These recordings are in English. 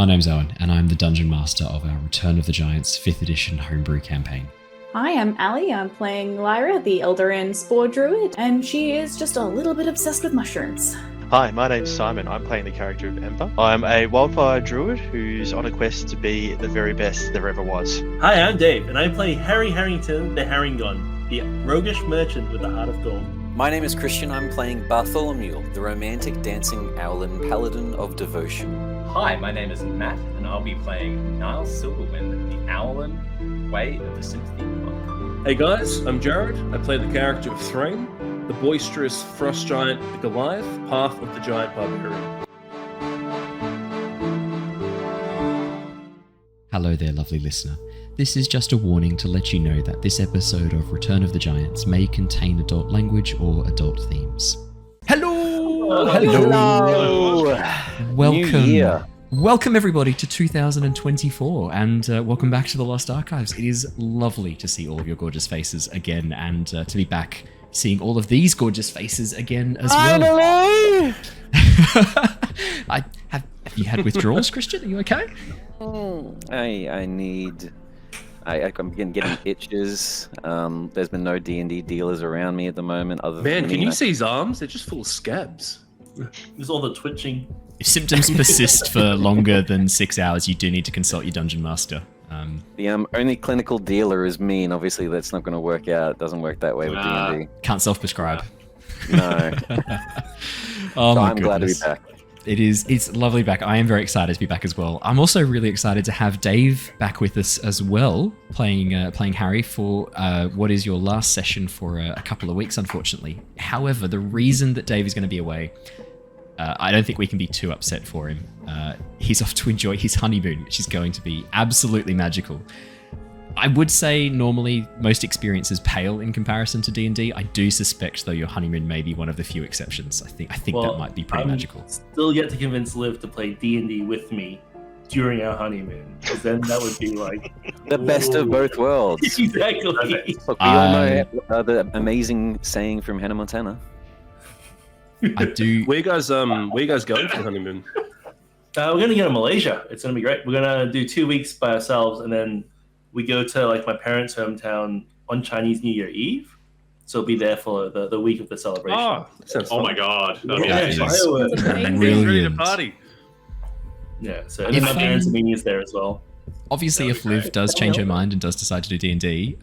name's Owen, and I'm the Dungeon Master of our Return of the Giants 5th edition homebrew campaign. Hi, I'm Ali. I'm playing Lyra, the Eladrin Spore Druid, and she is just a little bit obsessed with mushrooms. Hi, my name's Simon. I'm playing the character of Ember. I'm a wildfire druid who's on a quest to be the very best there ever was. Hi, I'm Dave, and I play Harry Harrington, the Harrengon, the roguish merchant with the heart of gold. My name is Christian. I'm playing Bartholomew, the romantic dancing Owlin, Paladin of devotion. Hi, my name is Matt, and I'll be playing Niles Silverwind, the Owlin, Way of the Sympathy Monk. Hey guys, I'm Jared. I play the character of Threign, the boisterous frost giant, the Goliath, path of the giant Barbarian. Hello there, lovely listener. This is just a warning to let you know that this episode of Return of the Giants may contain adult language or adult themes. Hello! Hello! Welcome. New year. Welcome everybody to 2024 and welcome back to the Lost Archives. It is lovely to see all of your gorgeous faces again and to be back seeing all of these gorgeous faces again as well. Have you had withdrawals, Christian? Are you okay? I'm getting itches. There's been no D&D dealers around me at the moment. Other Man, than can you see his arms? They're just full of scabs. There's all the twitching. If symptoms persist for longer than 6 hours, you do need to consult your dungeon master. The only clinical dealer is me, and obviously that's not going to work out. It doesn't work that way with D&D. Can't self-prescribe. No. Oh so my I'm glad to be goodness. back. It's lovely back. I am very excited to be back as well. I'm also really excited to have Dave back with us as well, playing Harry for what is your last session for a couple of weeks, unfortunately. However, the reason that Dave is going to be away, I don't think we can be too upset for him. He's off to enjoy his honeymoon, which is going to be absolutely magical. I would say normally most experiences pale in comparison to D&D. I do suspect, though, your honeymoon may be one of the few exceptions. I think that might be pretty magical. Still yet to convince Liv to play D&D with me during our honeymoon, because then that would be like The best of both worlds. Exactly. Look, we all know the amazing saying from Hannah Montana. I do. Where you guys going for the honeymoon? We're gonna go to Malaysia. It's gonna be great. We're gonna do 2 weeks by ourselves, and then we go to like my parents' hometown on Chinese New Year Eve. So we'll be there for the week of the celebration. Oh, that sounds fun. Oh my god. That'd be Yeah, amazing. fireworks. Ready to party. Yeah, so and then my parents are meeting us there as well. Obviously, if Liv does change her mind and does decide to do D&D,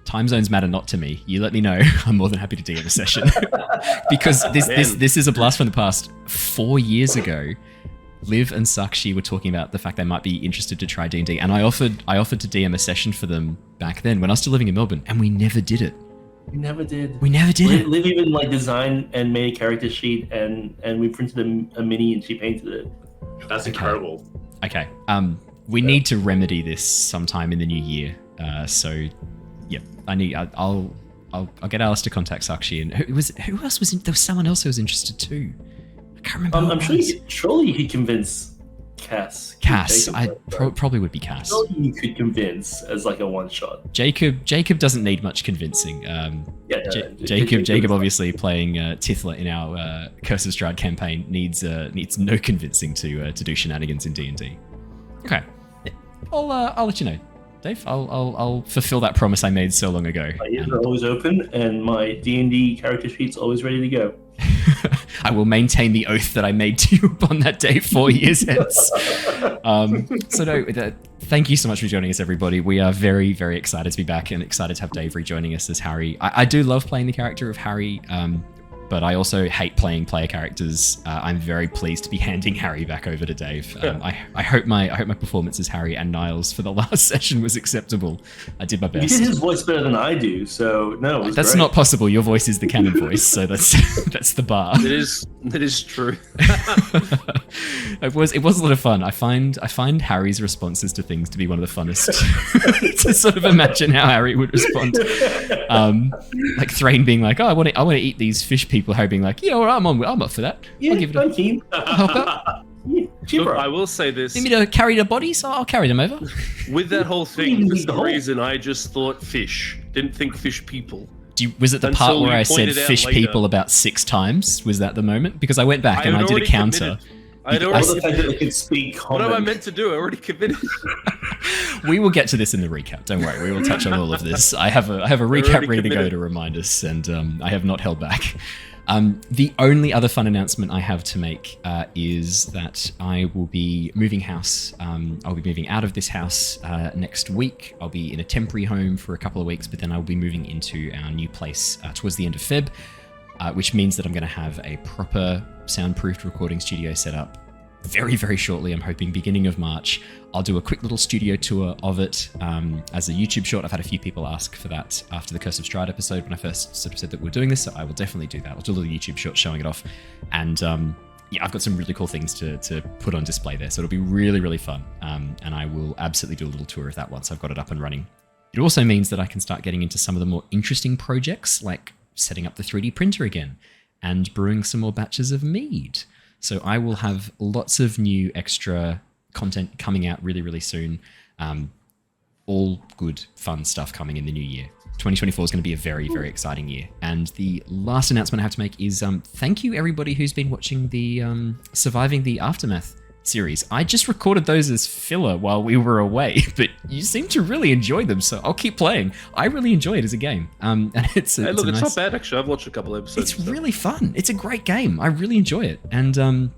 time zones matter not to me. You let me know. I'm more than happy to DM a session. Because this is a blast from the past. 4 years ago, Liv and Sakshi were talking about the fact they might be interested to try D&D, and I offered to DM a session for them back then when I was still living in Melbourne, and we never did it. We never did. Liv even like designed and made a character sheet, and we printed a mini, and she painted it. That's incredible. Okay. We need to remedy this sometime in the new year. So, yeah, I'll get Alice to contact Sakshi, and who else was in? There was someone else who was interested too. I can't remember. I'm sure surely he convinced Cass. Probably would be Cass. Surely you could convince as like a one shot. Jacob doesn't need much convincing. Jacob obviously playing Tithla in our Curse of Strahd campaign needs no convincing to do shenanigans in D&D. Okay, I'll let you know, Dave. I'll fulfill that promise I made so long ago. My ears are always open, and my D&D character sheet's always ready to go. I will maintain the oath that I made to you upon that day 4 years hence. Thank you so much for joining us, everybody. We are very, very excited to be back and excited to have Dave rejoining us as Harry. I do love playing the character of Harry, but I also hate playing player characters. I'm very pleased to be handing Harry back over to Dave. I hope my performance as Harry and Niles for the last session was acceptable. I did my best. You did his voice better than I do, so no. That's great. not possible. Your voice is the canon voice, so that's the bar. It is true. It was a lot of fun. I find Harry's responses to things to be one of the funnest. To sort of imagine how Harry would respond. Like Threign being like, "Oh, I want to eat these fish people." Harry being like, "Yeah, all right, I'm up for that. Yeah, I'll give it I'm keen. I'll help out. Look, I will say this. Need me to carry the bodies? I'll carry them over." With that whole thing, for some reason, I just thought fish. Didn't think fish people. Was it the part Until where you I said pointed out fish later. people about 6 times? Was that the moment? Because I went back and I did a already counter. I'd All already the fact that they can speak What common. am I meant to do? I already committed. We will get to this in the recap. Don't worry, we will touch on all of this. I have a recap already ready to go committed. to remind us, and I have not held back. The only other fun announcement I have to make is that I will be moving house. I'll be moving out of this house next week. I'll be in a temporary home for a couple of weeks, but then I'll be moving into our new place towards the end of Feb, which means that I'm going to have a proper soundproofed recording studio set up very, very shortly. I'm hoping beginning of March. I'll do a quick little studio tour of it as a YouTube short. I've had a few people ask for that after the Curse of Strahd episode when I first sort of said that we're doing this, so I will definitely do that. I'll do a little YouTube short showing it off. And yeah, I've got some really cool things to put on display there, so it'll be really, really fun. And I will absolutely do a little tour of that once I've got it up and running. It also means that I can start getting into some of the more interesting projects, like setting up the 3D printer again and brewing some more batches of mead. So I will have lots of new extra content coming out really, really soon. All good, fun stuff coming in the new year. 2024 is going to be a very, very exciting year. And the last announcement I have to make is thank you everybody who's been watching the Surviving the Aftermath series. I just recorded those as filler while we were away, but you seem to really enjoy them, so I'll keep playing. I really enjoy it as a game. And it's Hey, look, a it's nice... not bad actually. I've watched a couple episodes. It's really fun. It's a great game. I really enjoy it. And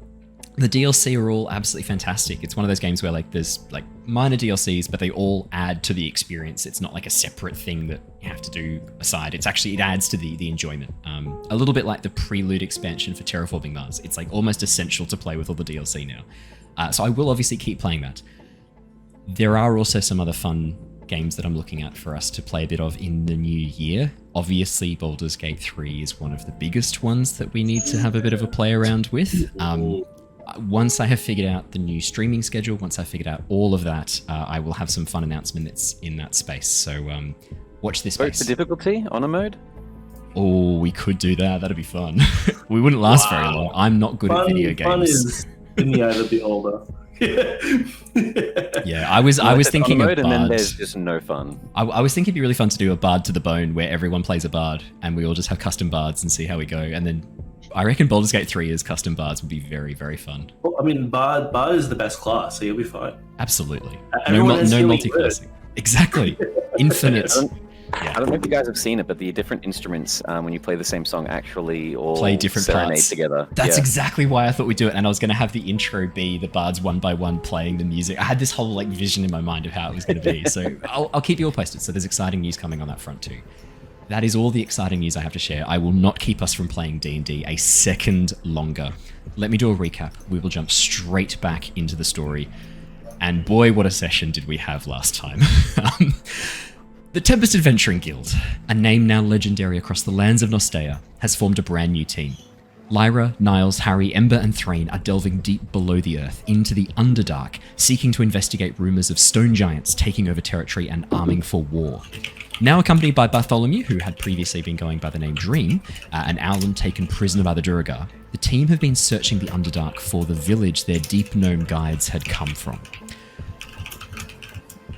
the DLC are all absolutely fantastic. It's one of those games where like there's like minor DLCs, but they all add to the experience. It's not like a separate thing that you have to do aside. It's actually, it adds to the enjoyment. A little bit like the Prelude expansion for Terraforming Mars. It's like almost essential to play with all the DLC now. So I will obviously keep playing that. There are also some other fun games that I'm looking at for us to play a bit of in the new year. Obviously, Baldur's Gate 3 is one of the biggest ones that we need to have a bit of a play around with. Once I have figured out the new streaming schedule, once I figured out all of that, I will have some fun announcements in that space. So watch this Vote space. for difficulty, honor mode. Oh, we could do that. That'd be fun. We wouldn't last very long. I'm not good at video games. Fun is in the eye of the beholder. Yeah, I was thinking honor of mode, and then Bard. there's just no fun. I was thinking it'd be really fun to do a Bard to the Bone where everyone plays a Bard and we all just have custom Bards and see how we go. And then I reckon Baldur's Gate 3 as custom Bards would be very, very fun. Well, I mean, Bard is the best class, so you'll be fine. Absolutely. Everyone has No healing multi-classing. Exactly. Infinite. I don't know if you guys have seen it, but the different instruments when you play the same song actually all Play different serenade parts together. That's Yeah. exactly why I thought we'd do it, and I was going to have the intro be the bards one by one playing the music. I had this whole like vision in my mind of how it was going to be, so I'll keep you all posted. So there's exciting news coming on that front too. That is all the exciting news I have to share. I will not keep us from playing D&D a second longer. Let me do a recap. We will jump straight back into the story, and boy, what a session did we have last time. The Tempest Adventuring Guild, a name now legendary across the lands of Nostea, has formed a brand new team. Lyra, Niles, Harry, Ember, and Threign are delving deep below the earth into the Underdark, seeking to investigate rumours of stone giants taking over territory and arming for war. Now accompanied by Bartholomew, who had previously been going by the name Dream, and Owlin taken prisoner by the Duergar, the team have been searching the Underdark for the village their deep gnome guides had come from.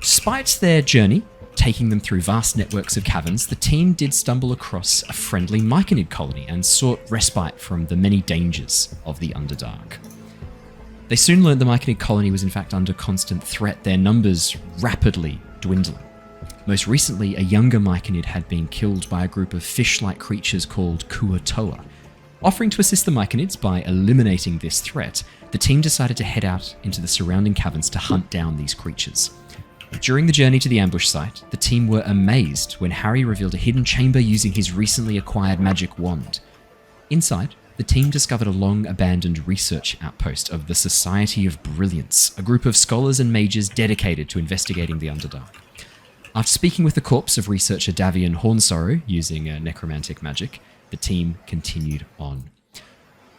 Despite their journey, taking them through vast networks of caverns, the team did stumble across a friendly Myconid colony and sought respite from the many dangers of the Underdark. They soon learned the Myconid colony was in fact under constant threat, their numbers rapidly dwindling. Most recently, a younger Myconid had been killed by a group of fish-like creatures called Kuo-Toa. Offering to assist the Myconids by eliminating this threat, the team decided to head out into the surrounding caverns to hunt down these creatures. During the journey to the ambush site, the team were amazed when Harry revealed a hidden chamber using his recently acquired magic wand. Inside, the team discovered a long-abandoned research outpost of the Society of Brilliance, a group of scholars and mages dedicated to investigating the Underdark. After speaking with the corpse of researcher Davian Hornsorrow using necromantic magic, the team continued on.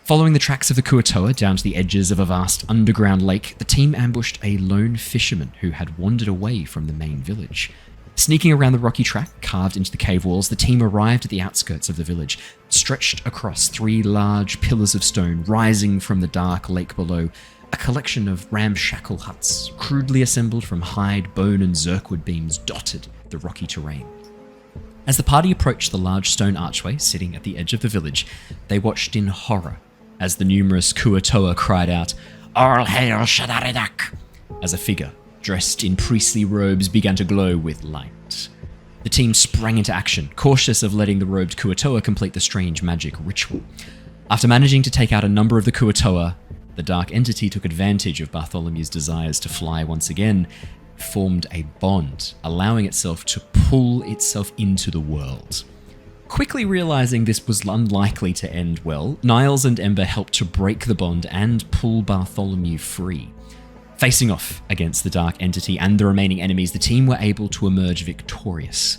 Following the tracks of the Kuo-Toa down to the edges of a vast underground lake, the team ambushed a lone fisherman who had wandered away from the main village. Sneaking around the rocky track carved into the cave walls, the team arrived at the outskirts of the village, stretched across 3 large pillars of stone rising from the dark lake below, a collection of ramshackle huts, crudely assembled from hide, bone, and zirkwood beams dotted the rocky terrain. As the party approached the large stone archway sitting at the edge of the village, they watched in horror as the numerous Kuo-Toa cried out, All hail Shadaridak! As a figure, dressed in priestly robes, began to glow with light. The team sprang into action, cautious of letting the robed Kuo-Toa complete the strange magic ritual. After managing to take out a number of the Kuo-Toa, the dark entity took advantage of Bartholomew's desires to fly once again, formed a bond, allowing itself to pull itself into the world. Quickly realizing this was unlikely to end well, Niles and Ember helped to break the bond and pull Bartholomew free. Facing off against the dark entity and the remaining enemies, the team were able to emerge victorious.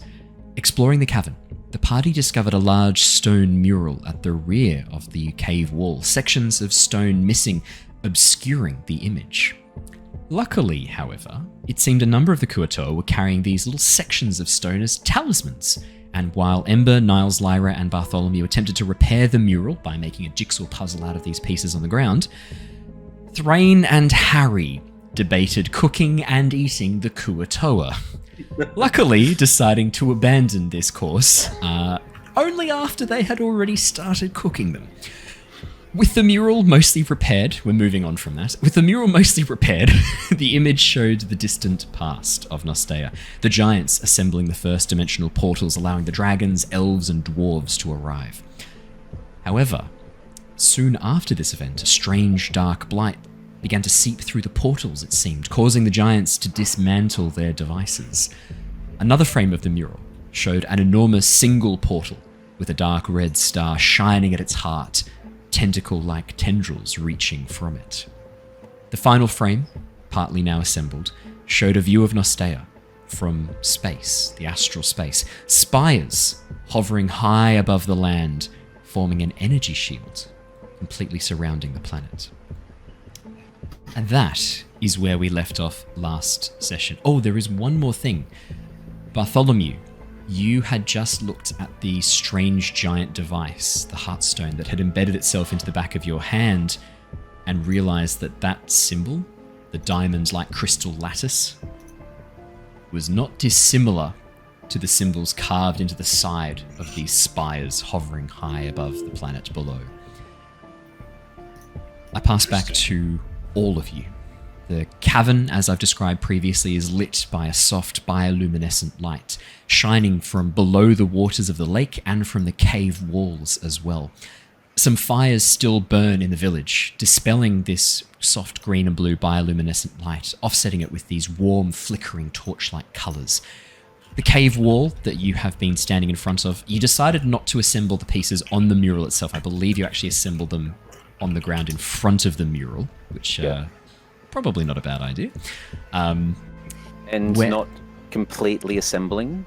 Exploring the cavern, the party discovered a large stone mural at the rear of the cave wall, sections of stone missing, obscuring the image. Luckily, however, it seemed a number of the Kuo-Toa were carrying these little sections of stone as talismans, and while Ember, Niles, Lyra, and Bartholomew attempted to repair the mural by making a jigsaw puzzle out of these pieces on the ground, Threign and Harry debated cooking and eating the Kuo-Toa, luckily deciding to abandon this course only after they had already started cooking them. With the mural mostly repaired, we're moving on from that. With the mural mostly repaired, the image showed the distant past of Nostea, the giants assembling the first dimensional portals, allowing the dragons, elves, and dwarves to arrive. However, soon after this event, a strange dark blight began to seep through the portals, it seemed, causing the giants to dismantle their devices. Another frame of the mural showed an enormous single portal with a dark red star shining at its heart, tentacle-like tendrils reaching from it. The final frame, partly now assembled, showed a view of Nostea from space, the astral space, spires hovering high above the land, forming an energy shield completely surrounding the planet. And that is where we left off last session. Oh, there is one more thing. Bartholomew, you had just looked at the strange giant device, the Heartstone, that had embedded itself into the back of your hand, and realized that that symbol, the diamond-like crystal lattice, was not dissimilar to the symbols carved into the side of these spires hovering high above the planet below. I pass back to all of you. The cavern, as I've described previously, is lit by a soft bioluminescent light, shining from below the waters of the lake and from the cave walls as well. Some fires still burn in the village, dispelling this soft green and blue bioluminescent light, offsetting it with these warm, flickering torch-like colours. The cave wall that you have been standing in front of, you decided not to assemble the pieces on the mural itself. I believe you actually assembled them on the ground in front of the mural, which... probably not a bad idea. Not completely assembling.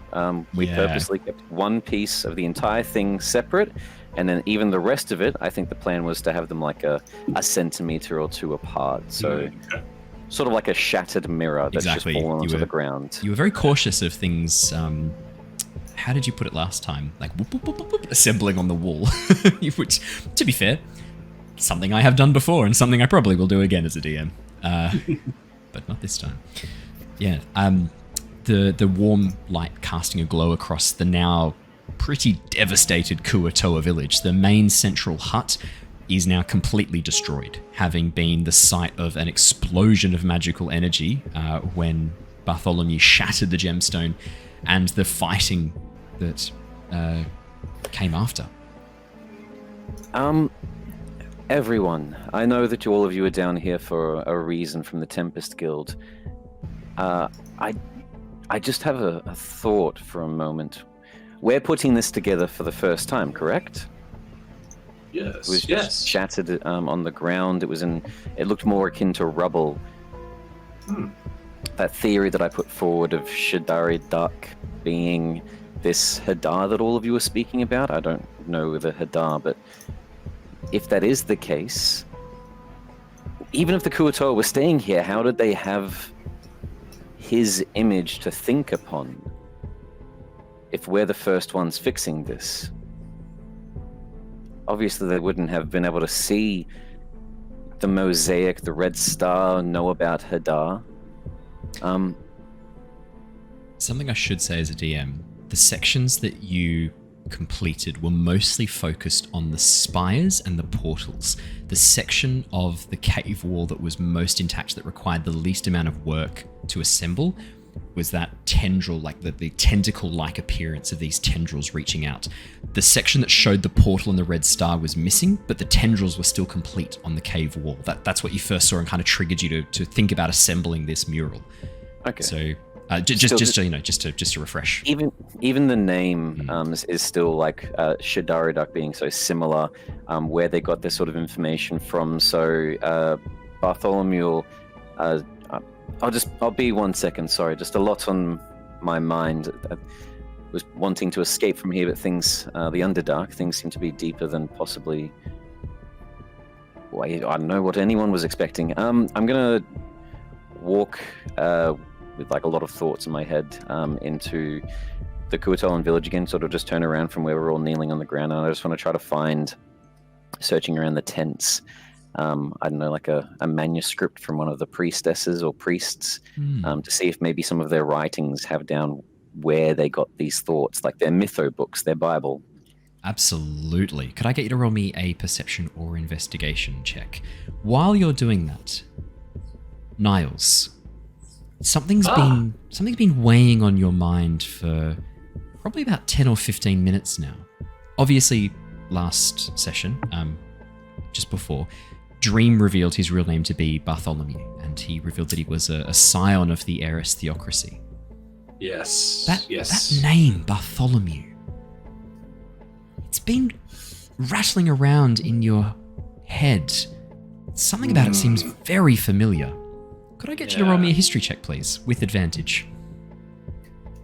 We purposely kept one piece of the entire thing separate, and then even the rest of it, I think the plan was to have them like a centimeter or two apart. So sort of like a shattered mirror that's just fallen onto the ground. You were very cautious of things... how did you put it last time? Like, whoop, whoop, whoop, whoop, whoop, assembling on the wall. Which, to be fair, something I have done before and something I probably will do again as a DM. But not this time. Yeah, the warm light casting a glow across the now pretty devastated Kuo-Toa village. The main central hut is now completely destroyed, having been the site of an explosion of magical energy when Bartholomew shattered the gemstone and the fighting that came after. Everyone, I know that all of you are down here for a reason from the Tempest Guild. I just have a thought for a moment. We're putting this together for the first time, correct? Yes. It was just shattered on the ground. It looked more akin to rubble. That theory that I put forward of Shadari Duck being this Hadar that all of you are speaking about. I don't know the Hadar, but if that is the case, even if the Kuo-Toa were staying here, how did they have his image to think upon if we're the first ones fixing this? Obviously, they wouldn't have been able to see the mosaic, the red star, know about Hadar. Something I should say as a DM, the sections that you completed were mostly focused on the spires and the portals. The section of the cave wall that was most intact, that required the least amount of work to assemble, was that tendril, like the tentacle-like appearance of these tendrils reaching out. The section that showed the portal and the red star was missing, but the tendrils were still complete on the cave wall. That's what you first saw and kind of triggered you to think about assembling this mural. Okay. So just to refresh. Even the name is still like Shadari Duck being so similar, where they got this sort of information from. So Bartholomew. I'll be 1 second. Sorry, just a lot on my mind. I was wanting to escape from here, but things, the Underdark, things seem to be deeper than possibly. Well, I don't know what anyone was expecting. I'm gonna walk with like a lot of thoughts in my head into the Kuo-Toa village again. Sort of just turn around from where we're all kneeling on the ground, and I just want to try to find, searching around the tents. I don't know, like a manuscript from one of the priestesses or priests, to see if maybe some of their writings have down where they got these thoughts, like their mytho books, their Bible. Absolutely. Could I get you to roll me a perception or investigation check? While you're doing that, Niles, something's been weighing on your mind for probably about 10 or 15 minutes now. Obviously, last session, just before, Dream revealed his real name to be Bartholomew, and he revealed that he was a scion of the heiress theocracy. Yes. That name, Bartholomew, it's been rattling around in your head. Something about it seems very familiar. Could I get you to roll me a history check, please, with advantage?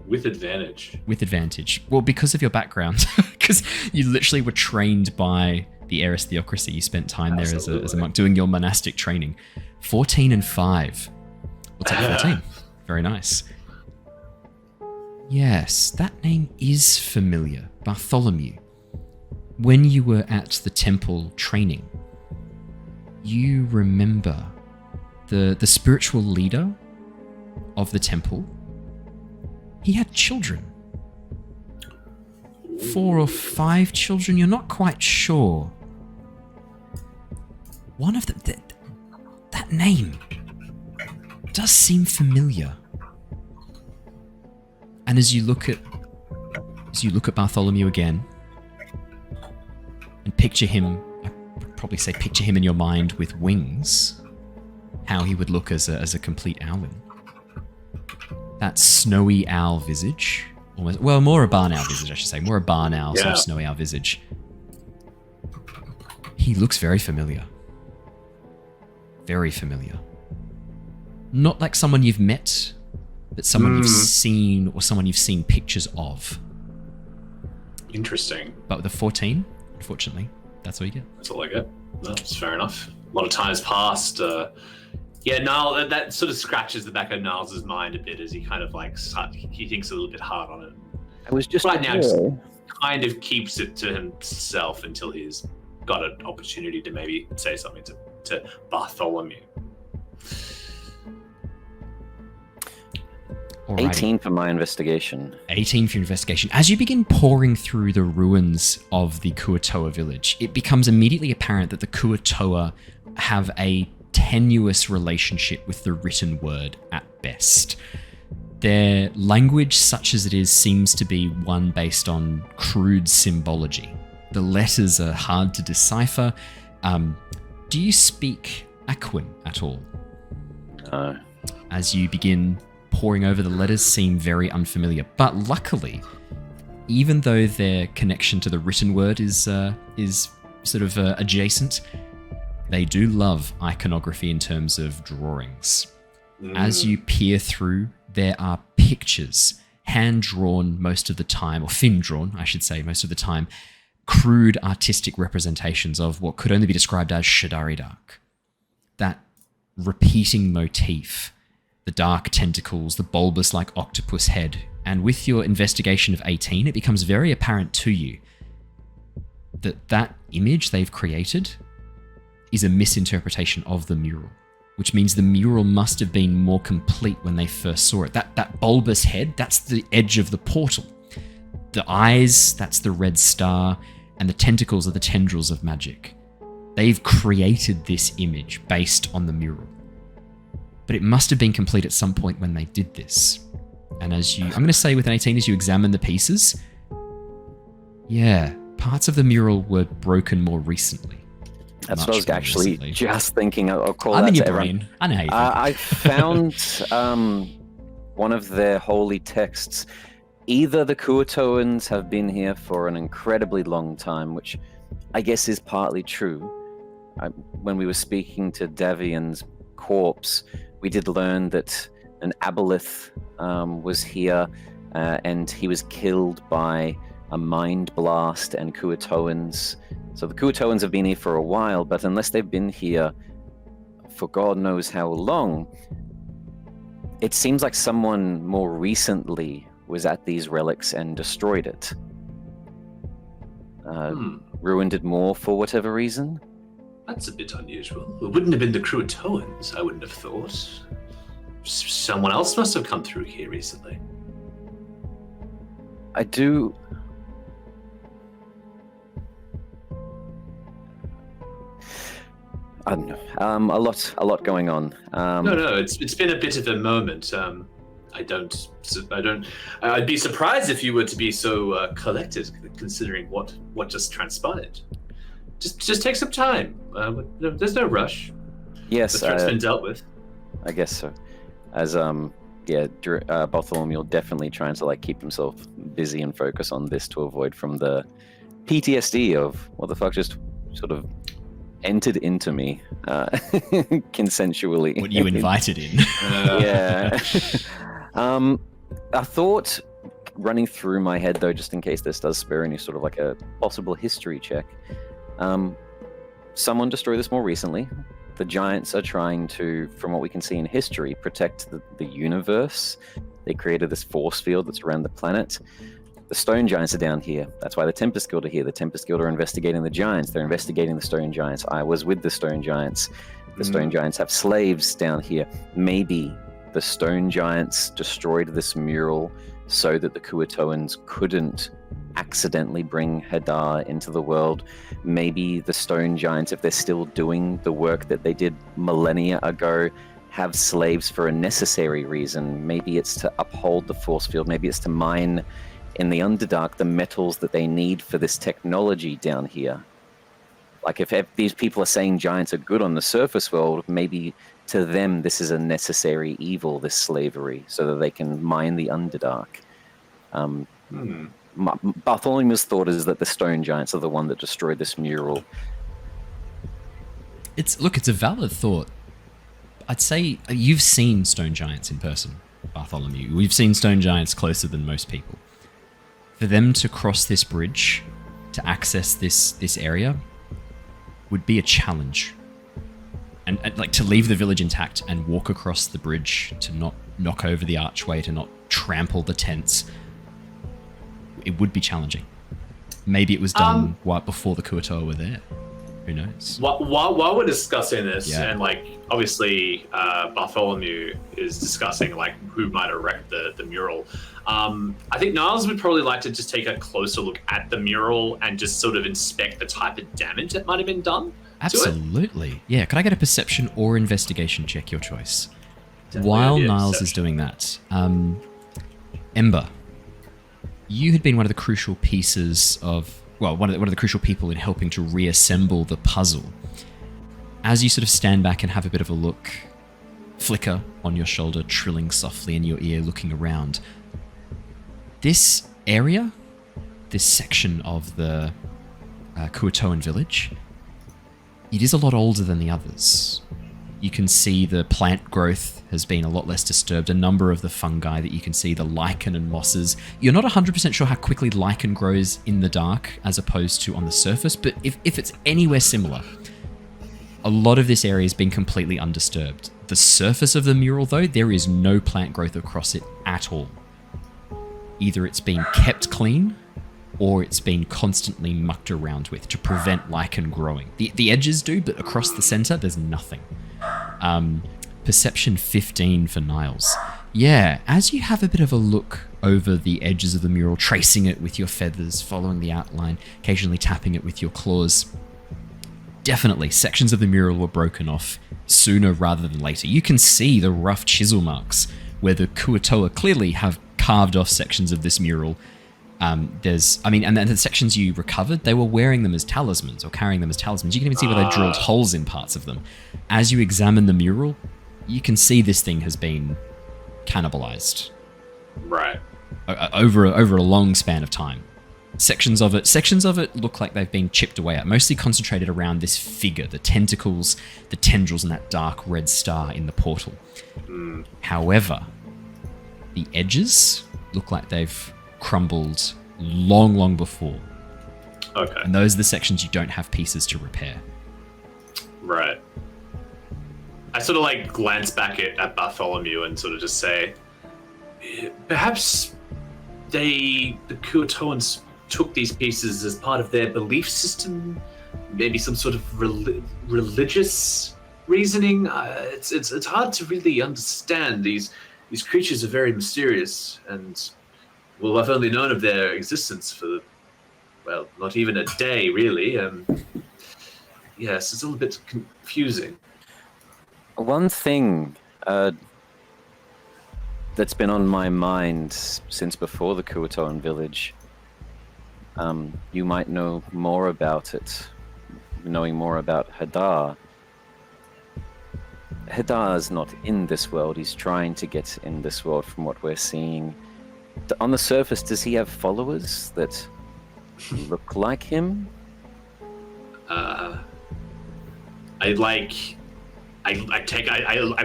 With advantage? With advantage. Well, because of your background, because you literally were trained by the heiress theocracy. You spent time there as a monk doing your monastic training. 14 and 5. We'll take 14. Very nice. Yes, that name is familiar. Bartholomew. When you were at the temple training, you remember the spiritual leader of the temple. He had children. 4 or 5 children, you're not quite sure. One of them, that name does seem familiar. And as you look at Bartholomew again, and picture him, I'd probably say picture him in your mind with wings, how he would look as a complete Owlin. That snowy owl visage, almost, well, more a barn owl visage, I should say, more a barn owl, sort of snowy owl visage. He looks very familiar. Very familiar. Not like someone you've met, but someone you've seen, or someone you've seen pictures of. Interesting. But with a 14, unfortunately, that's all you get. That's all I get. That's fair enough. A lot of time's passed. Niall, that sort of scratches the back of Niles' mind a bit as he kind of he thinks a little bit hard on it. I was just right now, just kind of keeps it to himself until he's got an opportunity to maybe say something to Bartholomew. Alrighty. 18 for my investigation. 18 for your investigation. As you begin pouring through the ruins of the Kuo-Toa village, it becomes immediately apparent that the Kuo-Toa have a tenuous relationship with the written word at best. Their language, such as it is, seems to be one based on crude symbology. The letters are hard to decipher. Do you speak Aquan at all? No. As you begin pouring over, the letters seem very unfamiliar. But luckily, even though their connection to the written word is sort of adjacent, they do love iconography in terms of drawings. As you peer through, there are pictures, hand-drawn most of the time, or fin-drawn, I should say, most of the time, crude artistic representations of what could only be described as Shadari Dark. That repeating motif, the dark tentacles, the bulbous-like octopus head, and with your investigation of 18, it becomes very apparent to you that that image they've created is a misinterpretation of the mural, which means the mural must have been more complete when they first saw it. That bulbous head, that's the edge of the portal. The eyes, that's the red star, and the tentacles are the tendrils of magic. They've created this image based on the mural. But it must have been complete at some point when they did this. And I'm going to say with an 18, as you examine the pieces, yeah, parts of the mural were broken more recently. That's what I was actually just thinking. I'll call I'm that in your to brain. everyone. I know how you think. I found one of their holy texts. Either the Kuo-Toans have been here for an incredibly long time, which I guess is partly true. When we were speaking to Davian's corpse, we did learn that an aboleth was here, and he was killed by a mind blast and Kuo-Toans. So the Kuo-Toans have been here for a while, but unless they've been here for God knows how long, it seems like someone more recently was at these relics and destroyed it. Ruined it more for whatever reason. That's a bit unusual. It wouldn't have been the Kuo-Toans, I wouldn't have thought. Someone else must have come through here recently. I do... I don't know. A lot going on. No, it's been a bit of a moment. I'd be surprised if you were to be so collected, considering what just transpired. Just take some time. There's no rush. Yes, the threat's been dealt with. I guess so. As Bartholomew will definitely trying to keep himself busy and focus on this to avoid from the PTSD of what the fuck just sort of entered into me consensually. What you invited in. Yeah. A thought running through my head, though, just in case this does spur any sort of a possible history check. Someone destroyed this more recently. The giants are trying to, from what we can see in history, protect the universe. They created this force field that's around the planet. The stone giants are down here. That's why the Tempest Guild are here. The Tempest Guild are investigating the giants. They're investigating the stone giants. I was with the stone giants. The stone giants have slaves down here. Maybe the stone giants destroyed this mural so that the Kuo-Toans couldn't accidentally bring Hadar into the world. Maybe the stone giants, if they're still doing the work that they did millennia ago, have slaves for a necessary reason. Maybe it's to uphold the force field. Maybe it's to mine in the Underdark the metals that they need for this technology down here. If these people are saying giants are good on the surface world, maybe to them this is a necessary evil, this slavery, so that they can mine the Underdark. Bartholomew's thought is that the stone giants are the one that destroyed this mural. It's a valid thought. I'd say you've seen stone giants in person, Bartholomew. We've seen stone giants closer than most people. For them to cross this bridge, to access this area, would be a challenge. And to leave the village intact and walk across the bridge, to not knock over the archway, to not trample the tents, it would be challenging. Maybe it was done right before the Kuo-Toa were there. Who knows? While we're discussing this, Yeah. and obviously Bartholomew is discussing who might have wrecked the mural. I think Niles would probably like to just take a closer look at the mural and just sort of inspect the type of damage that might have been done. Absolutely. Yeah. Could I get a perception or investigation check? Your choice. Definitely While a Niles is perception. doing that, Ember, you had been one of the crucial pieces of, one of the crucial people in helping to reassemble the puzzle. As you sort of stand back and have a bit of a look, flicker on your shoulder, trilling softly in your ear, looking around, this area, this section of the Kuo-Toan village, it is a lot older than the others. You can see the plant growth has been a lot less disturbed. A number of the fungi that you can see, the lichen and mosses. You're not 100% sure how quickly lichen grows in the dark as opposed to on the surface, but if it's anywhere similar, a lot of this area has been completely undisturbed. The surface of the mural, though, there is no plant growth across it at all. Either it's been kept clean, or it's been constantly mucked around with to prevent lichen growing. The edges do, but across the center, there's nothing. Perception 15 for Niles. Yeah, as you have a bit of a look over the edges of the mural, tracing it with your feathers, following the outline, occasionally tapping it with your claws. Definitely, sections of the mural were broken off sooner rather than later. You can see the rough chisel marks where the Kuo-Toa clearly have carved off sections of this mural. And then the sections you recovered, they were wearing them as talismans or carrying them as talismans. You can even see where they drilled holes in parts of them. As you examine the mural, you can see this thing has been cannibalized. Right. Over a long span of time. Sections of it look like they've been chipped away at, mostly concentrated around this figure, the tentacles, the tendrils, and that dark red star in the portal. However, the edges look like they've crumbled long before. Okay. And those are the sections you don't have pieces to repair. Right. I sort of like glance back at Bartholomew and sort of just say, perhaps the Kuo-Toans took these pieces as part of their belief system, maybe some sort of religious reasoning. It's hard to really understand. These creatures are very mysterious, and well, I've only known of their existence for, well, not even a day, really. Yes, it's a little bit confusing. One thing that's been on my mind since before the Kuo-Toan village, you might know more about it, knowing more about Hadar. Hadar's not in this world. He's trying to get in this world from what we're seeing. On the surface, does he have followers that look like him? I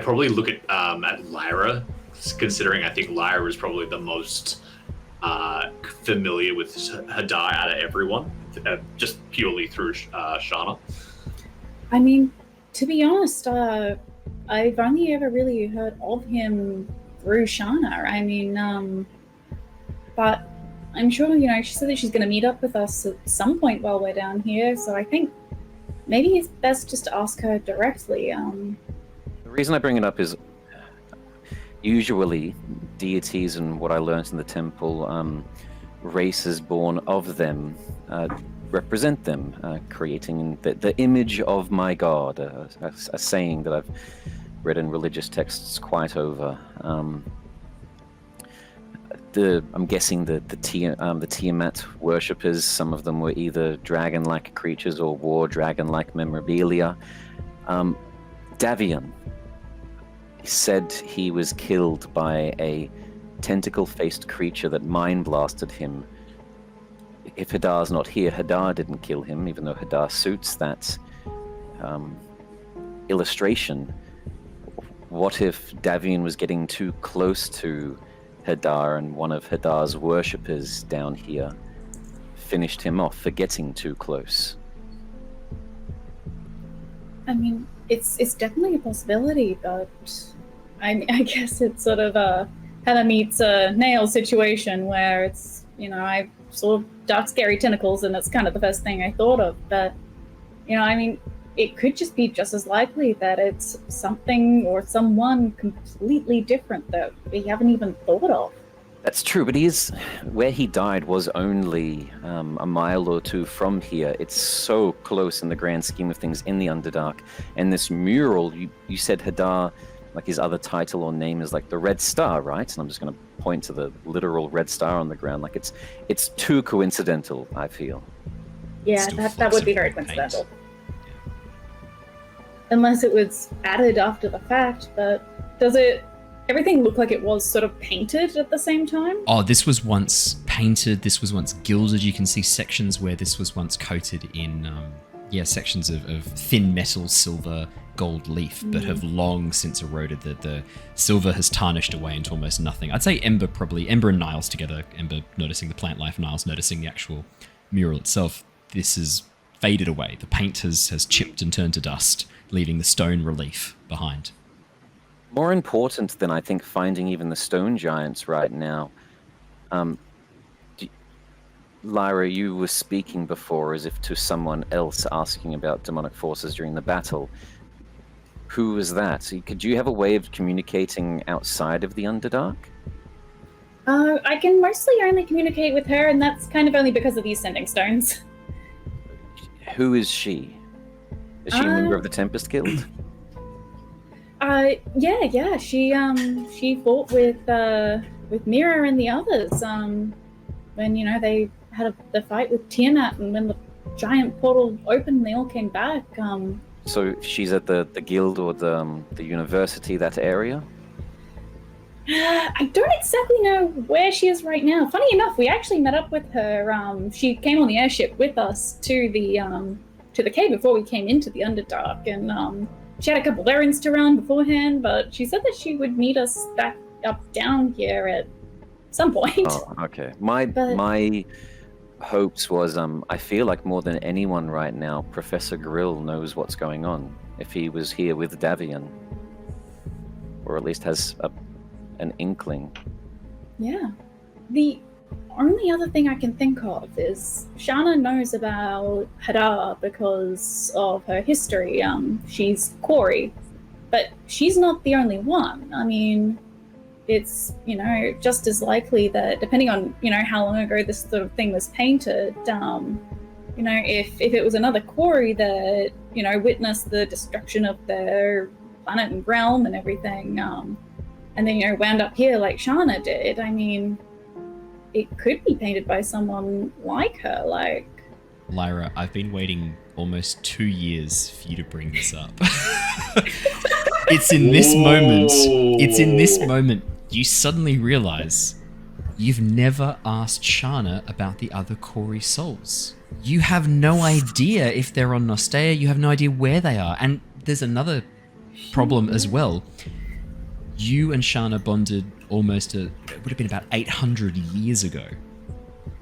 probably look at Lyra, considering I think Lyra is probably the most familiar with Hadar out of everyone, just purely through Shana. I mean, to be honest, I've only ever really heard of him through Shana. I mean, but I'm sure, she said that she's going to meet up with us at some point while we're down here, so I think maybe it's best just to ask her directly. The reason I bring it up is usually deities and what I learned in the temple, races born of them represent them, creating the image of my god, a saying that I've read in religious texts quite over. I'm guessing the Tiamat worshippers, some of them were either dragon-like creatures or wore dragon-like memorabilia. Davian said he was killed by a tentacle-faced creature that mind-blasted him. If Hadar's not here, Hadar didn't kill him, even though Hadar suits that illustration. What if Davian was getting too close to Hadar and one of Hadar's worshippers down here finished him off for getting too close? I mean, it's definitely a possibility, but I guess it's sort of a Hannah meets a nail situation where it's, I saw dark, scary tentacles and that's kind of the first thing I thought of. But, I mean, it could just be just as likely that it's something or someone completely different that we haven't even thought of. That's true, but where he died was only a mile or two from here. It's so close in the grand scheme of things in the Underdark. And this mural, you said Hadar, like his other title or name is like the Red Star, right? And I'm just going to point to the literal red star on the ground. Like it's too coincidental, I feel. Yeah, that would be very coincidental. Unless it was added after the fact, but does everything look like it was sort of painted at the same time? Oh, this was once painted, this was once gilded. You can see sections where this was once coated in, sections of thin metal, silver, gold leaf, but have long since eroded. The silver has tarnished away into almost nothing. I'd say Ember and Niles together, Ember noticing the plant life, Niles noticing the actual mural itself. This has faded away. The paint has chipped and turned to dust, leaving the stone relief behind. More important than I think finding even the stone giants right now. Lyra, you were speaking before as if to someone else asking about demonic forces during the battle. Who was that? Could you have a way of communicating outside of the Underdark? I can mostly only communicate with her, and that's kind of only because of these sending stones. Who is she? Is she a member of the Tempest Guild? Yeah. She fought with Mira and the others. When they had the fight with Tiamat, and when the giant portal opened, they all came back. So she's at the guild or the university, that area? I don't exactly know where she is right now. Funny enough, we actually met up with her. She came on the airship with us to the cave before we came into the Underdark, and she had a couple of errands to run beforehand, but she said that she would meet us back up down here at some point. Oh, okay. My hopes was I feel like more than anyone right now, Professor Grill knows what's going on. If he was here with Davian, or at least has an inkling. Yeah. The only other thing I can think of is Shana knows about Hadar because of her history. She's Corey, but she's not the only one. I mean, it's, just as likely that depending on, how long ago this sort of thing was painted, if it was another Corey that, witnessed the destruction of their planet and realm and everything, and then, wound up here like Shana did, I mean, it could be painted by someone like her, like... Lyra, I've been waiting almost 2 years for you to bring this up. It's in this moment, you suddenly realize you've never asked Shana about the other Corey souls. You have no idea if they're on Nostea, you have no idea where they are. And there's another problem as well. You and Shana bonded it would have been about 800 years ago.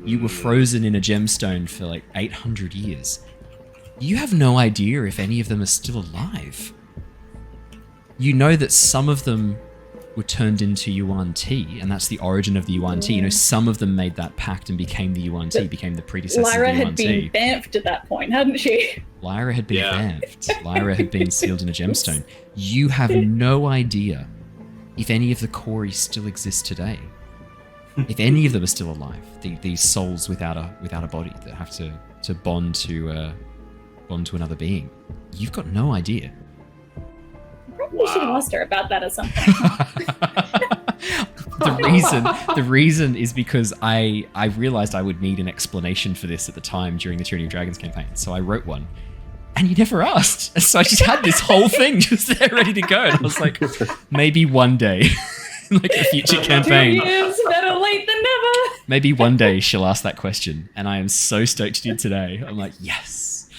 You were frozen in a gemstone for like 800 years. You have no idea if any of them are still alive. You know that some of them were turned into Yuan Ti, and that's the origin of the Yuan Ti. Some of them made that pact and became the Yuan Ti, became the predecessor Lyra of the Yuan Ti. had been bamfed at that point, hadn't she? Lyra had been bamfed. Lyra had been sealed in a gemstone. You have no idea if any of the Corey still exist today. If any of them are still alive, these souls without a body that have to bond to another being. You've got no idea. Probably should have asked her about that at some point. The reason is because I realized I would need an explanation for this at the time during the Tyranny of Dragons campaign, so I wrote one. And you never asked. So I just had this whole thing just there ready to go. And I was like, maybe one day, like a future campaign. 2 years, better late than never. Maybe one day she'll ask that question. And I am so stoked she did today. I'm like, yes.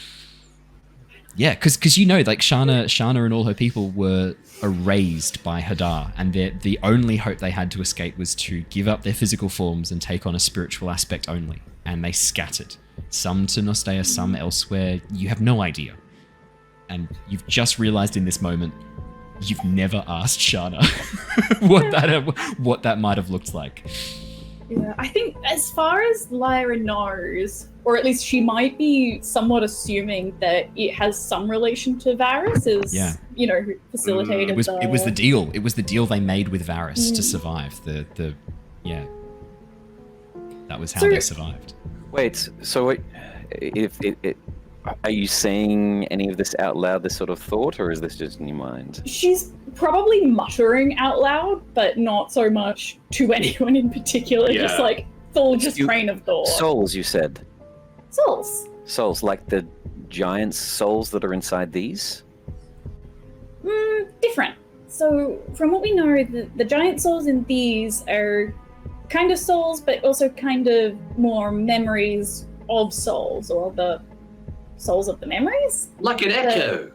Yeah, because like Shana and all her people were erased by Hadar. And the only hope they had to escape was to give up their physical forms and take on a spiritual aspect only. And they scattered. Some to Nostea, some elsewhere. You have no idea. And you've just realized in this moment, you've never asked Shana what that might have looked like. Yeah, I think as far as Lyra knows, or at least she might be somewhat assuming that it has some relation to Varys, who facilitated it was the deal. It was the deal they made with Varys to survive. That was how they survived. Wait, so are you saying any of this out loud, this sort of thought, or is this just in your mind? She's probably muttering out loud, but not so much to anyone in particular, just like full train of thought. Souls, you said? Souls, like the giant souls that are inside these? Different. So, from what we know, the giant souls in these are kind of souls, but also kind of more memories of souls, or the souls of the memories. Like an echo.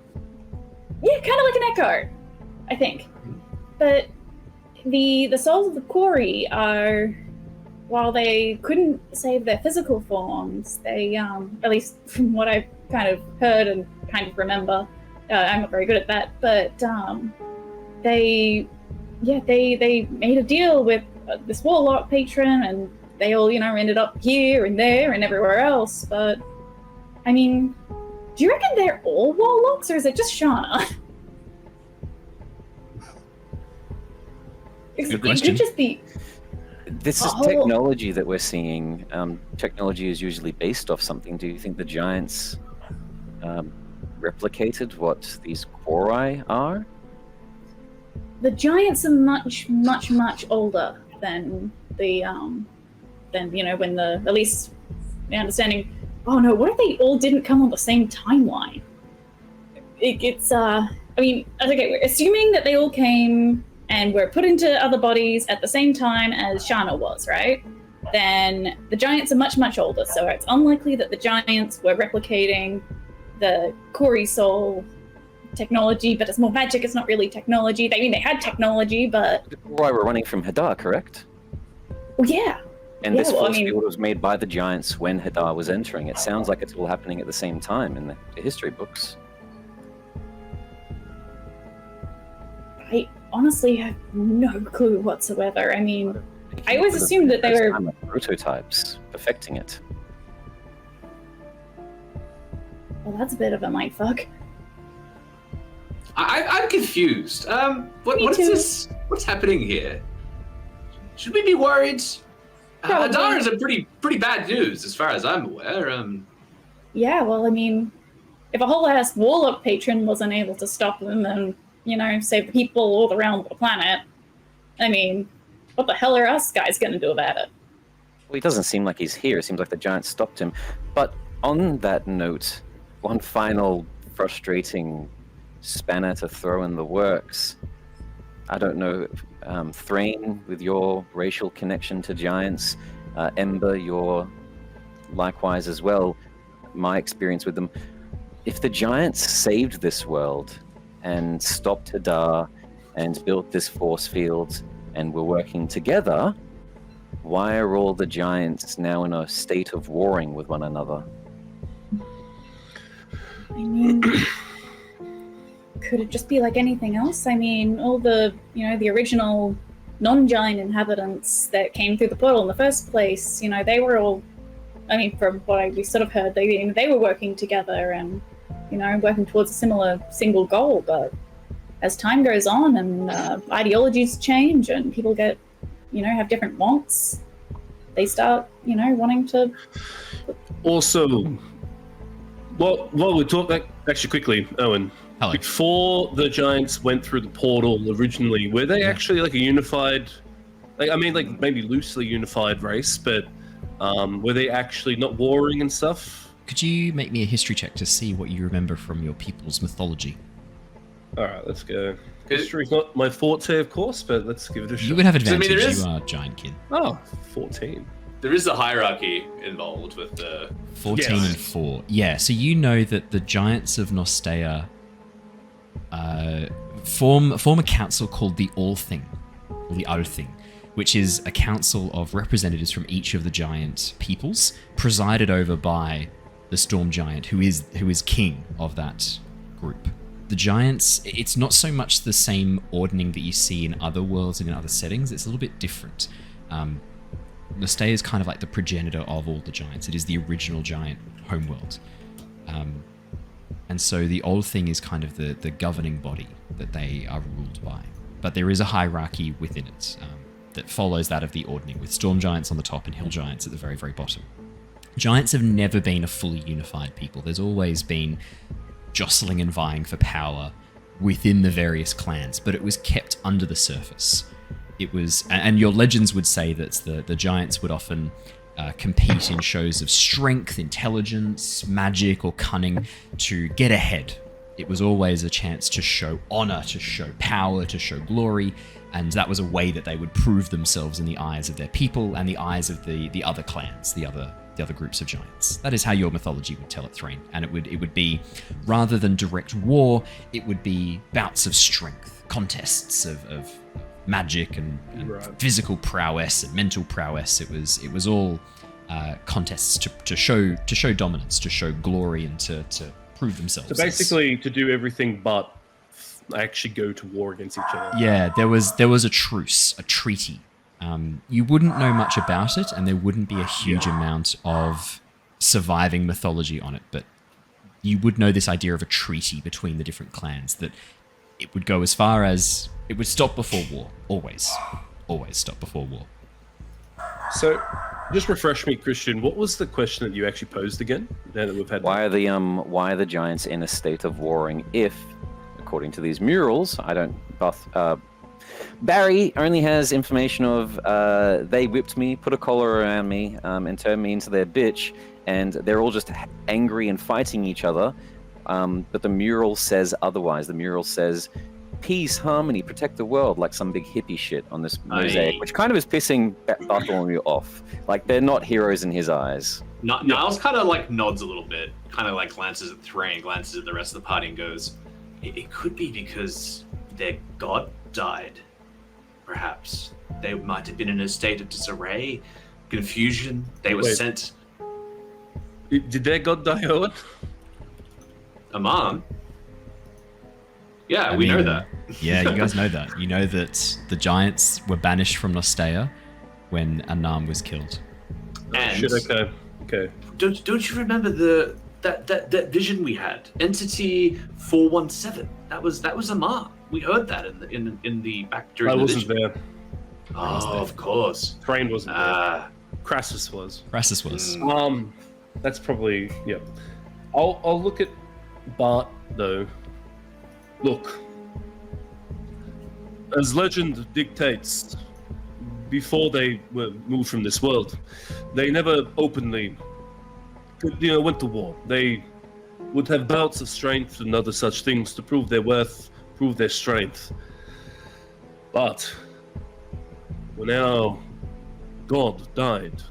Yeah, kind of like an echo, I think. But the souls of the Corey are, while they couldn't save their physical forms, they, at least from what I've kind of heard and kind of remember, I'm not very good at that, but they made a deal with this warlock patron, and they all, ended up here and there and everywhere else. But, I mean, do you reckon they're all warlocks, or is it just Shana? Good question. It could just be... This is Oh. technology that we're seeing. Technology is usually based off something. Do you think the giants replicated what these Quori are? The giants are much, much, much older than the when the at least the understanding. Oh no! What if they all didn't come on the same timeline? I mean, okay, we're assuming that they all came and were put into other bodies at the same time as Shana was, right? Then the giants are much, much older, so it's unlikely that the giants were replicating the Kori soul technology, but it's more magic, it's not really technology. I mean, they had technology, but... The Quori were running from Hadar, correct? Well, yeah. And Yeah, this well, I force mean- field was made by the giants when Hadar was entering. It sounds like it's all happening at the same time in the history books. I honestly have no clue whatsoever. I mean, I always assumed that they First were... time of prototypes, perfecting it. Well, that's a bit of a mindfuck. I'm confused. What Me is too. this? What's happening here? Should we be worried? Probably. Hadar is a pretty bad news as far as I'm aware. Yeah, well, I mean, if a whole ass warlock patron wasn't able to stop them and, save the people all around the planet, I mean, what the hell are us guys gonna do about it? Well, he doesn't seem like he's here. It seems like the giants stopped him. But on that note, one final frustrating spanner to throw in the works. I don't know, Threign, with your racial connection to giants, Ember, your likewise as well, my experience with them. If the giants saved this world and stopped Hadar and built this force field and were working together, why are all the giants now in a state of warring with one another? I mean, could it just be like anything else? I mean, all the, the original non-giant inhabitants that came through the portal in the first place, they were all, I mean, from what we sort of heard, they were working together and, working towards a similar single goal. But as time goes on and ideologies change and people get, have different wants, they start, wanting to... Also, while we talk, actually quickly, Owen, Hello. before the giants went through the portal originally, were they actually like a unified, maybe loosely unified race, but were they actually not warring and stuff? Could you make me a history check to see what you remember from your people's mythology? All right, let's go. History's not my forte, of course, but let's give it a shot. You would have I mean, advantage. there is- You are a giant kid. Oh, 14. There is a hierarchy involved with the... 14 Yes. and 4. Yeah, so you know that the giants of Nostea form a council called the All Thing, or the All Thing, which is a council of representatives from each of the giant peoples, presided over by the Storm Giant, who is king of that group. The giants, it's not so much the same ordning that you see in other worlds and in other settings, it's a little bit different. Nostea is kind of like the progenitor of all the giants. It is the original giant homeworld. And so the Old Thing is kind of the governing body that they are ruled by. But there is a hierarchy within it that follows that of the ordning, with storm giants on the top and hill giants at the very, very bottom. Giants have never been a fully unified people. There's always been jostling and vying for power within the various clans, but it was kept under the surface. It was, and your legends would say that the giants would often compete in shows of strength, intelligence, magic, or cunning to get ahead. It was always a chance to show honor, to show power, to show glory, and that was a way that they would prove themselves in the eyes of their people and the eyes of the other clans, the other groups of giants. That is how your mythology would tell it, Threign. And it would be, rather than direct war, it would be bouts of strength, contests of magic and Right. physical prowess and mental prowess. It was all contests to show dominance, to show glory, and to prove themselves. So basically, to do everything but actually go to war against each other. Yeah, there was a truce, a treaty. You wouldn't know much about it, and there wouldn't be a huge amount of surviving mythology on it, but you would know this idea of a treaty between the different clans, that it would go as far as it would stop before war. Always stop before war. So, just refresh me, Christian. What was the question that you actually posed again? Now that we've had. Why are the giants in a state of warring if, according to these murals, Barry only has information of they whipped me, put a collar around me, and turned me into their bitch, and they're all just angry and fighting each other. But the mural says otherwise. The mural says peace, harmony, protect the world, like some big hippie shit on this mosaic, which kind of is pissing Bartholomew off. Like, they're not heroes in his eyes. Niles kind of like nods a little bit, kind of like glances at Threign, glances at the rest of the party, and goes, "It could be because their god died. Perhaps they might have been in a state of disarray, confusion. They were sent." Did their god die, Owen? Amon? Yeah, we know that. Yeah, you guys know that. You know that the giants were banished from Nostea when Anam was killed. And Shit, okay. Don't you remember that vision we had? Entity 417. That was Amon. We heard that in the back during I the wasn't vision. there. Oh, of course. Threign wasn't there. Crassus was. Crassus was. That's probably I'll look at Bart though. Look, as legend dictates, before they were moved from this world, they never openly, went to war. They would have bouts of strength and other such things to prove their worth, prove their strength. But when our god died,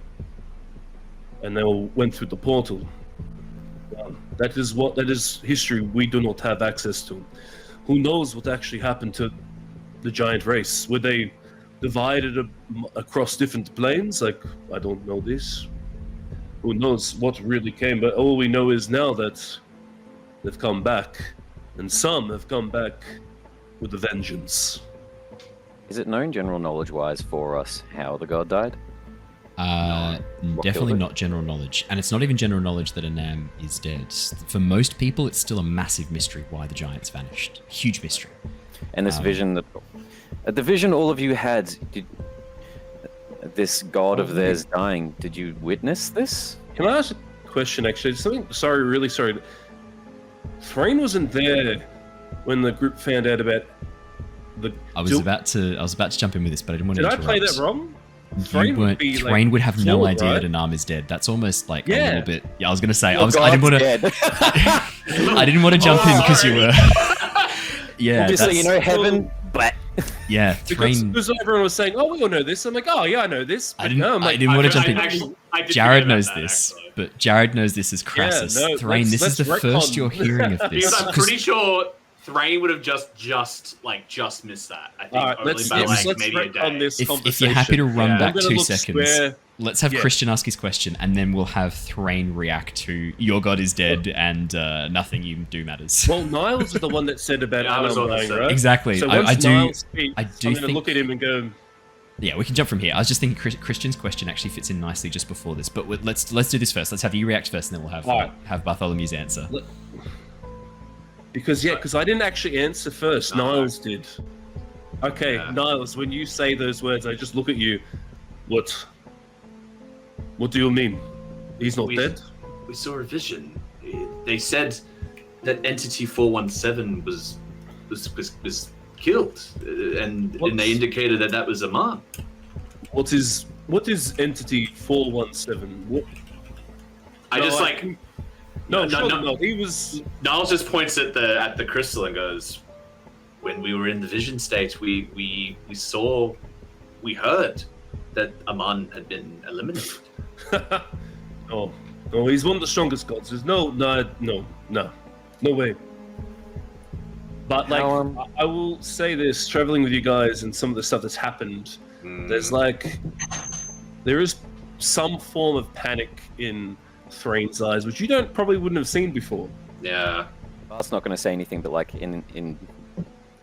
and they went through the portal, that is history we do not have access to. Who knows what actually happened to the giant race? Were they divided across different planes? Like, I don't know this. Who knows what really came? But all we know is now that they've come back, and some have come back with a vengeance. Is it known general knowledge-wise for us how the god died? Definitely not general knowledge, and it's not even general knowledge that Anam is dead. For most people, it's still a massive mystery why the giants vanished. Huge mystery. And this vision the vision all of you had, this god of theirs dying, did you witness this? Can I ask a question, actually? Really sorry. Threign wasn't there when the group found out about the... I was about to jump in with this, but I didn't want to Did I interrupt. play that wrong? Threign would have no idea that Anam is dead. That's almost like a little bit... Yeah, I was going to say... I didn't want to... I didn't want to jump in because you were... Yeah, obviously, heaven, but... Yeah, Threign... Because everyone was saying, we all know this. I'm like, I know this. I didn't want to jump in. Jared knows this, but Jared knows this as Crassus. Threign, this is the first you're hearing of this. Because I'm pretty sure Threign would have just missed that. I think right, let's maybe a day. If you're happy to run back 2 seconds, let's have Christian ask his question, and then we'll have Threign react to your god is dead and nothing you do matters. Well, Niles is the one that said about Anam dying, right? Exactly. So I do. Niles speaks, I do I'm think. Gonna look at him and go. Yeah, we can jump from here. I was just thinking Christian's question actually fits in nicely just before this, but let's do this first. Let's have you react first, and then we'll have Bartholomew's answer. Because I didn't actually answer first. Niles did. Okay, Niles, when you say those words, I just look at you. What do you mean? He's not dead? We saw a vision. They said that Entity 417 was killed, and they indicated that was Amon. What is Entity 417? No. He was. Niles just points at the crystal and goes, "When we were in the vision state, we heard that Amon had been eliminated." No, he's one of the strongest gods. There's no way. But I will say this: traveling with you guys and some of the stuff that's happened, there is some form of panic in Threin's eyes, which you probably wouldn't have seen before. Yeah. Bart's not going to say anything, but in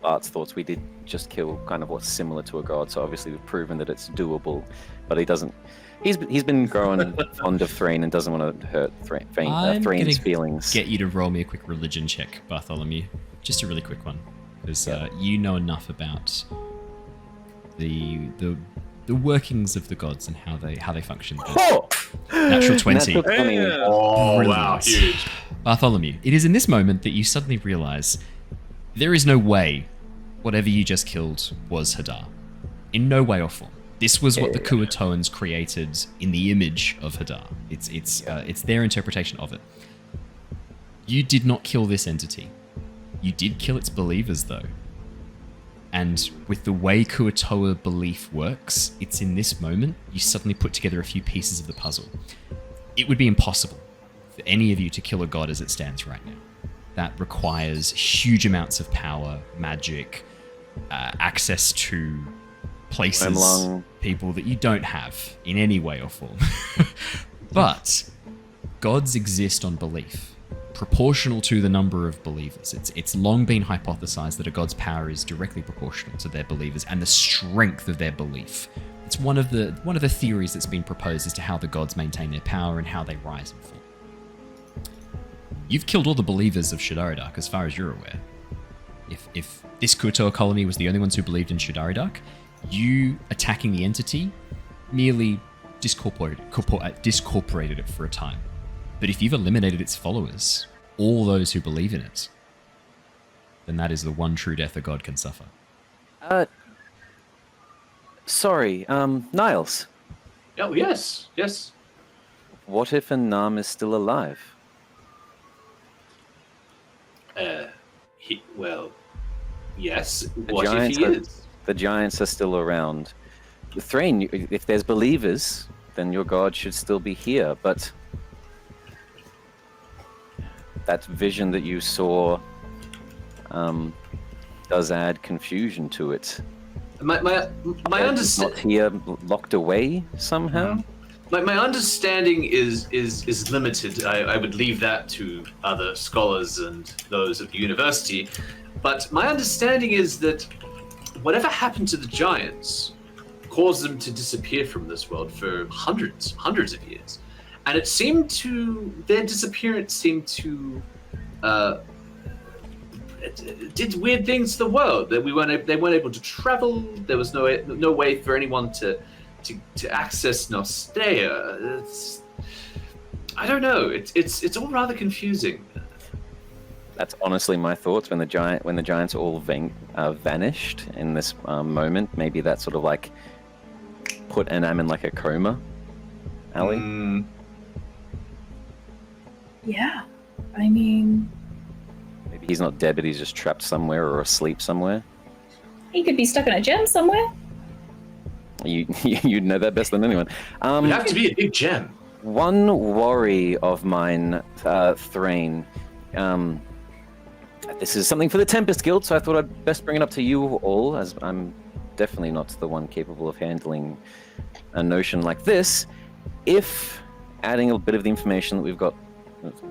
Bart's thoughts, we did just kill kind of what's similar to a god, so obviously we've proven that it's doable. But he doesn't. He's been growing fond of Threign and doesn't want to hurt Threign's feelings. Get you to roll me a quick religion check, Bartholomew. Just a really quick one, because you know enough about the the workings of the gods and how they function. Oh! Natural 20. Natural 20. Yeah. Oh, Brilliant. wow, huge. Bartholomew, it is in this moment that you suddenly realize there is no way whatever you just killed was Hadar. In no way or form. This was what the Kuo-Toans created in the image of Hadar. It's their interpretation of it. You did not kill this entity. You did kill its believers, though. And with the way Kuo-Toa belief works, it's in this moment you suddenly put together a few pieces of the puzzle. It would be impossible for any of you to kill a god as it stands right now. That requires huge amounts of power, magic, access to places, people that you don't have in any way or form. But gods exist on belief, proportional to the number of believers. It's long been hypothesized that a god's power is directly proportional to their believers and the strength of their belief. It's one of the theories that's been proposed as to how the gods maintain their power and how they rise and fall. You've killed all the believers of Shadaridak, as far as you're aware. If this Kuo-Toa colony was the only ones who believed in Shadaridak, you attacking the entity merely discorporated it for a time. But if you've eliminated its followers, all those who believe in it, then that is the one true death a god can suffer. Sorry, Niles. Oh, yes. What if Anam is still alive? Yes. What if he is? The giants are still around. Threign, if there's believers, then your god should still be here, but that vision that you saw does add confusion to it. My Not understanding. here, locked away somehow. My understanding is limited. I would leave that to other scholars and those of the university. But my understanding is that whatever happened to the giants caused them to disappear from this world for hundreds of years. And it seemed to, their disappearance seemed to it did weird things to the world. That they weren't able to travel. There was no way for anyone to access Nostea. I don't know. It's all rather confusing. That's honestly my thoughts. When the giants all vanished in this moment, maybe that sort of like put Anam in like a coma. Ali? Yeah. I mean, Maybe he's not dead, but he's just trapped somewhere or asleep somewhere. he could be stuck in a gem somewhere. You'd know that better than anyone. It would have to be a big gem. One worry of mine, Threign, this is something for the Tempest Guild, so I thought I'd best bring it up to you all, as I'm definitely not the one capable of handling a notion like this. If, adding a bit of the information that we've got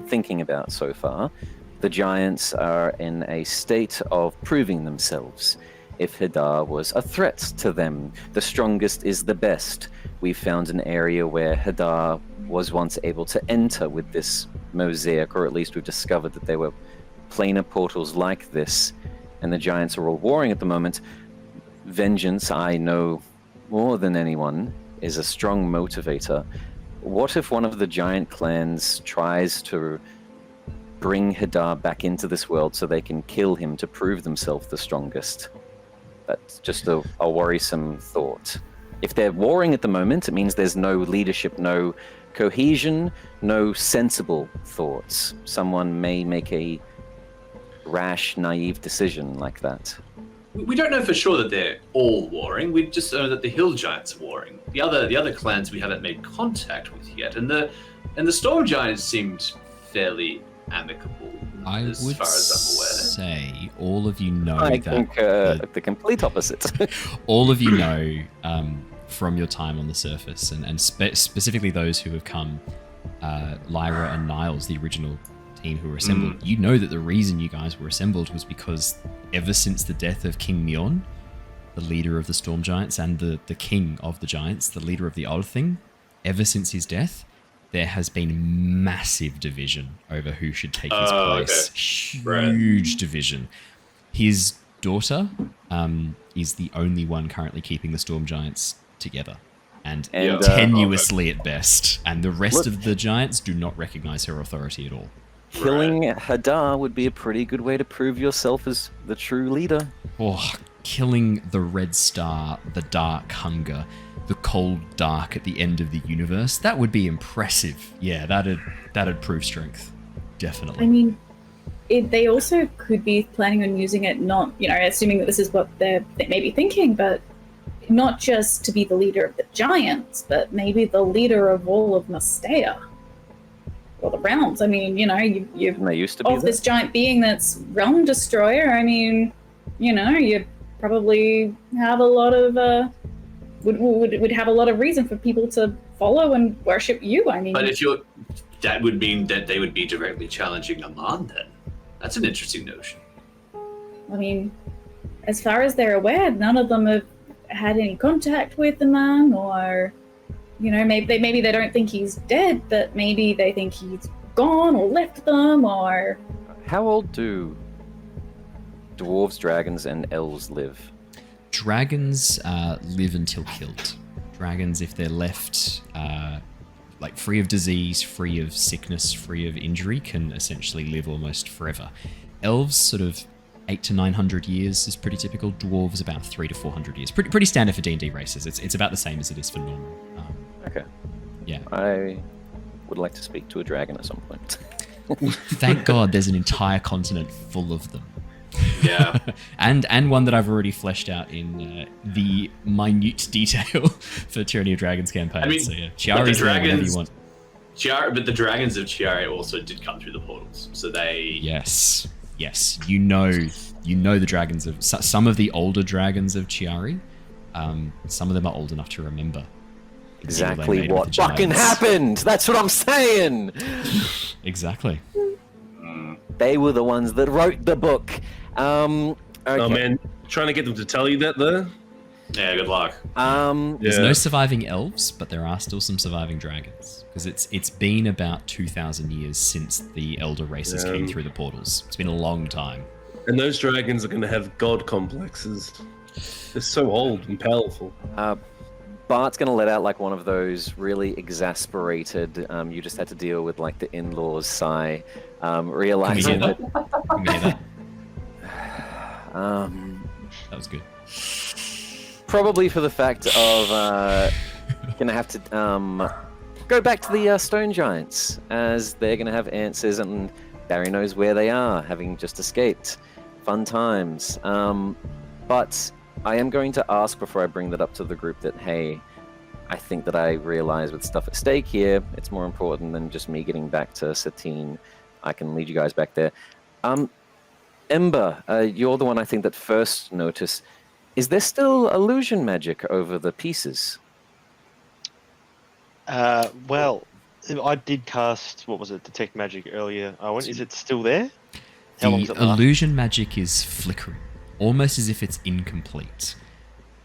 thinking about so far, the giants are in a state of proving themselves. If Hadar was a threat to them, the strongest is the best. We've found an area where Hadar was once able to enter with this mosaic, or at least we've discovered that there were planar portals like this, and the giants are all warring at the moment. Vengeance, I know more than anyone, is a strong motivator. What if one of the giant clans tries to bring Hadar back into this world so they can kill him to prove themselves the strongest? That's just a worrisome thought. If they're warring at the moment, it means there's no leadership, no cohesion, no sensible thoughts. Someone may make a rash, naive decision like that. We don't know for sure that they're all warring. We just know that the hill giants are warring. The other clans we haven't made contact with yet, and the storm giants seemed fairly amicable. I as would far as I'm aware. say all of you know I that think the complete opposite. all of you know from your time on the surface, and specifically those who have come, Lyra and Niles, the original team who were assembled, you know that the reason you guys were assembled was because ever since the death of King Mjorn, the leader of the Storm Giants and the king of the Giants, the leader of the Owlin, ever since his death, there has been massive division over who should take his place. Okay. Huge division. His daughter is the only one currently keeping the Storm Giants together. And And, tenuously at best. And the rest of the giants do not recognize her authority at all. Killing Hadar would be a pretty good way to prove yourself as the true leader. Oh, killing the Red Star, the Dark Hunger, the Cold Dark at the end of the universe, that would be impressive. Yeah, that'd prove strength. Definitely. I mean, they also could be planning on using it not, assuming that this is what they may be thinking, but not just to be the leader of the giants, but maybe the leader of all of Mastea. Or the realms. I mean, you've They used to be this giant being that's realm destroyer. I mean, you probably have a lot of would have a lot of reason for people to follow and worship you. I mean, But that would mean that they would be directly challenging Aman then. That's an interesting notion. I mean, as far as they're aware, none of them have had any contact with the man, or maybe they don't think he's dead, but maybe they think he's gone or left them, or... How old do dwarves, dragons, and elves live? Dragons live until killed. Dragons, if they're left free of disease, free of sickness, free of injury, can essentially live almost forever. Elves, sort of 800 to 900 years is pretty typical. Dwarves, about 300 to 400 years. Pretty standard for D&D races. It's about the same as it is for normal. Okay. Yeah. I would like to speak to a dragon at some point. Thank God there's an entire continent full of them. Yeah. and one that I've already fleshed out in the minute detail for Tyranny of Dragons campaign. I mean, so yeah, but Chiari's there whenever you want. But the dragons of Chiari also did come through the portals, so they... Yes, you know the dragons of... Some of the older dragons of Chiari, some of them are old enough to remember. Exactly what fucking happened! That's what I'm saying! Exactly. They were the ones that wrote the book. Okay. Oh man, trying to get them to tell you that there? Yeah, good luck. There's no surviving elves, but there are still some surviving dragons. Because it's been about 2,000 years since the elder races came through the portals. It's been a long time. And those dragons are going to have god complexes. They're so old and powerful. Bart's going to let out like one of those really exasperated, you just had to deal with like the in-laws sigh, realizing that. Can we hear that? That was good. Probably for the fact of going to have to go back to the stone giants, as they're going to have answers, and Barry knows where they are, having just escaped. Fun times. But I am going to ask before I bring that up to the group that, hey, I think that I realize with stuff at stake here, it's more important than just me getting back to Satine. I can lead you guys back there. Ember, you're the one I think that first noticed. Is there still illusion magic over the pieces? Well, I did cast, detect magic earlier. Owen, is it still there? How long does it last? Illusion magic is flickering, almost as if it's incomplete.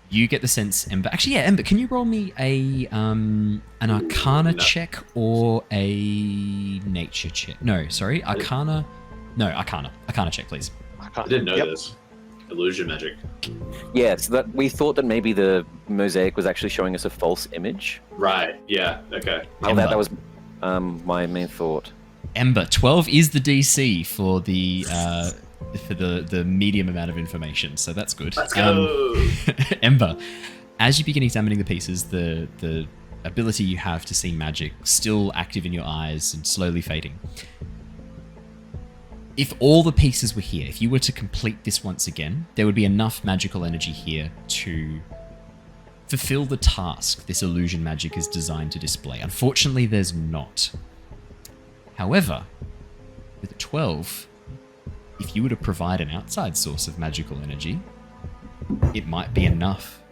You get the sense, Ember. Actually, yeah, Ember, can you roll me an Arcana check or a Nature check? No, sorry, Arcana. No, Arcana. Arcana check, please. I didn't know this. Illusion magic. Yes, that we thought that maybe the mosaic was actually showing us a false image. Right. Yeah. Okay. Oh, that was my main thought. Ember, 12 is the DC for the medium amount of information, so that's good. Let's go. Ember, as you begin examining the pieces, the ability you have to see magic still active in your eyes and slowly fading. If all the pieces were here, if you were to complete this once again, there would be enough magical energy here to fulfill the task this illusion magic is designed to display. Unfortunately, there's not. However, with a 12, if you were to provide an outside source of magical energy, it might be enough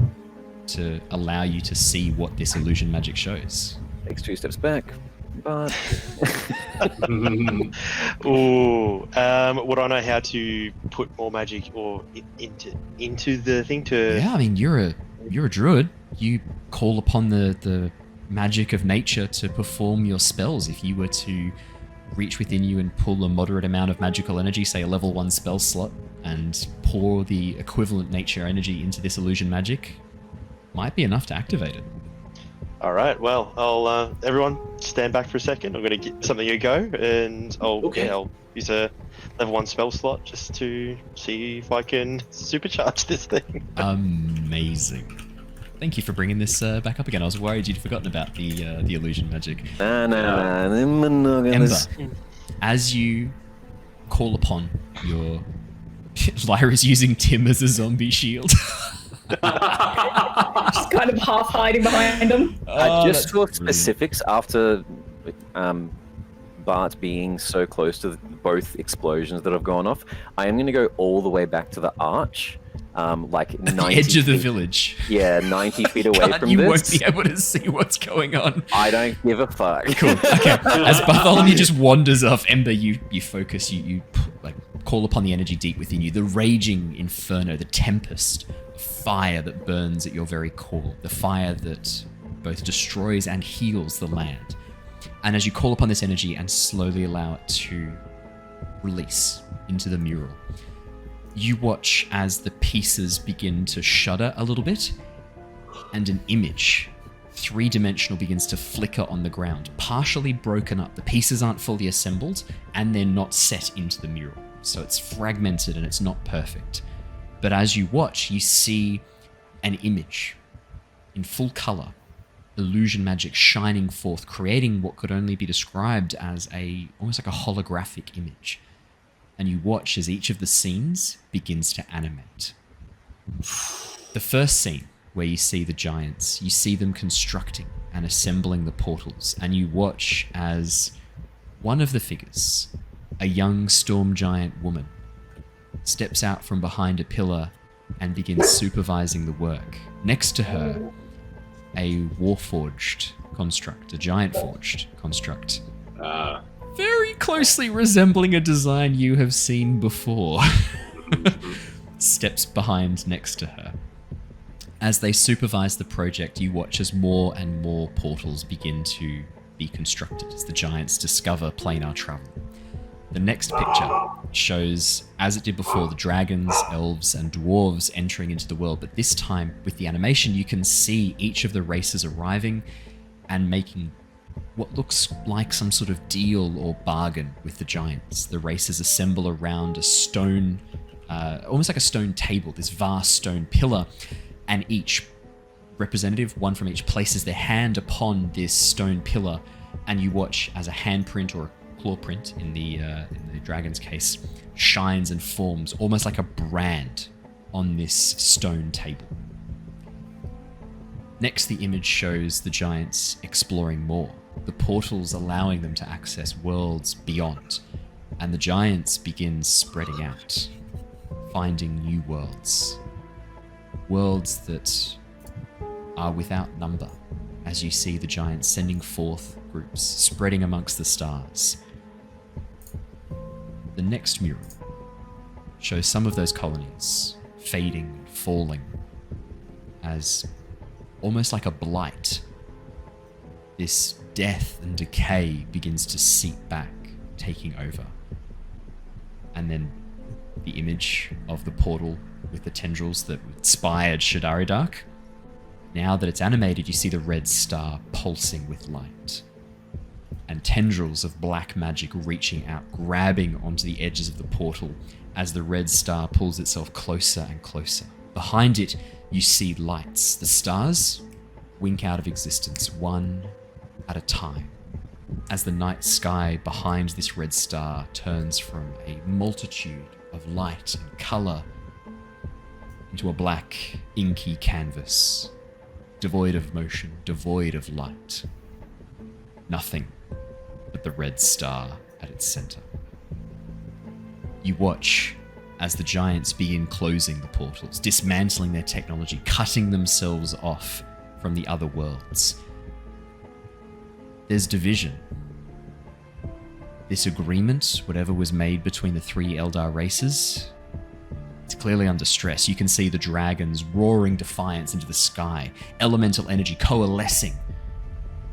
to allow you to see what this illusion magic shows. Takes 2 steps back, but... Ooh, would I know how to put more magic or into the thing to... Yeah, I mean, you're a druid. You call upon the magic of nature to perform your spells. If you were to reach within you and pull a moderate amount of magical energy, say a level 1 spell slot, and pour the equivalent nature energy into this illusion magic, might be enough to activate it. All right. Well, I'll everyone stand back for a second. I'm going to give something a go, and I'll use a level 1 spell slot just to see if I can supercharge this thing. Amazing. Thank you for bringing this back up again. I was worried you'd forgotten about the illusion magic. Ember, as you call upon your... Lyra's using Tim as a zombie shield. Just kind of half hiding behind him. Just for specifics, after Bart being so close to both explosions that have gone off, I am going to go all the way back to the arch, like 90 the edge of the feet- village. Yeah, 90 feet away from You this. won't be able to see what's going on. I don't give a fuck. Cool. Okay. As Bartholomew just wanders off, Ember, you focus, you like call upon the energy deep within you, the raging inferno, the tempest, fire that burns at your very core, the fire that both destroys and heals the land. And as you call upon this energy and slowly allow it to release into the mural, you watch as the pieces begin to shudder a little bit, and an image, 3-dimensional, begins to flicker on the ground, partially broken up. The pieces aren't fully assembled, and they're not set into the mural. So it's fragmented and it's not perfect. But as you watch, you see an image in full color, illusion magic shining forth, creating what could only be described as almost like a holographic image. And you watch as each of the scenes begins to animate. The first scene, where you see the giants, you see them constructing and assembling the portals, and you watch as one of the figures, a young storm giant woman, steps out from behind a pillar and begins supervising the work. Next to her, a warforged construct, a giant forged construct. Very closely resembling a design you have seen before. Steps behind next to her. As they supervise the project, you watch as more and more portals begin to be constructed as the giants discover planar travel. The next picture shows, as it did before, the dragons, elves, and dwarves entering into the world, but this time, with the animation, you can see each of the races arriving and making what looks like some sort of deal or bargain with the giants. The races assemble around a stone, almost like a stone table, this vast stone pillar, and each representative, one from each, places their hand upon this stone pillar, and you watch as a handprint or a claw print in the dragon's case shines and forms almost like a brand on this stone table. Next, the image shows the giants exploring more, the portals allowing them to access worlds beyond, and the giants begin spreading out, finding new worlds. Worlds that are without number, as you see the giants sending forth groups, spreading amongst the stars. The next mural shows some of those colonies fading and falling as almost like a blight. This death and decay begins to seep back, taking over. And then the image of the portal with the tendrils that inspired Shadari. Now that it's animated, you see the red star pulsing with light, and tendrils of black magic reaching out, grabbing onto the edges of the portal as the red star pulls itself closer and closer. Behind it, you see lights. The stars wink out of existence, one at a time, as the night sky behind this red star turns from a multitude of light and color into a black, inky canvas, devoid of motion, devoid of light. Nothing but the red star at its center. You watch as the giants begin closing the portals, dismantling their technology, cutting themselves off from the other worlds. There's division. This agreement, whatever was made between the three Eldar races, it's clearly under stress. You can see the dragons roaring defiance into the sky, elemental energy coalescing.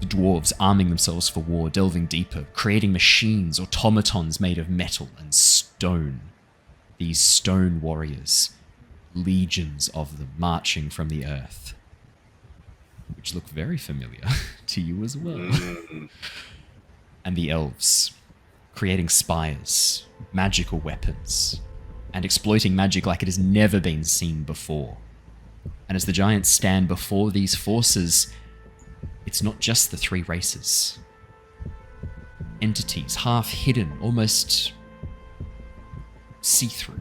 The dwarves arming themselves for war, delving deeper, creating machines, automatons made of metal and stone. These stone warriors, legions of them marching from the earth. which look very familiar to you as well. And the elves, creating spires, magical weapons, and exploiting magic like it has never been seen before. And as the giants stand before these forces, it's not just the three races. Entities, half hidden, almost see-through,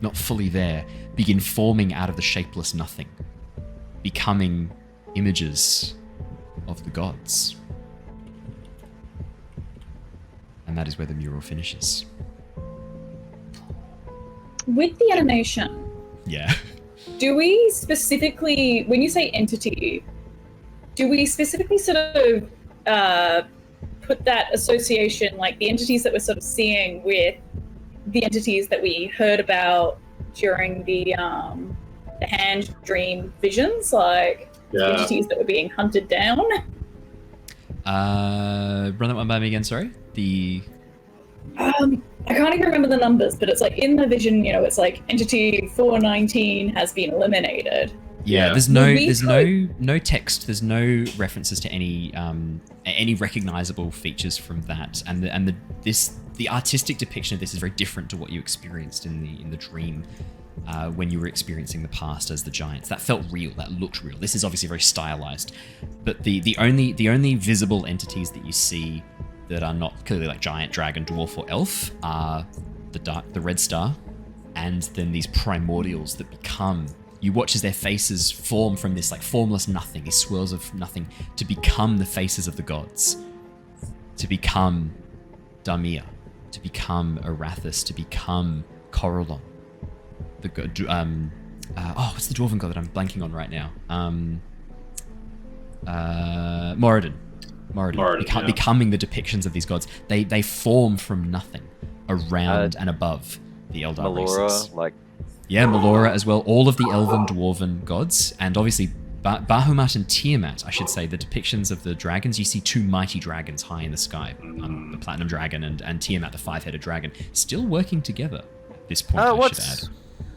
not fully there, begin forming out of the shapeless nothing, becoming images of the gods. And that is where the mural finishes. With the animation, Yeah. do we specifically, when you say entity, do we specifically sort of put that association, like the entities that we're sort of seeing with the entities that we heard about during the hand dream visions, like the entities that were being hunted down? Run that one by me again, sorry? I can't even remember the numbers, but it's like in the vision, you know, it's like entity 419 has been eliminated. Yeah, there's no text, there's no references to any recognizable features from that, and the artistic depiction of this is very different to what you experienced in the dream when you were experiencing the past as the giants. That felt real, that looked real. This is obviously very stylized, but the only visible entities that you see that are not clearly like giant, dragon, dwarf, or elf are the red star, and then these primordials that become. You watch as their faces form from this like formless nothing, these swirls of nothing, to become the faces of the gods, to become Damir, to become Arathis, to become Corellon. The god, what's the dwarven god that I'm blanking on right now? Moradin. Becoming the depictions of these gods. They form from nothing, around and above the Eldar races. Yeah, Melora as well. All of the elven, dwarven gods, and obviously Bahamut and Tiamat, I should say, the depictions of the dragons. You see two mighty dragons high in the sky, the Platinum Dragon and Tiamat, the five-headed dragon, still working together at this point, I should add.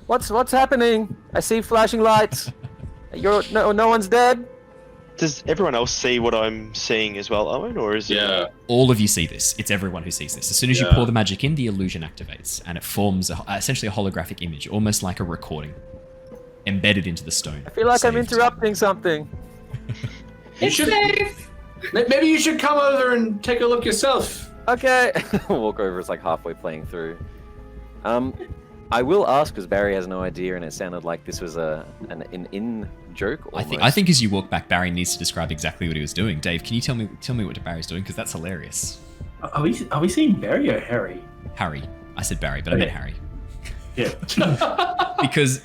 What's happening? I see flashing lights. No one's dead. Does everyone else see what I'm seeing as well, Owen, or is it? Yeah. All of you see this. It's everyone who sees this. As soon as you pour the magic in, the illusion activates, and it forms essentially a holographic image, almost like a recording, embedded into the stone. I feel like I'm interrupting something. It's safe! Maybe you should come over and take a look yourself. Okay. Walk over. It's like halfway playing through. I will ask because Barry has no idea, and it sounded like this was an in joke. Almost. I think as you walk back, Barry needs to describe exactly what he was doing. Dave, can you tell me what Barry's doing? Because that's hilarious. Are we seeing Barry or Harry? Harry. I said Barry, but I meant Harry. Yeah. because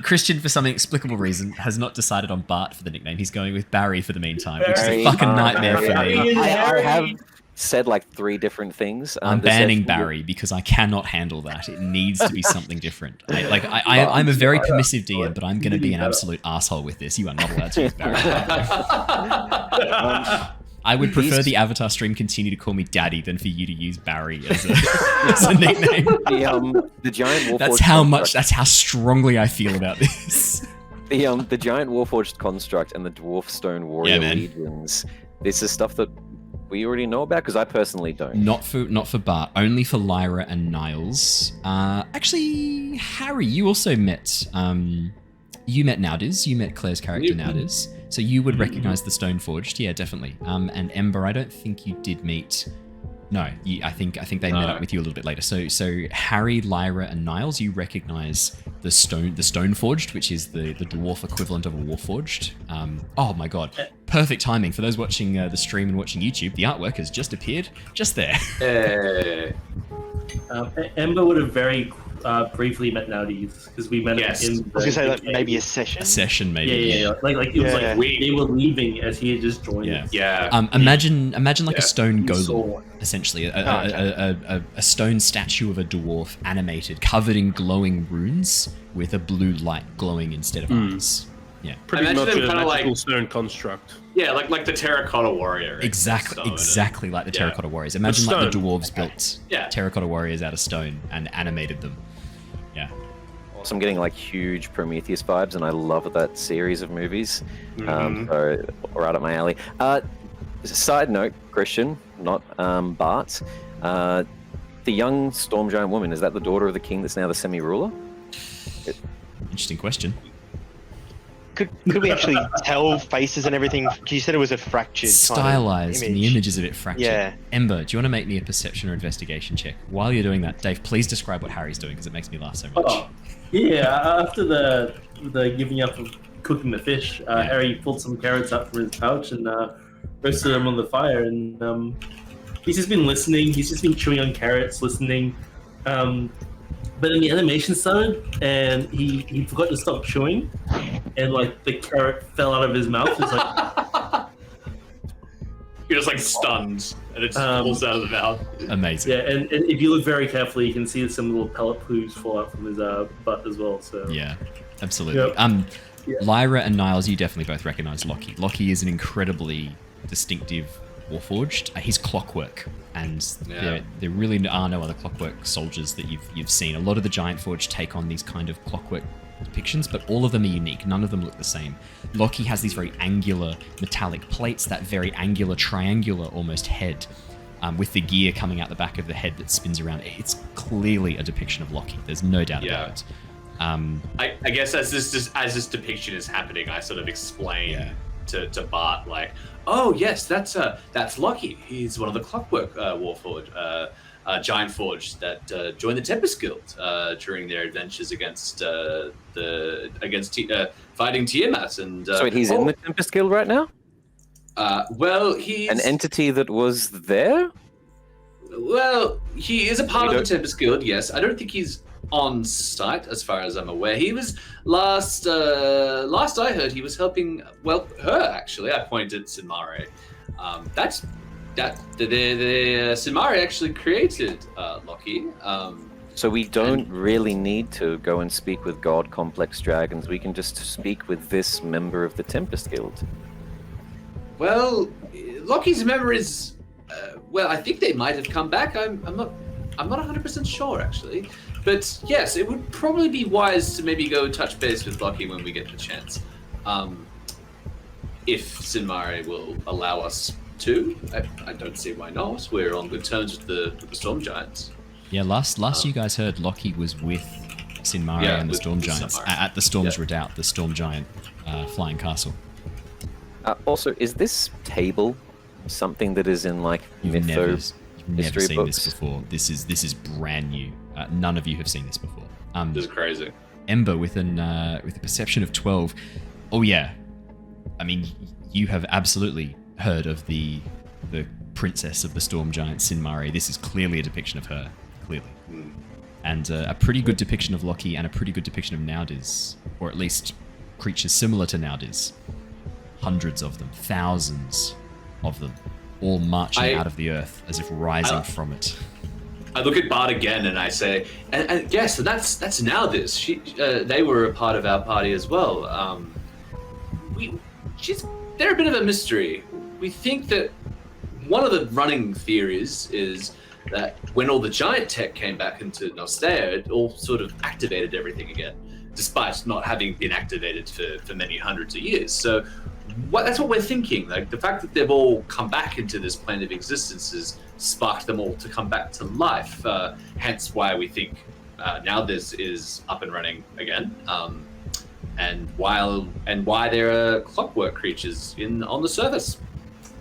Christian, for some inexplicable reason, has not decided on Bart for the nickname. He's going with Barry for the meantime, which is a fucking nightmare for me. I have said like 3 different things. I'm banning Barry because I cannot handle that. It needs to be something different. I'm a very permissive DM, but I'm going to be an absolute asshole with this. You are not allowed to use Barry. I would prefer the Avatar stream continue to call me Daddy than for you to use Barry as a nickname. The giant Warforged that's how strongly I feel about this. The giant Warforged construct and the dwarf stone warrior legions. This is stuff that we already know about, because I personally don't. Not for Bart, only for Lyra and Niles. Actually, Harry, you also met Nowdiz. You met Claire's character Nowdiz, so you would recognize the Stoneforged. Yeah, definitely. And Ember, I don't think you did meet. No, I think they met up with you a little bit later. So Harry, Lyra, and Niles, you recognize the Stoneforged, which is the dwarf equivalent of a Warforged. Oh my god, perfect timing for those watching the stream and watching YouTube. The artwork has just appeared, just there. Ember would have very briefly met Nowdiz because we met him in. I was gonna say like maybe a session. A session, maybe. Yeah. Like it was like they were leaving as he had just joined. Imagine like a stone golem, essentially a stone statue of a dwarf, animated, covered in glowing runes with a blue light glowing instead of eyes. Yeah, pretty much a magical stone construct. Yeah, like the terracotta warrior. Exactly like the terracotta warriors. Imagine like the dwarves built terracotta warriors out of stone and animated them. Yeah. So I'm getting like huge Prometheus vibes, and I love that series of movies. So right up my alley. Side note, Christian, not Bart. The young storm giant woman, is that the daughter of the king that's now the semi-ruler? Interesting question. Could we actually tell faces and everything? 'Cause you said it was a fractured Stylized, kind of and the image is a bit fractured. Yeah. Ember, do you want to make me a perception or investigation check? While you're doing that, Dave, please describe what Harry's doing, because it makes me laugh so much. Oh, yeah. After the giving up of cooking the fish, Harry pulled some carrots out from his pouch and roasted them on the fire. And he's just been listening. He's just been chewing on carrots, listening. But then the animation started, and he forgot to stop chewing, and like the carrot fell out of his mouth. It's like You're just like stunned, and it just falls out of the mouth. Amazing. yeah, and if you look very carefully, you can see some little pellet plumes fall out from his butt as well. So Yeah, absolutely. Yep. Yeah. Lyra and Niles, you definitely both recognize Lockie. Lockie is an incredibly distinctive Warforged. He's clockwork, and there really are no other clockwork soldiers that you've seen. A lot of the Giant Forge take on these kind of clockwork depictions, but all of them are unique. None of them look the same. Lockie has these very angular metallic plates, that very angular, triangular almost head, with the gear coming out the back of the head that spins around. It's clearly a depiction of Lockie. There's no doubt about it. I guess as this depiction is happening, I sort of explain to Bart, like, oh yes, that's Lockie. He's one of the clockwork Warforged, Giant Forge that joined the Tempest Guild during their adventures against fighting Tiamat. And So he's in the Tempest Guild right now? Well, he's An entity that was there? Well, he is a part of the Tempest Guild. Yes, I don't think he's on site, as far as I'm aware. He was last I heard, he was helping. Well, her actually. I pointed at Sinmare. The Sinmare actually created Lockie. So we don't really need to go and speak with God Complex Dragons. We can just speak with this member of the Tempest Guild. Well, Lockie's memories. Well, I think they might have come back. I'm not 100% sure actually. But yes, it would probably be wise to maybe go touch base with Lockie when we get the chance. If Sinmare will allow us to. I don't see why not. We're on good terms with the Storm Giants. Yeah, last you guys heard, Lockie was with Sinmare and the Storm Giants at the Storm's Redoubt, the Storm Giant flying castle. Also, is this table something that is in like You've never history seen books? this before. This is brand new. None of you have seen this before. This is crazy. Ember with a perception of 12. Oh yeah, I mean you have absolutely heard of the princess of the Storm Giant, Sinmare. This is clearly a depiction of her, clearly, and a pretty good depiction of Lockie and a pretty good depiction of Naudis, or at least creatures similar to Naudis. Hundreds of them, thousands of them, all marching out of the earth as if rising from it. I look at Bart again and I say, and yes, that's Naudis. They were a part of our party as well. They're a bit of a mystery. We think that one of the running theories is that when all the giant tech came back into Nostea, it all sort of activated everything again, despite not having been activated for many hundreds of years. So that's what we're thinking. Like the fact that they've all come back into this plane of existence has sparked them all to come back to life. Hence why we think now this is up and running again. And why there are clockwork creatures on the surface.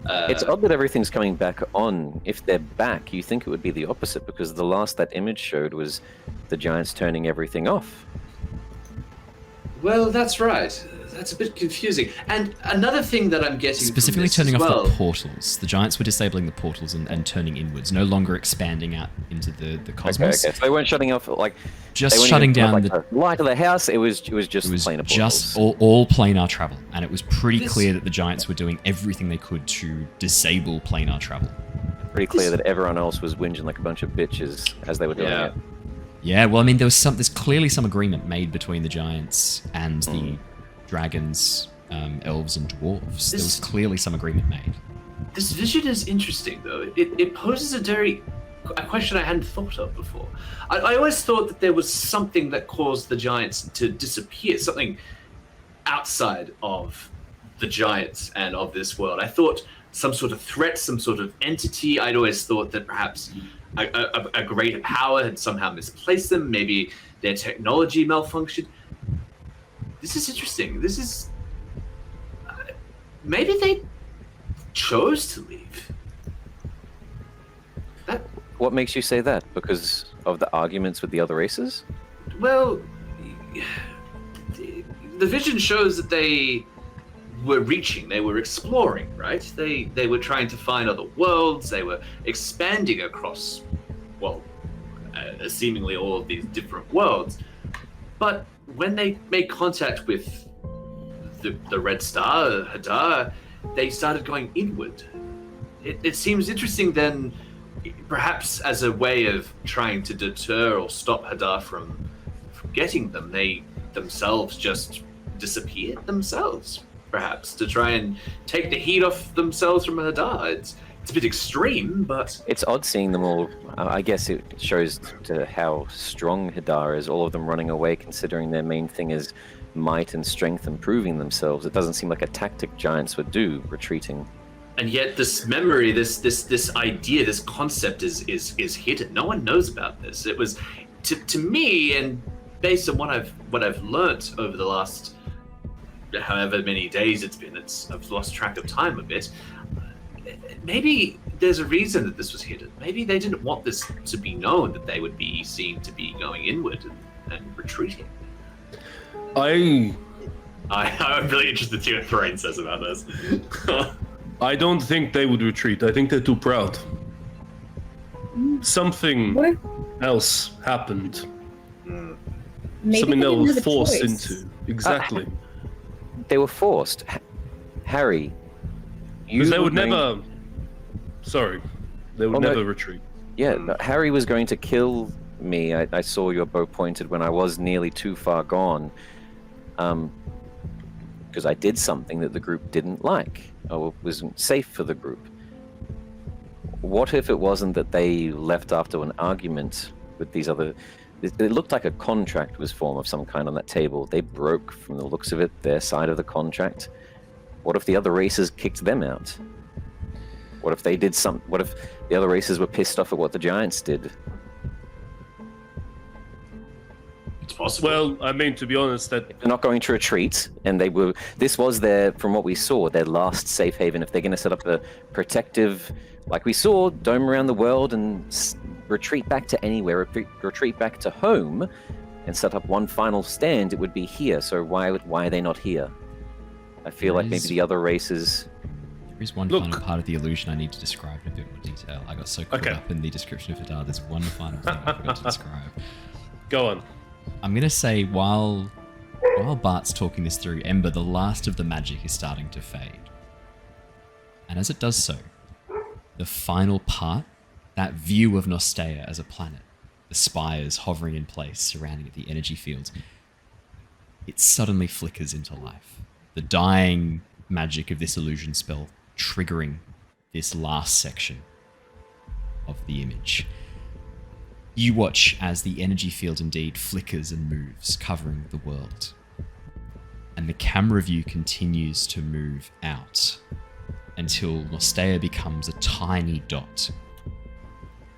It's odd that everything's coming back on. If they're back, you think it would be the opposite, because the last that image showed was the giants turning everything off. Well, that's right. That's a bit confusing. And another thing that I'm getting Specifically from this turning as off well, the portals. The giants were disabling the portals and turning inwards, no longer expanding out into the cosmos. Okay. So they weren't shutting off, like, Just they weren't shutting even down put, like, the light of the house. It was just planar just portals. all planar travel, and it was pretty clear that the giants were doing everything they could to disable planar travel. Pretty clear that everyone else was whinging like a bunch of bitches as they were doing it. Yeah, well, I mean, there's clearly some agreement made between the giants and the dragons, elves, and dwarves. There was clearly some agreement made. This vision is interesting, though. It poses a very a question I hadn't thought of before. I always thought that there was something that caused the giants to disappear, something outside of the giants and of this world. I thought some sort of threat, some sort of entity. I'd always thought that perhaps a greater power had somehow misplaced them. Maybe their technology malfunctioned. This is interesting. This is... maybe they chose to leave. What makes you say that? Because of the arguments with the other races? Well, the vision shows that they were reaching, they were exploring, right? They were trying to find other worlds, they were expanding across, well, seemingly all of these different worlds. But when they made contact with the Red Star, Hadar, they started going inward. It seems interesting then, perhaps as a way of trying to deter or stop Hadar from getting them, they themselves just disappeared themselves, perhaps, to try and take the heat off themselves from Hadar. It's a bit extreme, but... It's odd seeing them all. I guess it shows to how strong Hadar is, all of them running away, considering their main thing is might and strength and proving themselves. It doesn't seem like a tactic giants would do, retreating. And yet this memory, this idea, this concept is hidden. No one knows about this. It was, to me, and based on what I've learnt over the last however many days it's been, I've lost track of time a bit. Maybe there's a reason that this was hidden. Maybe they didn't want this to be known, that they would be seen to be going inward and retreating. I'm really interested to see what Threign says about this. I don't think they would retreat. I think they're too proud. Something else happened. Maybe Something they they didn't were have a forced choice. into. Exactly. They were forced. Harry, Because they would were going- never... Sorry. They would Oh, no. never retreat. Yeah, no, Harry was going to kill me. I saw your bow pointed when I was nearly too far gone. Because I did something that the group didn't like, or wasn't safe for the group. What if it wasn't that they left after an argument with these other... It looked like a contract was formed of some kind on that table. They broke, from the looks of it, their side of the contract. What if the other races kicked them out? What if they did what if the other races were pissed off at what the giants did? It's possible. Well, I mean, to be honest, that They're not going to retreat, and this was their, from what we saw, their last safe haven. If they're going to set up a protective, like we saw, dome around the world and retreat back to anywhere, retreat back to home, and set up one final stand, it would be here. So why are they not here? I feel like maybe the other races... There is one final part of the illusion I need to describe in a bit more detail. I got so caught up in the description of Hadar, there's one final thing I forgot to describe. Go on. I'm going to say while Bart's talking this through, Ember, the last of the magic is starting to fade. And as it does so, the final part, that view of Nostea as a planet, the spires hovering in place, surrounding it, the energy fields, it suddenly flickers into life. The dying magic of this illusion spell triggering this last section of the image. You watch as the energy field indeed flickers and moves, covering the world. And the camera view continues to move out until Nostea becomes a tiny dot.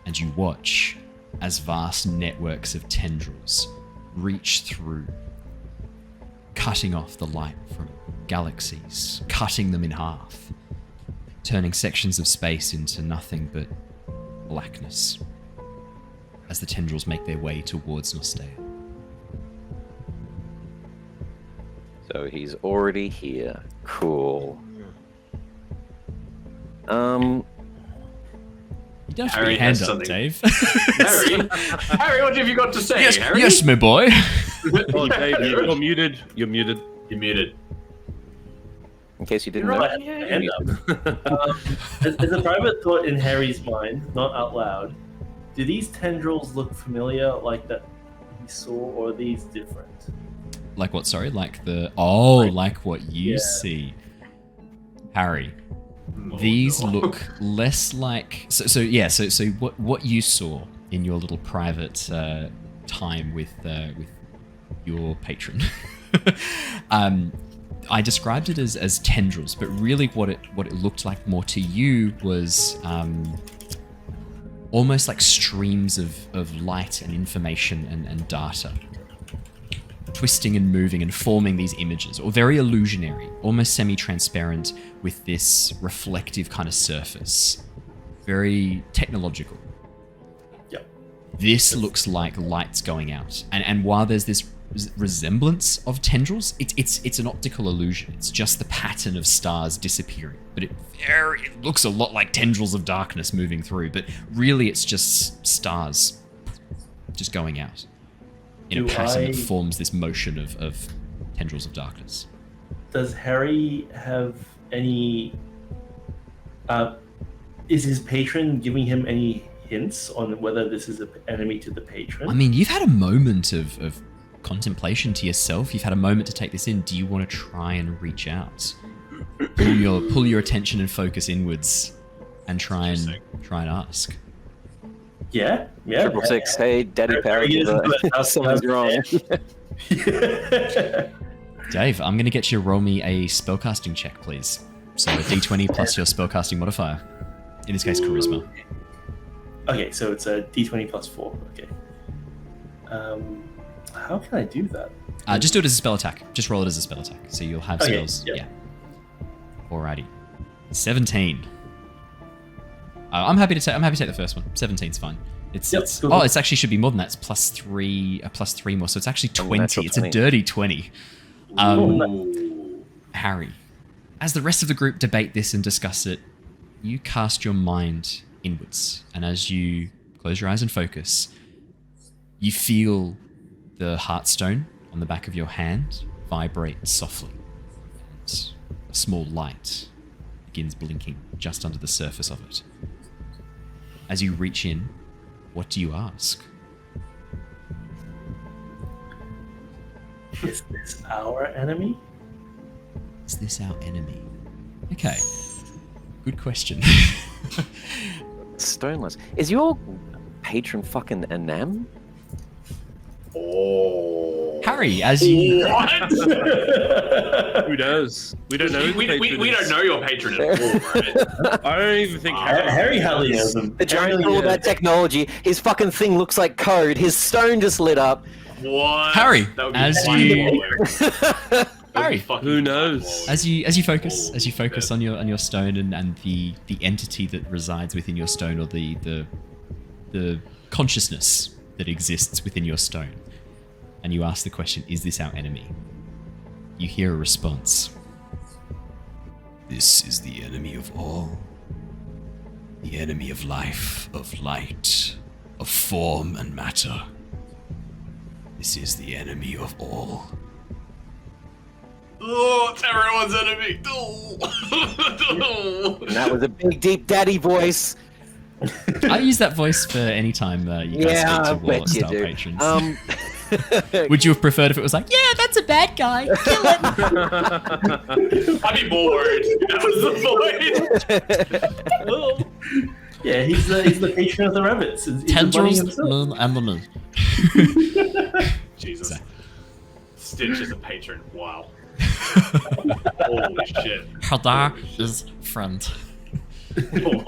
And you watch as vast networks of tendrils reach through, cutting off the light from galaxies, cutting them in half, turning sections of space into nothing but blackness as the tendrils make their way towards Nostea. So he's already here. Cool. You don't have to Harry put your hand has up, something. Dave. Harry, what have you got to say, yes, Harry? yes, my boy. Oh, Dave, you're muted. You're muted. You're muted. In case you didn't You're know. right. Hand up. As a private thought in Harry's mind, not out loud, do these tendrils look familiar like that he saw, or are these different? Like what, sorry? Like the... Oh, like what you Yeah. see. Harry, These no. look less like so what you saw in your little private time with your patron. I described it as tendrils, but really what it looked like more to you was almost like streams of light and information and data, twisting and moving and forming these images, or very illusionary, almost semi-transparent with this reflective kind of surface. Very technological. Yep. This looks like lights going out. And while there's this resemblance of tendrils, it's an optical illusion. It's just the pattern of stars disappearing. But it looks a lot like tendrils of darkness moving through, but really it's just stars just going out in a pattern that forms this motion of tendrils of darkness. Does Harry have any... is his patron giving him any hints on whether this is an enemy to the patron? I mean, you've had a moment of contemplation to yourself. You've had a moment to take this in. Do you want to try and reach out? Pull your attention and focus inwards and try and ask. Yeah. 666, hey, Daddy Parry, something's wrong. Dave, I'm going to get you to roll me a spellcasting check, please. So a d20 plus your spellcasting modifier. In this case, charisma. Okay, so it's a d20 plus 4. Okay. How can I do that? Just do it as a spell attack. Just roll it as a spell attack. So you'll have spells. Yep. Yeah. Alrighty. 17. I'm happy to take the first one. 17's fine. It's actually should be more than that. It's plus 3 more. So it's actually 20. It's a dirty 20. Harry, as the rest of the group debate this and discuss it, you cast your mind inwards, and as you close your eyes and focus, you feel the heartstone on the back of your hand vibrate softly. And a small light begins blinking just under the surface of it. As you reach in, what do you ask? Is this our enemy? Is this our enemy? Okay. Good question. Stoneless. Is your patron fucking Anam? Oh. Harry, as you... What? Who knows? We don't know. We don't know your patron at all, right? I don't even think Harry hardly knows him. The giant all about technology. His fucking thing looks like code. His stone just lit up. What? Harry, That would be as mind-blowing. Harry, Who knows? as you focus on your stone and the entity that resides within your stone, or the consciousness that exists within your stone, and you ask the question, is this our enemy? You hear a response. This is the enemy of all. The enemy of life, of light, of form and matter. This is the enemy of all. Oh, it's everyone's enemy. Oh. And that was a big, deep daddy voice. I use that voice for any time you guys Yeah, I speak to bet Warlock you style do. patrons. Would you have preferred if it was like, yeah, that's a bad guy, kill him? I'd be more worried if that was the voice. Yeah, he's the patron of the rabbits. He's Tendrils the bunny himself. and the moon. Jesus. Exactly. Stitch is a patron. Wow. Holy shit. Hadar is friend. No.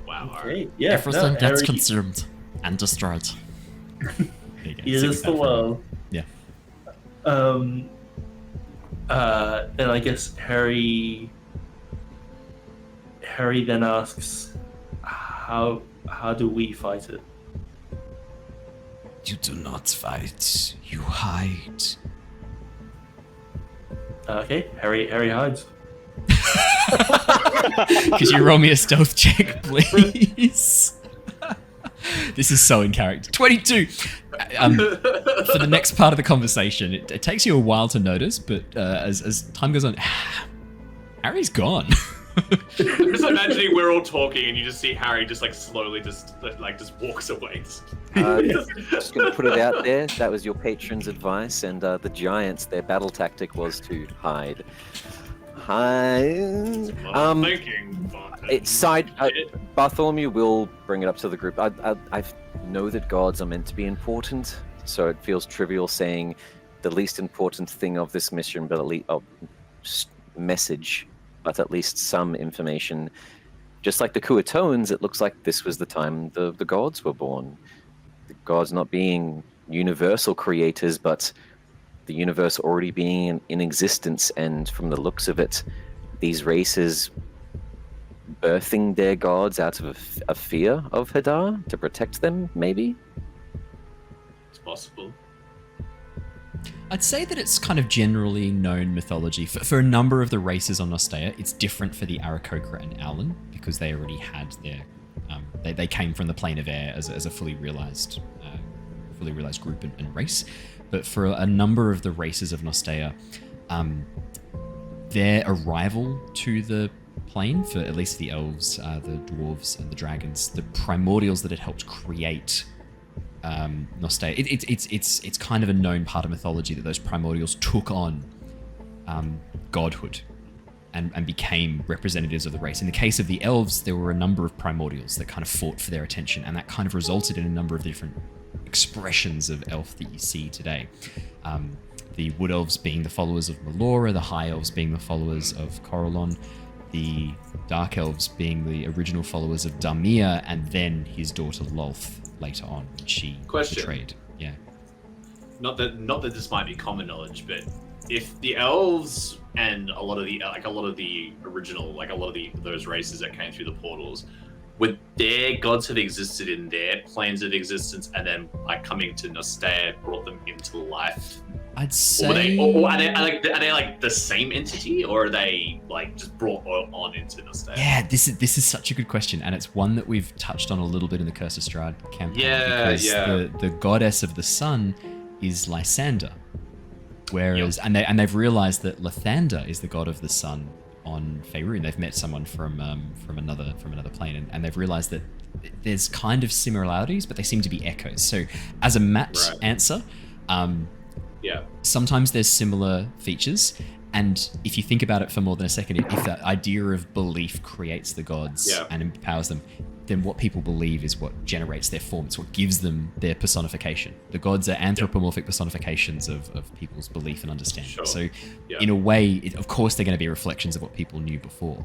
Wow. Okay, yeah. Everything no, gets Harry, consumed and destroyed. There you go. He See is what the that from? world. Yeah. Then I guess Harry then asks, how do we fight it? You do not fight, you hide. Okay, Harry hides. Could you roll me a stealth check, please? This is so in character. 22! For the next part of the conversation, it takes you a while to notice, but as time goes on, Harry's gone. I'm just imagining we're all talking and you just see Harry just like slowly just walks away. Just going to put it out there. That was your patron's advice, and the giants, their battle tactic was to hide. Hide. Thinking, Bartholomew will bring it up to the group. I know that gods are meant to be important, so it feels trivial saying the least important thing of this mission, but at least message, but at least some information. Just like the Kuo-Toans, it looks like this was the time the gods were born. The gods not being universal creators, but the universe already being in existence, and from the looks of it, these races birthing their gods out of a fear of Hadar to protect them, maybe? It's possible. I'd say that it's kind of generally known mythology. For a number of the races on Nostea, it's different for the Aarakocra and Owlin, because they already had their... they came from the plane of air as a fully realized group and race. But for a number of the races of Nostea, their arrival to the plane, for at least the elves, the dwarves, and the dragons, the primordials that had helped create Nostea, it's kind of a known part of mythology that those primordials took on godhood and became representatives of the race. In the case of the elves, there were a number of primordials that kind of fought for their attention, and that kind of resulted in a number of different expressions of elf that you see today. The wood elves being the followers of Melora, the high elves being the followers of Corellon, the dark elves being the original followers of Damir, and then his daughter Lolth later on, when she betrayed. Yeah. Not that this might be common knowledge, but if the elves and a lot of the original, those races that came through the portals, would their gods have existed in their planes of existence, and then coming to Nostea brought them into life? I'd say. Or are they like the same entity, or are they just brought on into Nostea? Yeah, this is such a good question, and it's one that we've touched on a little bit in the Curse of Strahd campaign. Because the goddess of the sun is Lysander, whereas and they've realized that Lathander is the god of the sun on Faerun. They've met someone from another plane, and they've realized that there's kind of similarities, but they seem to be echoes. So, as a mapped answer, sometimes there's similar features, and if you think about it for more than a second, if that idea of belief creates the gods and empowers them, then what people believe is what generates their form. It's what gives them their personification. The gods are anthropomorphic personifications of people's belief and understanding. Sure. So in a way, of course, they're going to be reflections of what people knew before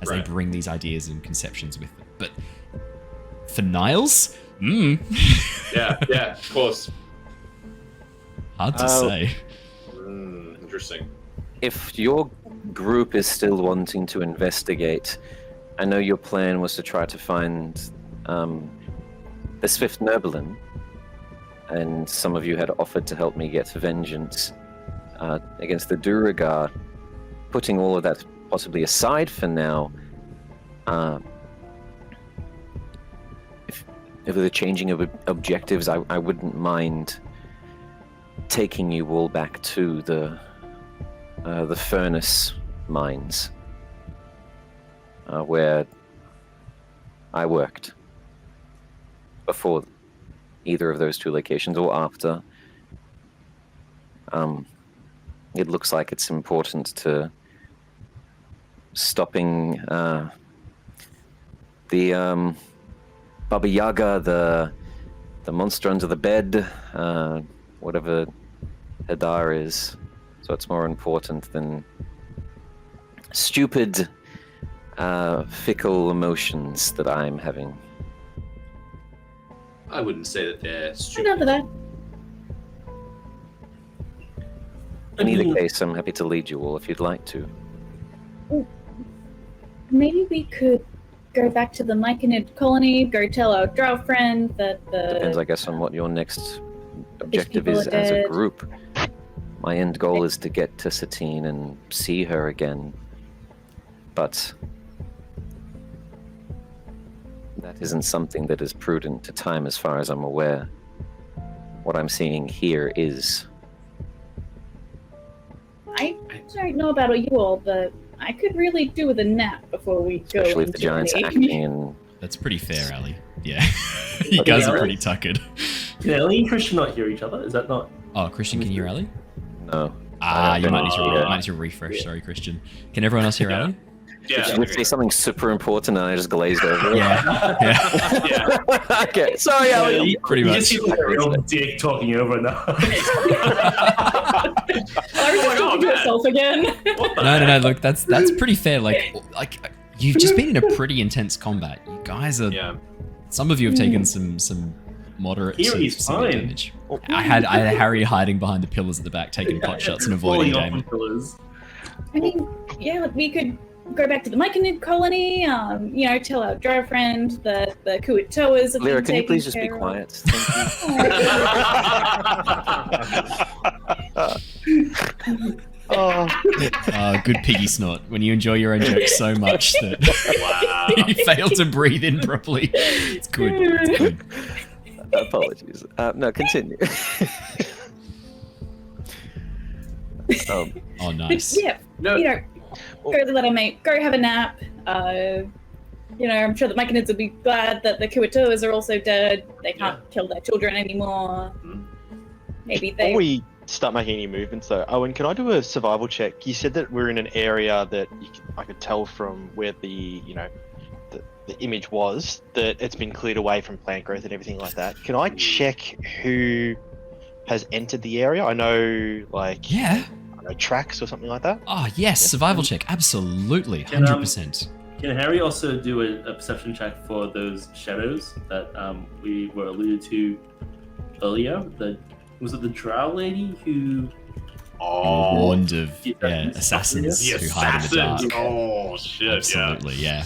as they bring these ideas and conceptions with them. But for Niles, yeah, of course. Hard to say. Interesting. If your group is still wanting to investigate, I know your plan was to try to find the Swift Nobelin, and some of you had offered to help me get vengeance against the Duragar. Putting all of that possibly aside for now, if with the changing of objectives, I wouldn't mind taking you all back to the furnace mines. Where I worked before either of those two locations, or after. It looks like it's important to stopping the Baba Yaga, the monster under the bed, whatever Hadar is. So it's more important than stupid fickle emotions that I'm having. I wouldn't say that they're stupid. Enough of that. In either case, I'm happy to lead you all if you'd like to. Maybe we could go back to the Myconid colony, go tell our drow friend that the... Depends, I guess, on what your next objective is as a group. My end goal is to get to Satine and see her again. But that isn't something that is prudent to time as far as I'm aware. What I'm seeing here is... I don't know about you all, but I could really do with a nap before we go. Especially if the into giant's the- acting and That's pretty fair, Ali. Yeah. You guys are pretty tuckered. Can Ellie and Christian not hear each other? Is that not? Oh, Christian, can you hear Ali? no. You might need to, Yeah. might need to refresh. Sorry, Christian. Can everyone else hear Ali? Yeah. You would say something super important and I just glazed over it. Yeah. Yeah. Yeah. Okay, sorry, Ali. Pretty You much. just seem like a real dick talking over now. I was Oh, talking to man. myself again. No. Look, that's pretty fair. Like you've just been in a pretty intense combat. You guys are. Yeah. Some of you have taken some moderate Here to he's severe fine. damage. I had Harry hiding behind the pillars at the back, taking pot shots and avoiding Falling off damage. the pillars. I mean, yeah, we could go back to the Myconid colony. Tell our drow friend that the Kuo-Toas have Lyra, been can you taken please just be care of. quiet? Thank you. Oh, Good piggy snort. When you enjoy your own jokes so much that Wow. you fail to breathe in properly. It's good. It's good. Apologies. No, continue. Oh, nice. Yeah, No. go let our mate go have a nap. I'm sure the Myconids will be glad that the Kuo-Toas are also dead. They can't kill their children anymore. Mhm. Maybe before they. we start making any movements, though, Owen, can I do a survival check? You said that we're in an area that I could tell from where the image was that it's been cleared away from plant growth and everything like that. Can I check who has entered the area? I know, Yeah. tracks or something like that. Oh, yes. Survival check. Absolutely. Can, 100%. Can Harry also do a perception check for those shadows that we were alluded to earlier? Was it the drow lady who? You're warned of Yeah. assassins The who hide in the dark. assassins. Oh shit! Absolutely, yeah.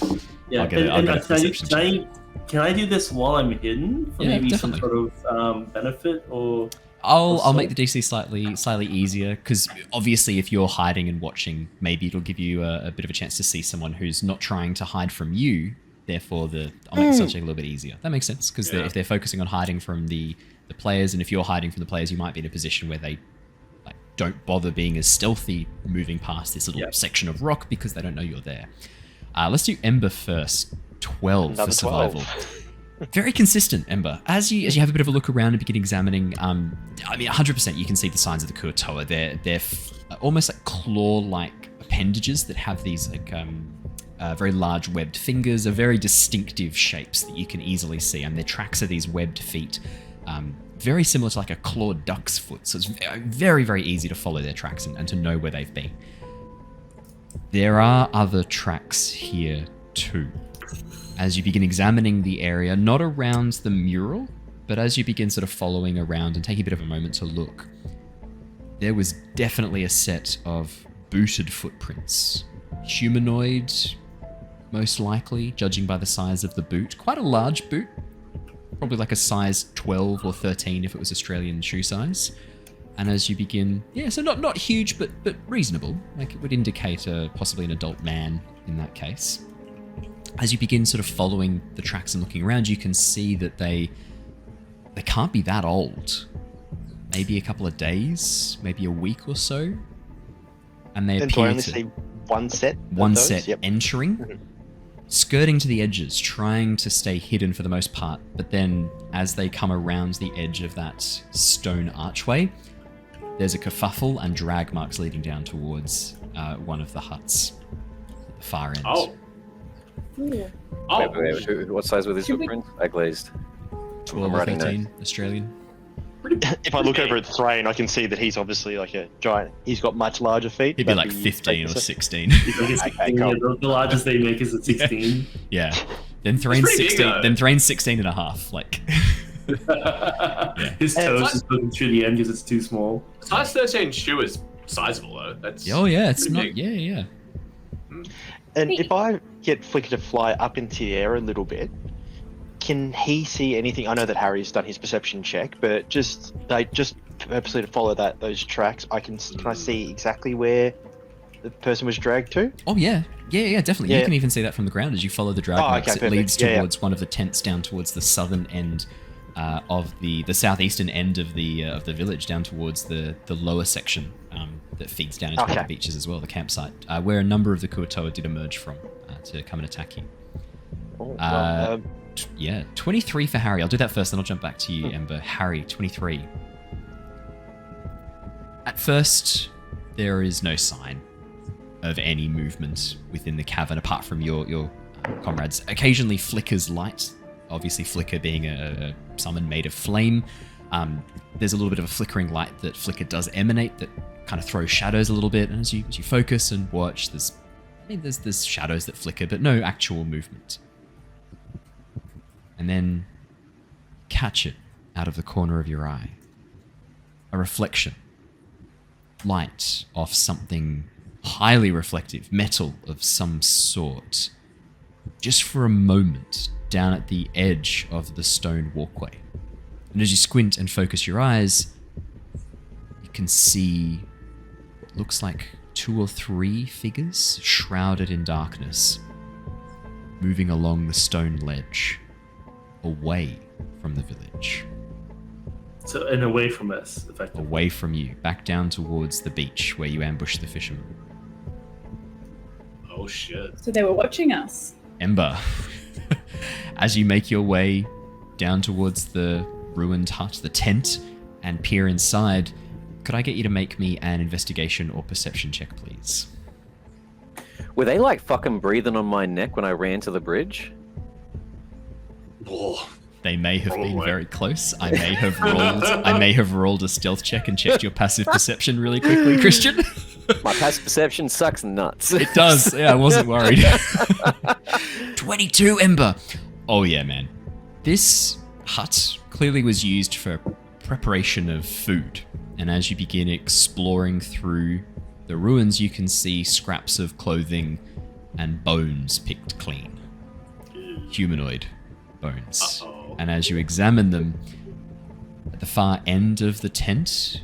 Yeah, I'll get a can, perception can I do this while I'm hidden for Yeah, maybe definitely. some sort of benefit or? I'll Also- make the DC slightly easier because obviously if you're hiding and watching, maybe it'll give you a bit of a chance to see someone who's not trying to hide from you. Therefore, I'll make the stealth check a little bit easier. That makes sense because Yeah. if they're focusing on hiding from the players, and if you're hiding from the players, you might be in a position where they don't bother being as stealthy moving past this little Yep. section of rock because they don't know you're there. Let's do Ember first. 12 Another for survival. 12. Very consistent, Ember. As you have a bit of a look around and begin examining, 100% you can see the signs of the Kuo-Toa. They're almost like claw-like appendages that have these very large webbed fingers, are very distinctive shapes that you can easily see, and their tracks are these webbed feet, very similar to like a clawed duck's foot. So it's very, very easy to follow their tracks and to know where they've been. There are other tracks here too. As you begin examining the area, not around the mural, but as you begin sort of following around and taking a bit of a moment to look, there was definitely a set of booted footprints. Humanoid, most likely, judging by the size of the boot. Quite a large boot. Probably like a size 12 or 13 if it was Australian shoe size. And as you begin, so not huge, but reasonable. Like it would indicate possibly an adult man in that case. As you begin sort of following the tracks and looking around, you can see that they can't be that old. Maybe a couple of days, maybe a week or so. And they And do appear I only to see one set? one of those? set Yep. entering, skirting to the edges, trying to stay hidden for the most part. But then as they come around the edge of that stone archway, there's a kerfuffle and drag marks leading down towards one of the huts at the far end. Oh. Ooh. Oh. Wait, what size were these Should we- footprints? I glazed. 12 I'm or writing 13 Australian. If I look over at Threign, I can see that he's obviously like a giant. He's got much larger feet. He'd be but like the 15 or thickness- 16. Okay, cool. The largest they make is at 16. Yeah. Then Threign's pretty big, 16. though. Then Threign's 16 and a half. Like, His toes just looking through the end because it's too small. Size 13 shoe is sizable though. That's oh yeah, it's pretty not. big. Yeah. And if I get Flicker to fly up into the air a little bit, can he see anything? I know that Harry's done his perception check, but just purposely to follow those tracks, can I see exactly where the person was dragged to? Oh yeah, definitely. You Yeah. can even see that from the ground as you follow the drag Oh, marks. okay, It perfect. leads Yeah, yeah. towards one of the tents down towards the southern end of the southeastern end of the village, down towards the lower section that feeds down into the beaches as well, the campsite, where a number of the Kuo-Toa did emerge from to come and attack you. Yeah, 23 for Harry. I'll do that first, then I'll jump back to you, Ember. Harry, 23. At first, there is no sign of any movement within the cavern apart from your comrades. Occasionally flickers light, obviously flicker being a summon made of flame. There's a little bit of a flickering light that flicker does emanate that kind of throws shadows a little bit, and as you focus and watch, there's shadows that flicker, but no actual movement. And then catch it out of the corner of your eye. A reflection. Light off something highly reflective, metal of some sort. Just for a moment, down at the edge of the stone walkway. And as you squint and focus your eyes, you can see what looks like 2 or 3 figures shrouded in darkness, moving along the stone ledge, away from the village. So, and away from us, effectively. Away from you, back down towards the beach where you ambushed the fisherman. Oh shit. So they were watching us. Ember, as you make your way down towards the ruined hut, the tent, and peer inside, could I get you to make me an investigation or perception check, please? Were they like fucking breathing on my neck when I ran to the bridge? Oh. They may have been very close. I may have rolled a stealth check and checked your passive perception really quickly, Christian. My passive perception sucks nuts. It does. Yeah, I wasn't worried. 22, Ember. Oh yeah, man. This hut clearly was used for preparation of food. And as you begin exploring through the ruins, you can see scraps of clothing and bones picked clean. Humanoid bones. Uh-oh. And as you examine them, at the far end of the tent,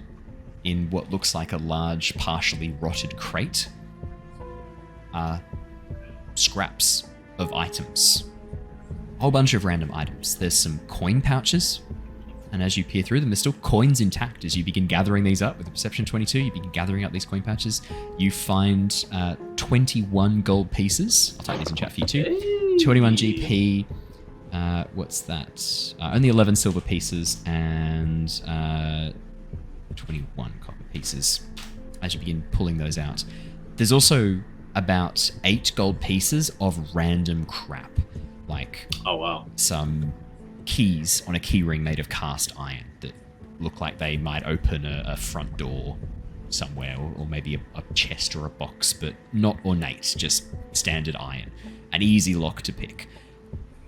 in what looks like a large, partially rotted crate, are scraps of items. A whole bunch of random items. There's some coin pouches, and as you peer through them, there's still coins intact. As you begin gathering these up with a perception 22, you begin gathering up these coin pouches. You find 21 gold pieces. I'll type these in chat for you too. 21 GP. What's that? Only 11 silver pieces and 21 copper pieces as you begin pulling those out. There's also about 8 gold pieces of random crap, like some keys on a key ring made of cast iron that look like they might open a front door somewhere, or maybe a chest or a box, but not ornate, just standard iron. An easy lock to pick.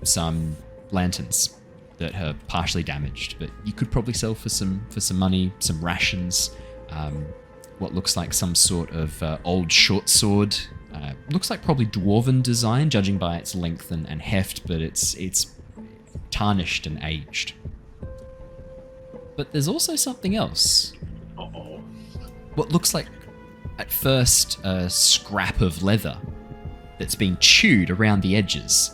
Some lanterns that are partially damaged, but you could probably sell for some money. Some rations, what looks like some sort of old short sword. Looks like probably dwarven design, judging by its length and heft, but it's tarnished and aged. But there's also something else. Uh-oh. What looks like, at first, a scrap of leather that's been chewed around the edges.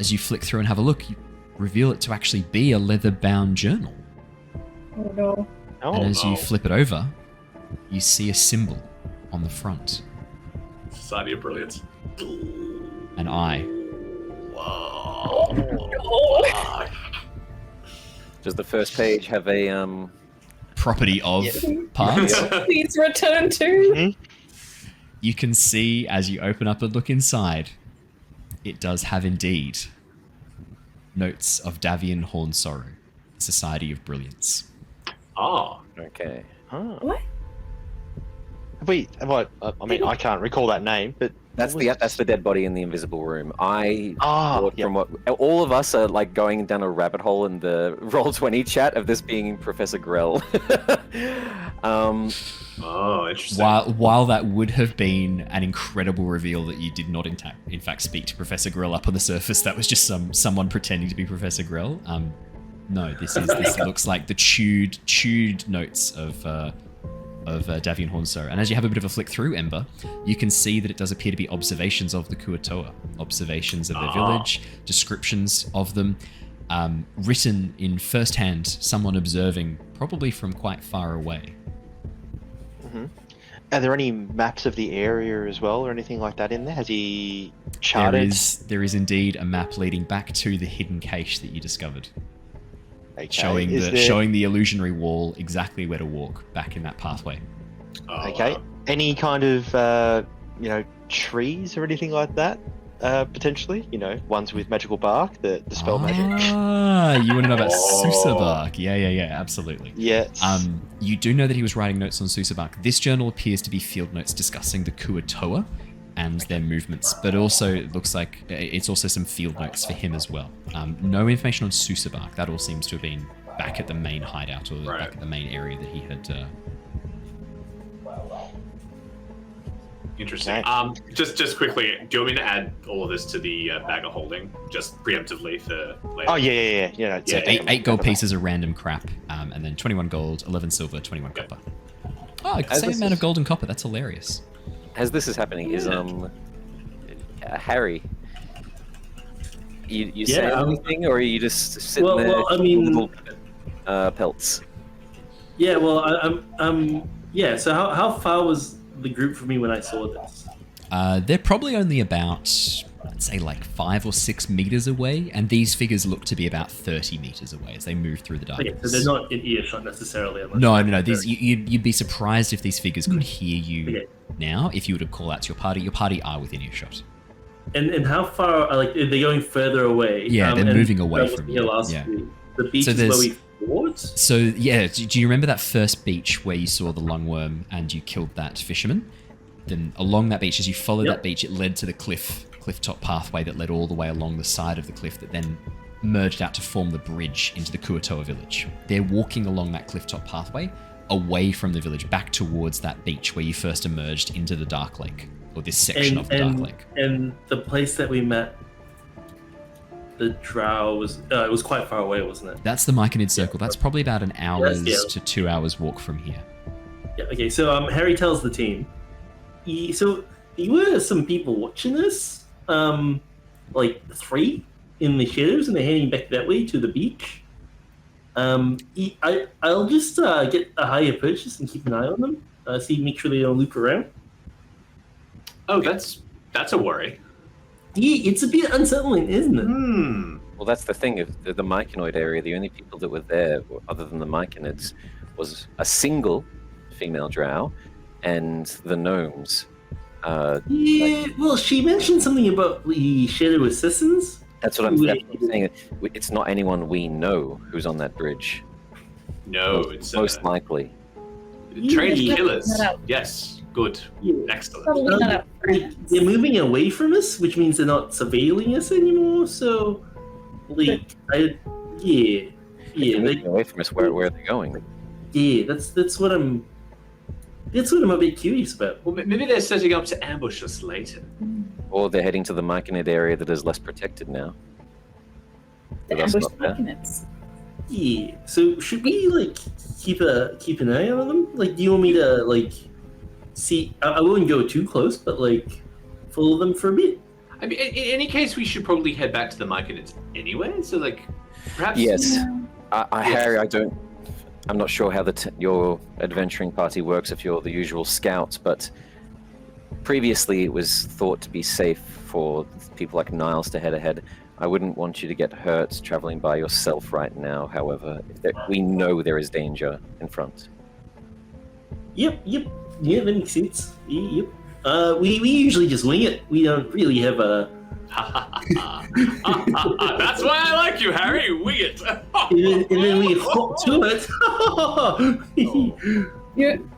As you flick through and have a look, you reveal it to actually be a leather-bound journal. Oh no. And as you flip it over, you see a symbol on the front. Society of Brilliance. An eye. Wow. Does the first page have a Property of parts? Please return to. You can see, as you open up and look inside, it does have indeed notes of Davian Horn Sorrow, Society of Brilliance. Oh. okay? What? I mean, I can't recall that name, but That's the dead body in the invisible room. I thought yeah. from what all of us are like going down a rabbit hole in the Roll20 chat of this being Professor Grell. Oh, interesting. While that would have been an incredible reveal that you did not in fact speak to Professor Grell up on the surface, that was just someone pretending to be Professor Grell. No, this looks like the chewed notes of Davian Hornsor. And as you have a bit of a flick through, Ember, you can see that it does appear to be observations of the Kuo-Toa, observations of their village, descriptions of them. written in firsthand, someone observing, probably from quite far away. Are there any maps of the area as well, or anything like that in there? Has he charted? There is indeed a map leading back to the hidden cache that you discovered, Okay. showing the illusionary wall, exactly where to walk back in that pathway. Oh, Okay. wow. Any kind of trees or anything like that? Potentially, ones with magical bark that dispel magic. You want to know about Oh. Susa bark? Yeah, absolutely. Yes. You do know that he was writing notes on Susa bark. This journal appears to be field notes discussing the Kuo-Toa and their movements, but also it looks like it's also some field notes for him as well. No information on Susa bark. That all seems to have been back at the main hideout or Right. back at the main area that he had. Interesting. Okay. Just quickly, do you want me to add all of this to the bag of holding, just preemptively for later? Oh yeah. Yeah, So Yeah, eight gold pieces of random crap, and then 21 gold, 11 silver, 21 Okay. copper. Oh, As same this amount is- of gold and copper. That's hilarious. As this is happening, is Harry? You say Yeah, anything, or are you just sitting Well, there? well, I mean- little, pelts. Yeah, well, yeah. So how far was the group from me when I saw this? They're probably only about, let's say, like 5 or 6 meters away, and these figures look to be about 30 meters away as they move through the darkness. Okay, so they're not in earshot necessarily. Unless No. These you'd be surprised if these figures could hear you Okay. now. If you were to call out to your party, are within earshot. And how far? Are they going further away? Yeah, they're and moving away that was from here you, last yeah. week. The beach So is where there's- we fought. So yeah, do you remember that first beach where you saw the lungworm and you killed that fisherman? Then along that beach, as you followed Yep. that beach, it led to the cliff top pathway that led all the way along the side of the cliff that then merged out to form the bridge into the Kuo-Toa village. They're walking along that cliff top pathway away from the village, back towards that beach where you first emerged into the Dark Lake, or this section of the Dark Lake. And the place that we met, the drow was it was quite far away, wasn't it? That's the Myconid Circle. That's probably about an hour's yeah. to 2 hours walk from here. Yeah. Okay. So Harry tells the team. So there were some people watching this, like 3 in the shadows, and they're heading back that way to the beach. I'll just get a higher purchase and keep an eye on them. Make sure they don't loop around. Oh, that's a worry. Yeah, it's a bit unsettling, isn't it? Well, that's the thing. Of the Myconid area, the only people that were there, other than the Myconids, was a single female drow and the gnomes. Yeah. Well, she mentioned something about the shadow assassins. That's what I'm saying. It's not anyone we know who's on that bridge. No, it's Most likely. trained Yeah. killers. Not out. Yes, good, Yeah. excellent. Probably not our Like, friends. they're moving away from us, which means they're not surveilling us anymore. So, yeah. They're moving away from us. Where are they going? Yeah, that's what I'm a bit curious about. Well, maybe they're setting up to ambush us later. Or they're heading to the Myconid area that is less protected now. The That's ambush not bad. documents. Yeah. So should we keep an eye on them? Do you want me to see? I wouldn't go too close, but follow them for a bit. I mean, in any case, we should probably head back to the Myconids anyway. So, perhaps. Yes. Yeah. Harry, I'm not sure how your adventuring party works if you're the usual scouts, but previously it was thought to be safe for people like Niles to head ahead. I wouldn't want you to get hurt traveling by yourself right now, however. We know there is danger in front. Yep. Yeah, that makes sense. Yep. We usually just wing it. We don't really have a. That's why I like you, Harry. Wing it. And then we hop to it.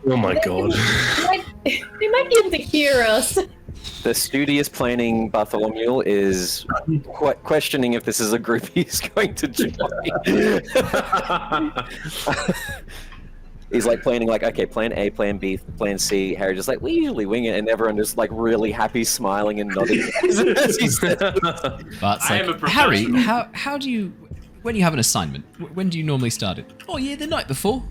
Oh my god. They might be able to hear us. The studious planning Bartholomew is questioning if this is a group he's going to join. He's planning okay, plan A, plan B, plan C. Harry just we usually wing it, and everyone just really happy, smiling and nodding as he says. But it's I am a Harry, professional. how do you, when you have an assignment, when do you normally start it? Oh yeah, the night before.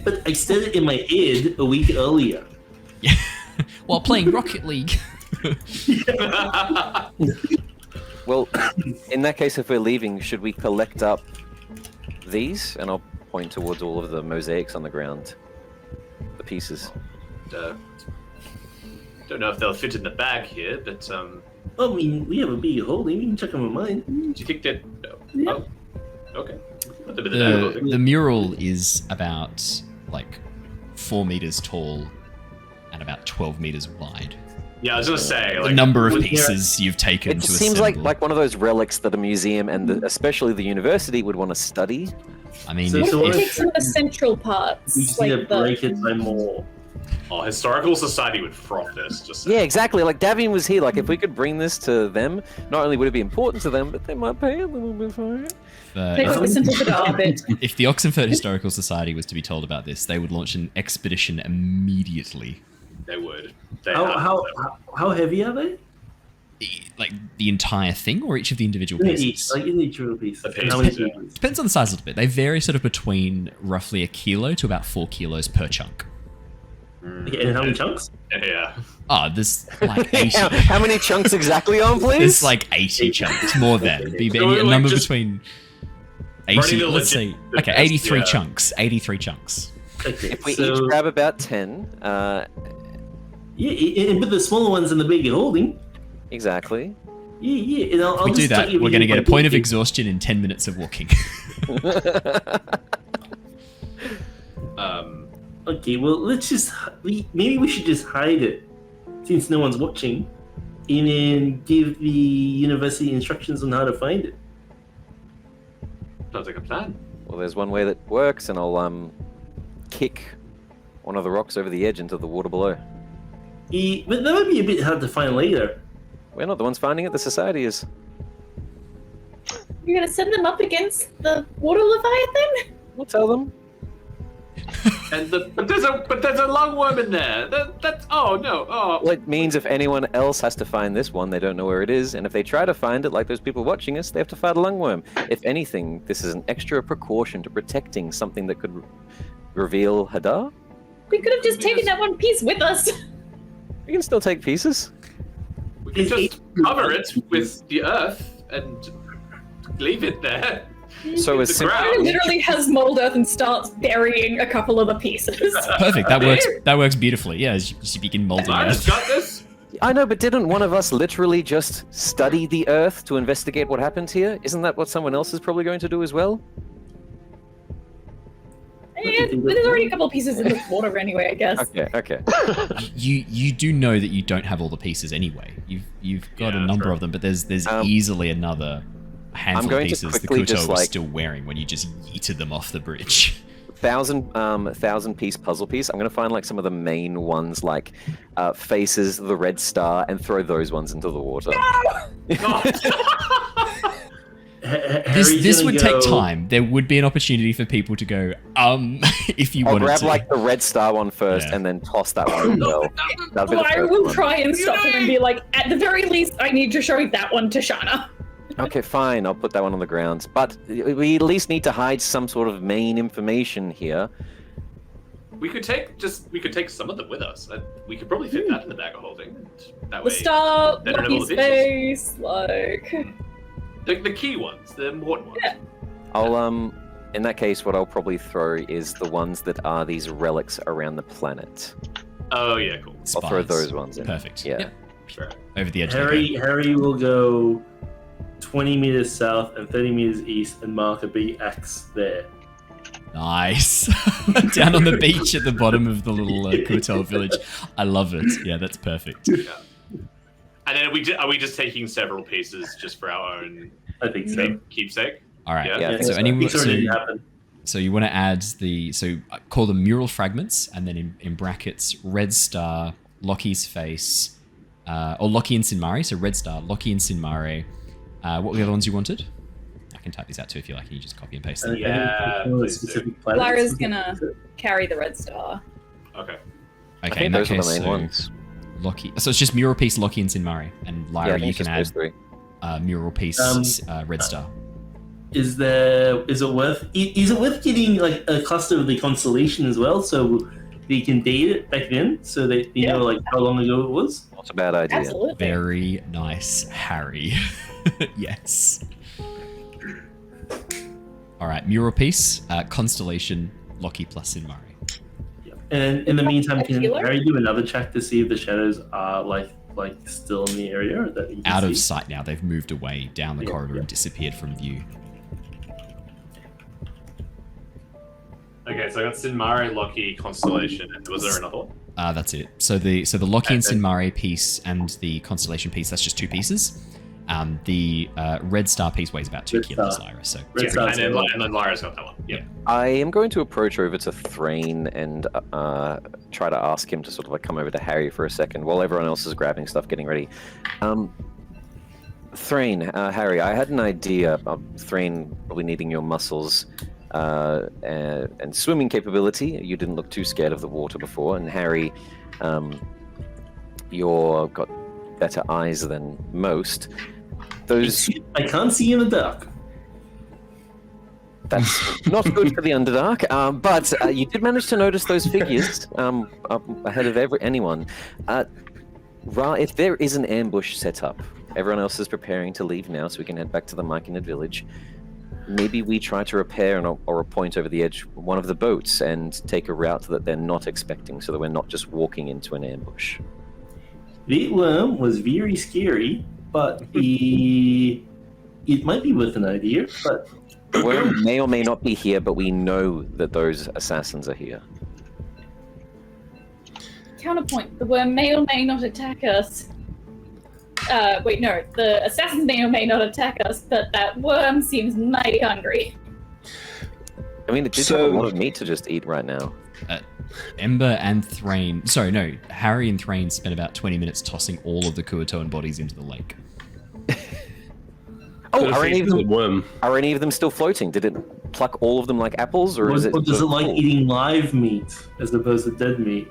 But I said it in my head a week earlier. While playing Rocket League. Well, in that case, if we're leaving, should we collect up these? And I'll point towards all of the mosaics on the ground. The pieces. Don't know if they'll fit in the bag here, but I mean, we have a big holding. We can check them with mine. do you think that? Yeah. Oh, okay. Put them in the bag, I think. The mural is about like 4 meters tall and about 12 meters wide. Yeah, I was gonna say The number of would- pieces you've taken It to seems assemble. like one of those relics that a museum and especially the university would want to study. I mean, So- if- so We what take if- some of the central parts. We just need to like the- break it by more. Oh, historical society would froth this. Just Yeah, exactly. Like Davian was here. Like if we could bring this to them, not only would it be important to them, but they might pay a little bit for it. Take like the central bit. if the Oxenford Historical Society was to be told about this, they would launch an expedition immediately. they would. They How heavy are they? Like the entire thing, or each of the individual Each, pieces? like in each little piece. The And how many pieces, yeah. pieces? Depends on the size a little bit. They vary sort of between roughly 1 kilo to about 4 kilos per chunk. Okay, and how many chunks? Yeah. Oh, there's like 80. How many chunks exactly on, please? There's like 80 chunks, more than. Be So a we're, like, number just between running 80, the let's legit- say. the Okay, best, 83 yeah. chunks. 83 chunks. Okay, If we so, each grab about 10, yeah, and put the smaller ones in the bigger holding. exactly. Yeah. And I'll If we do just that, tuck you we're in going to get my a point of pocket. exhaustion in 10 minutes of walking. Okay, well, let's just maybe we should just hide it, since no one's watching, and then give the university instructions on how to find it. Sounds like a plan. Well, there's one way that works, and I'll kick one of the rocks over the edge into the water below. But that would be a bit hard to find later. We're not the ones finding it, the society is. You're gonna send them up against the water leviathan? We'll tell them. But there's a lungworm in there. That's oh no. Oh. Well, it means if anyone else has to find this one, they don't know where it is, and if they try to find it, like those people watching us, they have to fight a lungworm. If anything, this is an extra precaution to protecting something that could reveal Hadar. We could have just taken that one piece with us. We can still take pieces. We can just cover it with the earth and leave it there. So as The simple. ground. It literally has mold earth and starts burying a couple of the pieces. Perfect. That works. That works beautifully. Yeah, as you begin molding I it. just got this. I know, but didn't one of us literally just study the Earth to investigate what happened here? Isn't that what someone else is probably going to do as well? And there's already a couple of pieces in the water anyway, I guess. Okay. You do know that you don't have all the pieces anyway. You've got a Yeah, number true. of them, but there's easily another handful of going to pieces the quickly Kuo-Toa just, was like- still wearing when you just yeeted them off the bridge. 1,000-piece puzzle piece. I'm going to find like some of the main ones, like faces, the red star, and throw those ones into the water. This would take time. There would be an opportunity for people to go, if you I'll wanted grab to. like the red star one first, Yeah. and then toss that one as well. That'll be the I first will one. try and stop him and be like, at the very least, I need to show that one to Shana. Okay, fine. I'll put that one on the ground. But we at least need to hide some sort of main information here. We could take some of them with us. We could probably fit that in the bag of holding. And that The way, star, they don't have all Lucky's the pictures. face, like... the key ones, the important ones. Yeah. I'll in that case, what I'll probably throw is the ones that are these relics around the planet. Oh yeah, cool. I'll throw Spies. those ones in. Perfect. Yeah. Yep. Sure. Over the edge. they go. Harry will go 20 meters south and 30 meters east and mark a big X there. Nice. Down on the beach at the bottom of the little Kuo-Toa village. I love it. Yeah, that's perfect. Yeah. And then are we just taking several pieces just for our own I think so. keepsake? All right. Yeah. Yeah, I think So so. anyone, It's already happened. so you want to add call them mural fragments, and then in brackets, red star, Loki's face, or Loki and Sinmari. So red star, Loki and Sinmari. What were the other ones you wanted? I can type these out too if you like, and you just copy and paste them. Yeah, please do. Lyra's gonna carry the red star. Okay. I Okay, think in that those are case, the main so ones. Loki. So it's just mural piece, Loki and Sinmari, and Lyra, Yeah, I you think can just those add three. mural piece, red star. Is it worth getting like a cluster of the constellation as well? So they can date it back then, so that you know like how long ago it was. Not a bad idea. Absolutely. Very nice, Harry. Yes. All right, mural piece, constellation, Lockie plus Sinmari. And in the meantime, can Healer? Harry do another check to see if the shadows are like still in the area or that you can Out see? of sight now. They've moved away down the corridor and disappeared from view. Okay, so I got Sinmari, Lockie, Constellation. Was there another one? That's it. So the Lockie and Sinmari piece and the constellation piece, that's just 2 pieces. The red star piece weighs about 2 Red kilos, star. Lyra. So Red star. And then Lyra's got that one. Yeah. I am going to approach over to Threign and try to ask him to sort of like come over to Harry for a second while everyone else is grabbing stuff, getting ready. Threign, Harry, I had an idea. Threign probably needing your muscles and swimming capability. You didn't look too scared of the water before. And Harry, you're got better eyes than most. Those I can't see in the dark. That's not good for the Underdark, but you did manage to notice those figures up ahead of anyone. If there is an ambush set up, everyone else is preparing to leave now, so we can head back to the Myconid village. Maybe we try to repair or point over the edge one of the boats and take a route that they're not expecting, so that we're not just walking into an ambush. The worm was very scary, but it might be worth an idea. But The worm may or may not be here, but we know that those assassins are here. Counterpoint: the worm may or may not attack us. Wait, no. The assassins may or may not attack us, but that worm seems mighty hungry. I mean, it did have a lot of meat to just eat right now. Ember and Threign... Sorry, no. Harry and Threign spent about 20 minutes tossing all of the Kuo-Toan bodies into the lake. Oh, are any worm. of them still floating? Did it pluck all of them like apples, or is it? Or does just it like full? eating live meat as opposed to dead meat?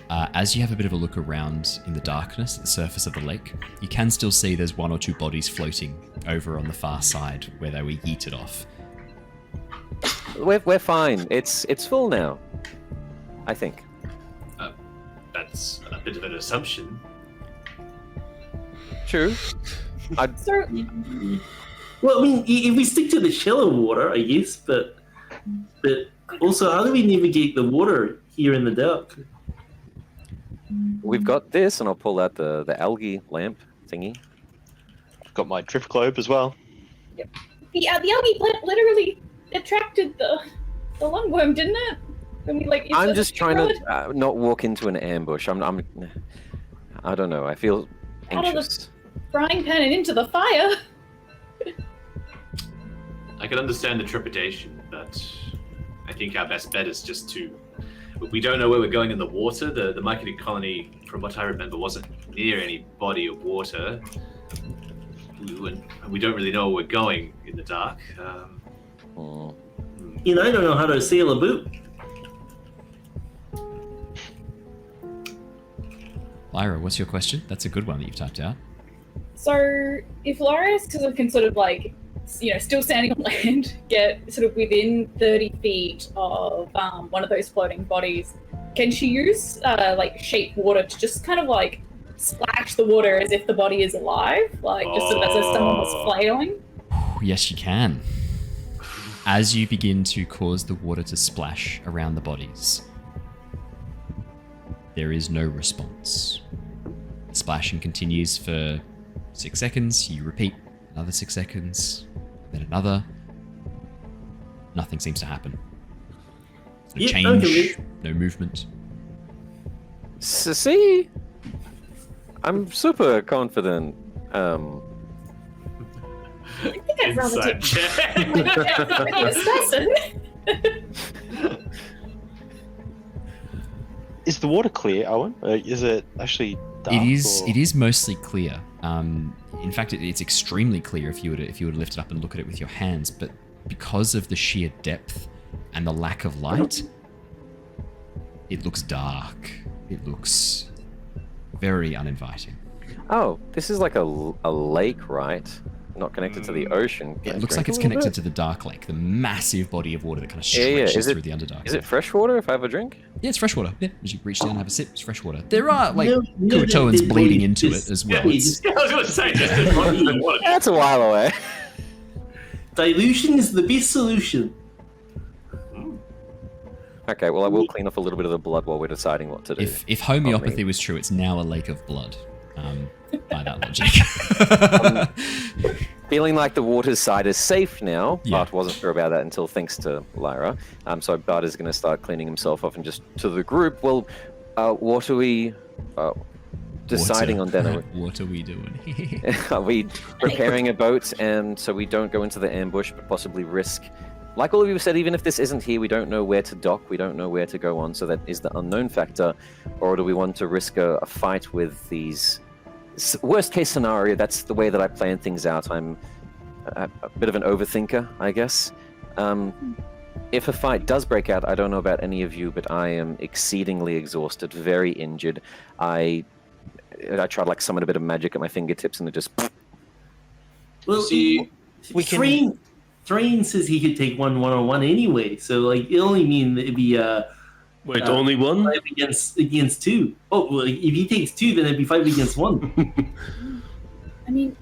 As you have a bit of a look around in the darkness at the surface of the lake, you can still see there's 1 or 2 bodies floating over on the far side where they were yeeted off. We're fine. It's full now. I think. That's a bit of an assumption. True. So, Well, I mean, if we stick to the shallow water, I guess, but also, how do we navigate the water here in the dark? We've got this, and I'll pull out the algae lamp thingy. Got my drift globe as well. the algae plant literally attracted the lungworm, didn't it? When we, like, I'm just trying to not walk into an ambush. I don't know. I feel Out of the- anxious. frying pan and into the fire. I can understand the trepidation, but I think our best bet is just to... We don't know where we're going in the water. The Myconid colony, from what I remember, wasn't near any body of water. We don't really know where we're going in the dark. You know, I don't know how to sail a boat. Lyra, what's your question? That's a good one that you've typed out. So, if Lyra can sort of like, you know, still standing on land, get sort of within 30 feet of one of those floating bodies, can she use like shape water to just kind of like splash the water as if the body is alive, like just sort of as if someone was flailing? Yes, you can. As you begin to cause the water to splash around the bodies, there is no response. The splashing continues for 6 seconds. You repeat another 6 seconds, then another. Nothing seems to happen. No change, no movement. See? I'm super confident. I think I'd rather Inside take check. the assassin. Is the water clear, Owen? Is it actually dark? It is mostly clear. In fact, it's extremely clear if you were to lift it up and look at it with your hands. But because of the sheer depth and the lack of light, it looks dark. It looks very uninviting. Oh, this is like a lake, right? not connected to the ocean. It looks like it's connected to the Dark Lake, the massive body of water that kind of Yeah. stretches through the Underdark. Is it fresh water if I have a drink? Yeah, it's fresh water. Yeah, as you reach down and have a sip, it's fresh water. There are like No, Kuo-Toans no, bleeding no, into this- it as well. yeah, It's- I was going to say, just water. That's a while away. Dilution is the best solution. Okay, well I will clean off a little bit of the blood while we're deciding what to do. if homeopathy was true, it's now a lake of blood. By that logic. Feeling like the water's side is safe now. Yeah. Bart wasn't sure about that until thanks to Lyra. So Bart is going to start cleaning himself off and just to the group. Well, what are we deciding on dinner? What are we doing? Are we preparing a boat and so we don't go into the ambush but possibly risk? Like all of you said, even if this isn't here, we don't know where to dock, we don't know where to go on, so that is the unknown factor. Or do we want to risk a fight with these... Worst case scenario, that's the way that I plan things out. I'm a bit of an overthinker, I guess. If a fight does break out, I don't know about any of you, but I am exceedingly exhausted, very injured. I tried like summon a bit of magic at my fingertips and it just... Well, See, we can- Threign says he could take one-on-one anyway, so like it only mean that it'd be Wait, only one? 5 against 2. Oh, well, if he takes 2, then it'd be 5 against 1. I mean,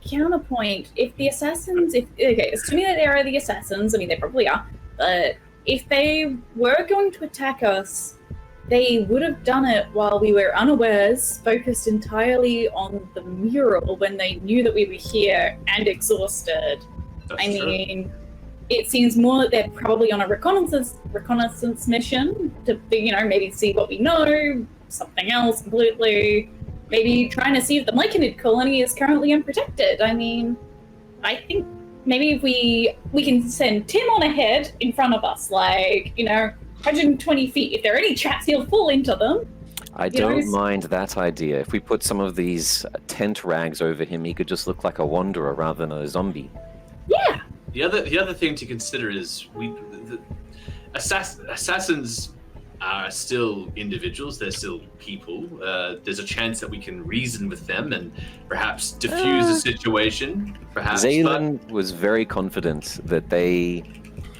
counterpoint, if the assassins, assuming that they are the assassins, I mean, they probably are, but if they were going to attack us, they would have done it while we were unawares, focused entirely on the mural when they knew that we were here and exhausted. That's I true. mean, it seems more that they're probably on a reconnaissance mission to, maybe see what we know, something else completely. Maybe trying to see if the Myconid colony is currently unprotected. I mean, I think maybe if we can send Tim on ahead in front of us, 120 feet. If there are any traps, he'll fall into them. I don't mind that idea. If we put some of these tent rags over him, he could just look like a wanderer rather than a zombie. Yeah. The other thing to consider is assassins are still individuals. They're still people. There's a chance that we can reason with them and perhaps diffuse the situation. Perhaps. Zaylin was very confident that they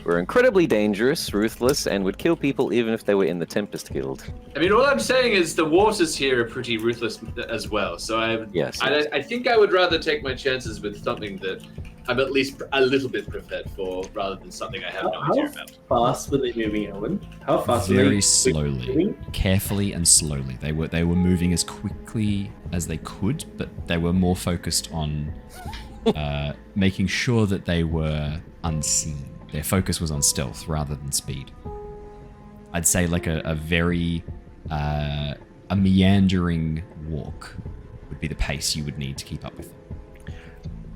were incredibly dangerous, ruthless, and would kill people even if they were in the Tempest Guild. I mean, all I'm saying is the waters here are pretty ruthless as well. So I think I would rather take my chances with something that I'm at least a little bit prepared for, rather than something I have no idea about. How fast were they moving, Owen? How fast were they Very slowly, moving? carefully and slowly. They were moving as quickly as they could, but they were more focused on making sure that they were unseen. Their focus was on stealth rather than speed. I'd say like a very a meandering walk would be the pace you would need to keep up with them.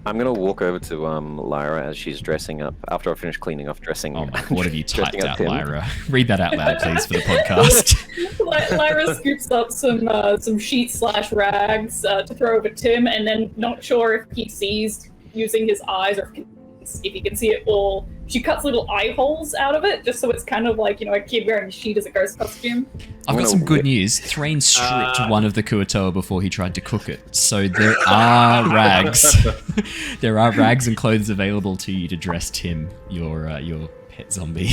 I'm going to walk over to Lyra as she's dressing up, after I finish cleaning off, dressing Oh my, what have you dressing typed up out, Tim. Lyra? Read that out loud, please, for the podcast. Lyra scoops up some sheets/rags to throw over Tim, and then not sure if he sees using his eyes or if he can see it all. She cuts little eye holes out of it, just so it's kind of like, a kid wearing a sheet as a ghost costume. I've got some good news. Threign stripped one of the Kuo-Toa before he tried to cook it. So there are rags. There are rags and clothes available to you to dress Tim, your pet zombie.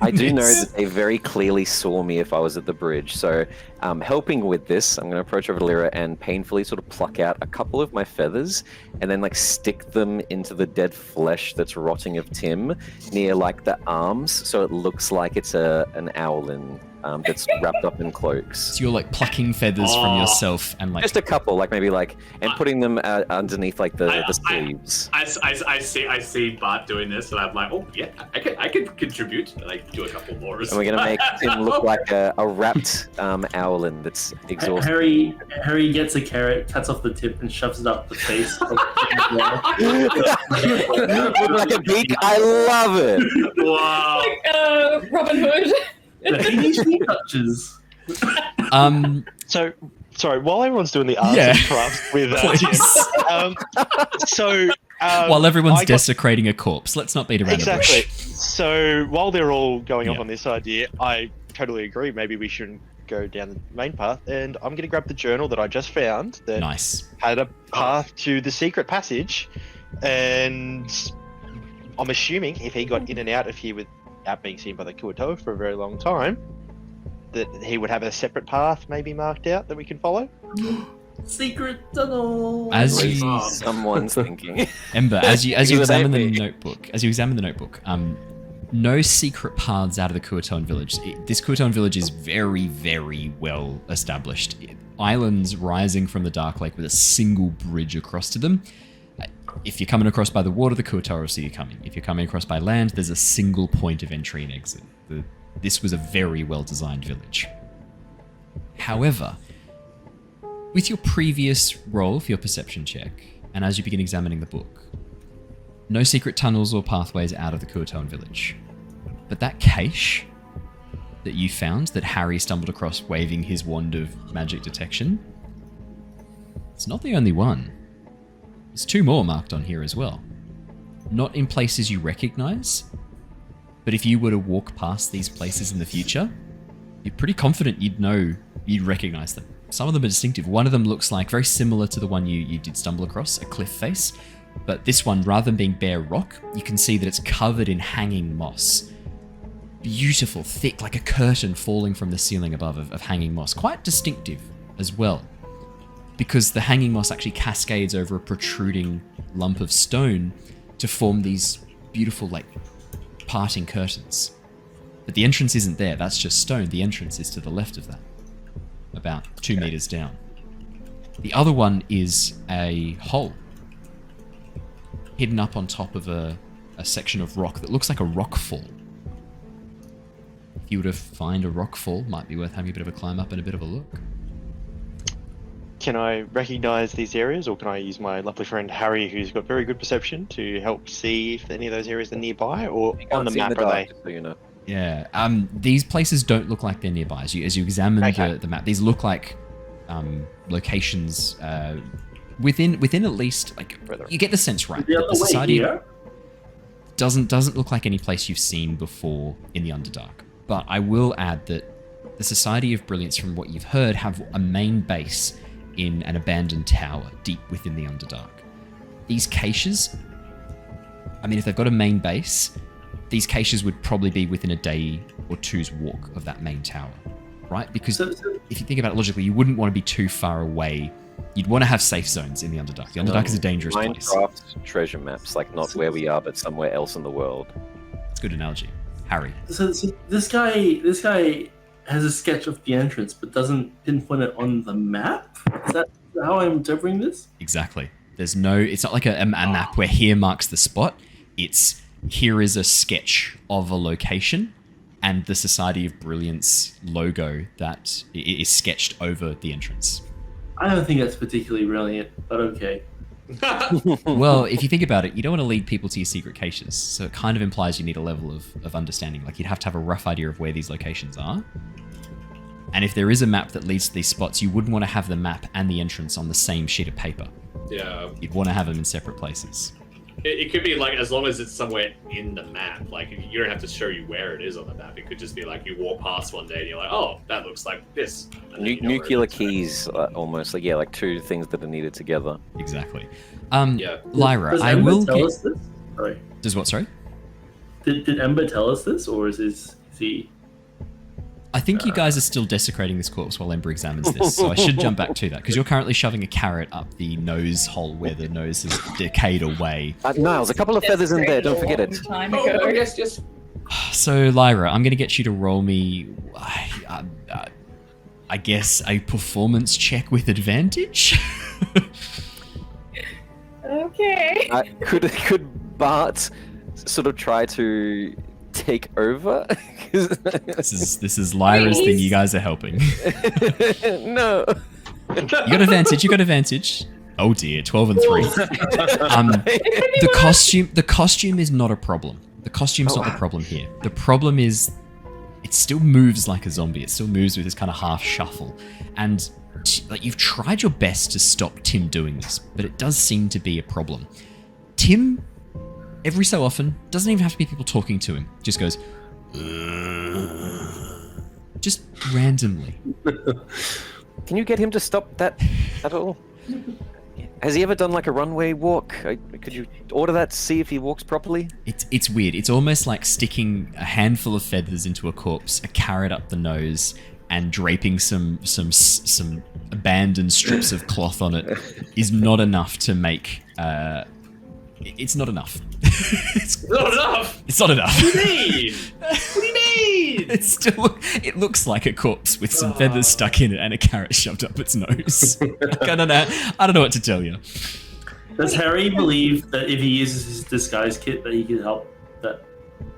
I do know that they very clearly saw me if I was at the bridge, so helping with this, I'm going to approach over to Lyra and painfully sort of pluck out a couple of my feathers and then stick them into the dead flesh that's rotting of Tim near the arms, so it looks like it's an Owlin that's wrapped up in cloaks. So you're plucking feathers from yourself and Just a couple, and putting them underneath the sleeves. I see Bart doing this, and I'm like, oh yeah, I could contribute. And do a couple more. And we're going to make him look like a wrapped Owlin that's exhausted. Harry gets a carrot, cuts off the tip, and shoves it up the face. Like a beak, I love it. Wow. Robin Hood. The finishing touches. So, sorry, while everyone's doing the arts and crafts with Tim, while everyone's desecrating a corpse, let's not beat around the bush. So while they're all going off on this idea, I totally agree. Maybe we shouldn't go down the main path, and I'm going to grab the journal that I just found that Nice. had a path to the secret passage, And I'm assuming if he got in and out of here without being seen by the Kuo-Toa for a very long time, that he would have a separate path maybe marked out that we can follow. Secret tunnel. As At least you- someone's thinking. Ember, as you He was examine the happy. notebook, no secret paths out of the Kuo-Toan village. This Kuo-Toan village is very, very well established. Islands rising from the Dark Lake with a single bridge across to them. If you're coming across by the water, the Kuo-Toa will see you coming. If you're coming across by land, there's a single point of entry and exit. This was a very well-designed village. However, with your previous roll for your perception check, and as you begin examining the book, no secret tunnels or pathways out of the Kuo-Toan village. But that cache that you found, that Harry stumbled across waving his wand of magic detection, it's not the only one. There's 2 more marked on here as well. Not in places you recognize, but if you were to walk past these places in the future, you're pretty confident you'd recognize them. Some of them are distinctive. One of them looks like very similar to the one you did stumble across, a cliff face. But this one, rather than being bare rock, you can see that it's covered in hanging moss. Beautiful, thick, like a curtain falling from the ceiling above of hanging moss. Quite distinctive as well, because the hanging moss actually cascades over a protruding lump of stone to form these beautiful, like, parting curtains. But the entrance isn't there, that's just stone. The entrance is to the left of that, about 2 meters down. The other one is a hole hidden up on top of a section of rock that looks like a rock fall. If you were to find a rock fall, might be worth having a bit of a climb up and a bit of a look. Can I recognize these areas, or can I use my lovely friend Harry, who's got very good perception, to help see if any of those areas are nearby, or You on can't the see in map the are dark, they? just so you know. Yeah, these places don't look like they're nearby. As you examine Okay. the map, these look like locations within at least, like, you get the sense, right? The that other the way society here. doesn't look like any place you've seen before in the Underdark. But I will add that the Society of Brilliance, from what you've heard, have a main base in an abandoned tower deep within the Underdark. These caches, I mean, if they've got a main base, these caches would probably be within a day or 2's walk of that main tower, right? Because So, if you think about it logically, you wouldn't want to be too far away. You'd want to have safe zones in the Underdark. The Underdark is a dangerous place. Minecraft treasure maps, like not where we are, but somewhere else in the world. It's a good analogy. Harry. so this guy has a sketch of the entrance, but doesn't pinpoint it on the map. Is that how I'm interpreting this? Exactly. It's not like a map where here marks the spot. It's here is a sketch of a location and the Society of Brilliance logo that is sketched over the entrance. I don't think that's particularly brilliant, but okay. Well, if you think about it, you don't want to lead people to your secret caches, so it kind of implies you need a level of understanding. Like, you'd have to have a rough idea of where these locations are. And if there is a map that leads to these spots, you wouldn't want to have the map and the entrance on the same sheet of paper. Yeah. You'd want to have them in separate places. It could be like, as long as it's somewhere in the map, like you don't have to show you where it is on the map. It could just be like you walk past one day and you're like, oh, that looks like this. And then you know where it Nuclear is. keys, almost like like 2 things that are needed together. Exactly. Yeah. Lyra, Does I Ember will tell get... us this? Sorry. Does what, sorry? Did Ember tell us this, or is he? I think you guys are still desecrating this corpse while Ember examines this, so I should jump back to that, because you're currently shoving a carrot up the nose hole where the nose has decayed away. Niles, a couple of feathers in there, don't forget it. Time Oh, ago. yes. So, Lyra, I'm going to get you to roll me, I guess, a performance check with advantage? Okay. Could Bart sort of try to take over? This is Lyra's thing, you guys are helping. No. You got advantage. Oh dear, 12 and 3. The costume is not a problem. The costume's not the problem here. The problem is it still moves like a zombie. It still moves with this kind of half shuffle. And like, you've tried your best to stop Tim doing this, but it does seem to be a problem. Tim, every so often, doesn't even have to be people talking to him, just goes just randomly. Can you get him to stop that at all? Has he ever done like a runway walk? Could you order that to see if he walks properly? It's weird. It's almost like sticking a handful of feathers into a corpse, a carrot up the nose, and draping some abandoned strips of cloth on it is not enough to make. It's not enough. It's not enough. It's not enough. What do you mean? What do you mean? It looks like a corpse with some feathers stuck in it and a carrot shoved up its nose. I don't know what to tell you. Does Harry believe that if he uses his disguise kit that he can help that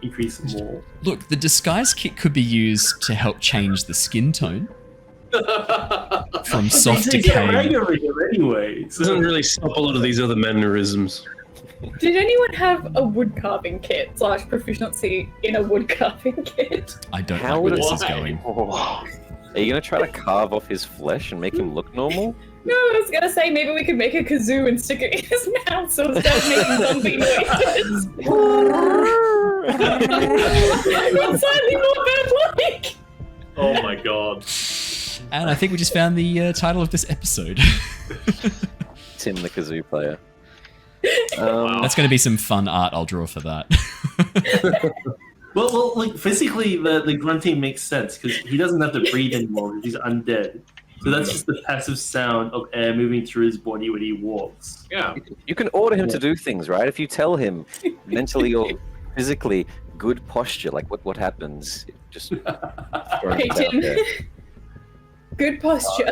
increase more? Look, the disguise kit could be used to help change the skin tone from soft to decay. Anyway, so Doesn't really stop a lot of these other mannerisms. Did anyone have a wood carving kit / proficiency in a wood carving kit? I don't How like where would this is why? going. Are you gonna try to carve off his flesh and make him look normal? No, I was gonna say maybe we could make a kazoo and stick it in his mouth so it starts making zombie noises. That's slightly more bad-like. Oh my god. And I think we just found the title of this episode. Tim the kazoo player. That's going to be some fun art I'll draw for that. well, like physically, the grunting makes sense because he doesn't have to breathe anymore. He's undead, so that's just the passive sound of air moving through his body when he walks. Yeah. You can order him to do things, right? If you tell him mentally or physically, good posture, like what happens? Just Hey, Tim. Good posture.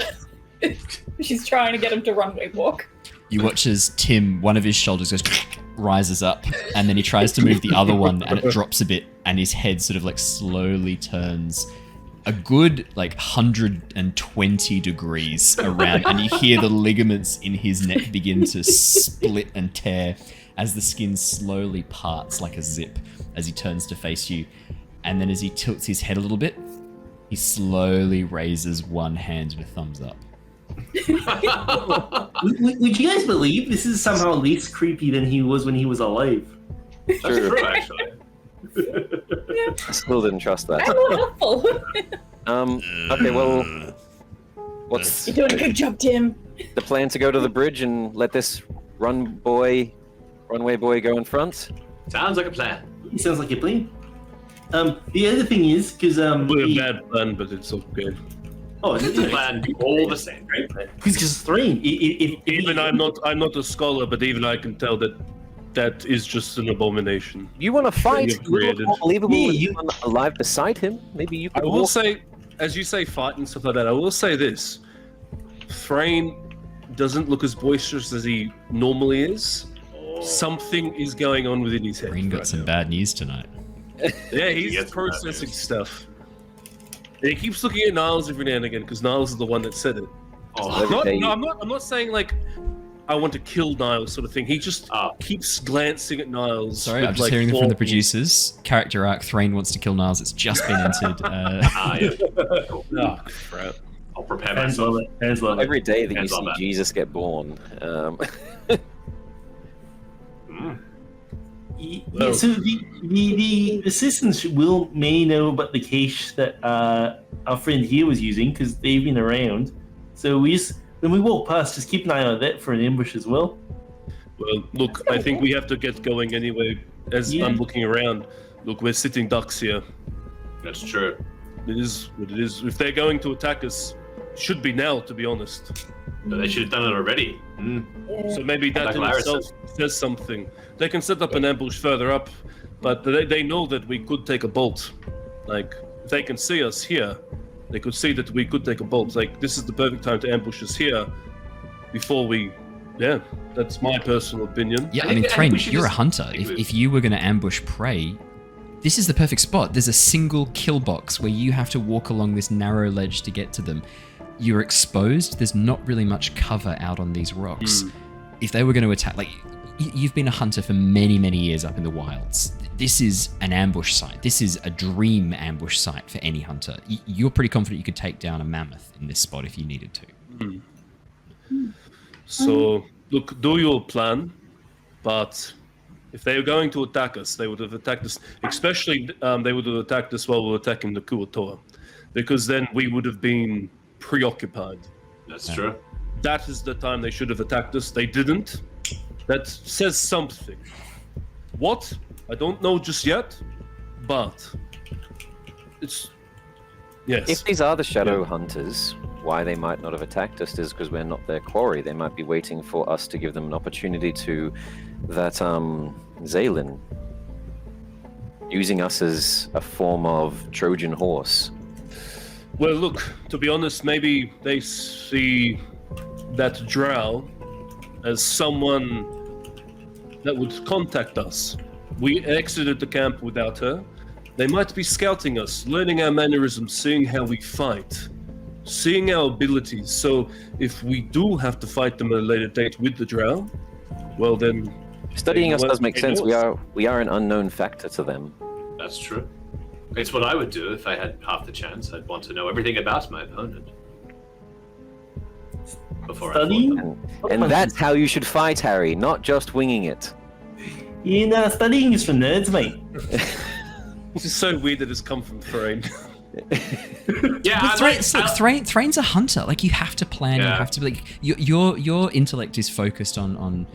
She's trying to get him to runway walk. You watch as Tim, one of his shoulders rises up, and then he tries to move the other one, and it drops a bit, and his head sort of like slowly turns a good like 120 degrees around, and you hear the ligaments in his neck begin to split and tear as the skin slowly parts like a zip as he turns to face you. And then as he tilts his head a little bit, he slowly raises one hand with a thumbs up. Would you guys believe this is somehow less creepy than he was when he was alive? That's true, actually. I still didn't trust that. I'm more helpful. Okay, well, what's You're doing a good job, Tim. the plan to go to the bridge and let this runway boy go in front? Sounds like a plan. It sounds like a plan. The other thing is because Probably a bad plan, but it's okay. It's a plan all the same, right? because Threign, Even I'm not a scholar, but even I can tell that is just an abomination. You want to fight? You've You look created. more believable Yeah, with you- someone alive beside him. Maybe you I could will walk. say, as you say, fight and stuff like that. I will say this: Threign doesn't look as boisterous as he normally is. Something is going on within his head. Green got right some now. bad news tonight. Yeah, he's Yes, processing bad news. stuff. And he keeps looking at Niles every now and again because Niles is the one that said it. Oh, I'm not saying like I want to kill Niles sort of thing. He just keeps glancing at Niles. Sorry, with, I'm just like, hearing them from the longing. producers. Character arc, Threign wants to kill Niles. It's just been entered. yeah. Cool. Ah, crap. I'll prepare hands myself. on it. Hands on it. Every day that you Hands on see that. Jesus get born. Yeah, so the assistants may know about the cache that our friend here was using because they've been around. So when we walk past, just keep an eye on that for an ambush as well. Well, look, I think we have to get going anyway. As Yeah. I'm looking around, look, we're sitting ducks here. That's true. It is what it is. If they're going to attack us, it should be now, to be honest. But they should have done it already. So maybe that Like in Lyra itself says something. They can set up an ambush further up, but they know that we could take a bolt. Like, if they can see us here, they could see that we could take a bolt. Like, this is the perfect time to ambush us here before we... Yeah, that's my personal opinion. Yeah, I I mean, think- I think Threign, we should you're a just hunter. stick with- If you were going to ambush prey, this is the perfect spot. There's a single kill box where you have to walk along this narrow ledge to get to them. You're exposed. There's not really much cover out on these rocks. If they were going to attack, like, you've been a hunter for many, many years up in the wilds. This is an ambush site. This is a dream ambush site for any hunter. You're pretty confident you could take down a mammoth in this spot if you needed to. So, look, do your plan, but if they were going to attack us, they would have attacked us. Especially, they would have attacked us while we were attacking the Kuo-Toa, because then we would have been preoccupied. That's true. that is the time they should have attacked us. They didn't. That says something. What? I don't know just yet, but it's... Yes. If these are the Shadow Hunters, why they might not have attacked us is because we're not their quarry. They might be waiting for us to give them an opportunity to that Zaylin, using us as a form of Trojan horse. Well, look, to be honest, maybe they see that drow as someone that would contact us. We exited the camp without her. They might be scouting us, learning our mannerisms, seeing how we fight, seeing our abilities. So if we do have to fight them at a later date with the drow, well then... Studying us does make sense. We are an unknown factor to them. That's true. It's what I would do if I had half the chance. I'd want to know everything about my opponent. Before Studying? And that's how you should fight, Harry, not just winging it. You know, studying is for nerds, mate. It's so weird that it's come from Threign. Yeah, Threign's a hunter. Like, you have to plan. Yeah. You have to be like your intellect is focused on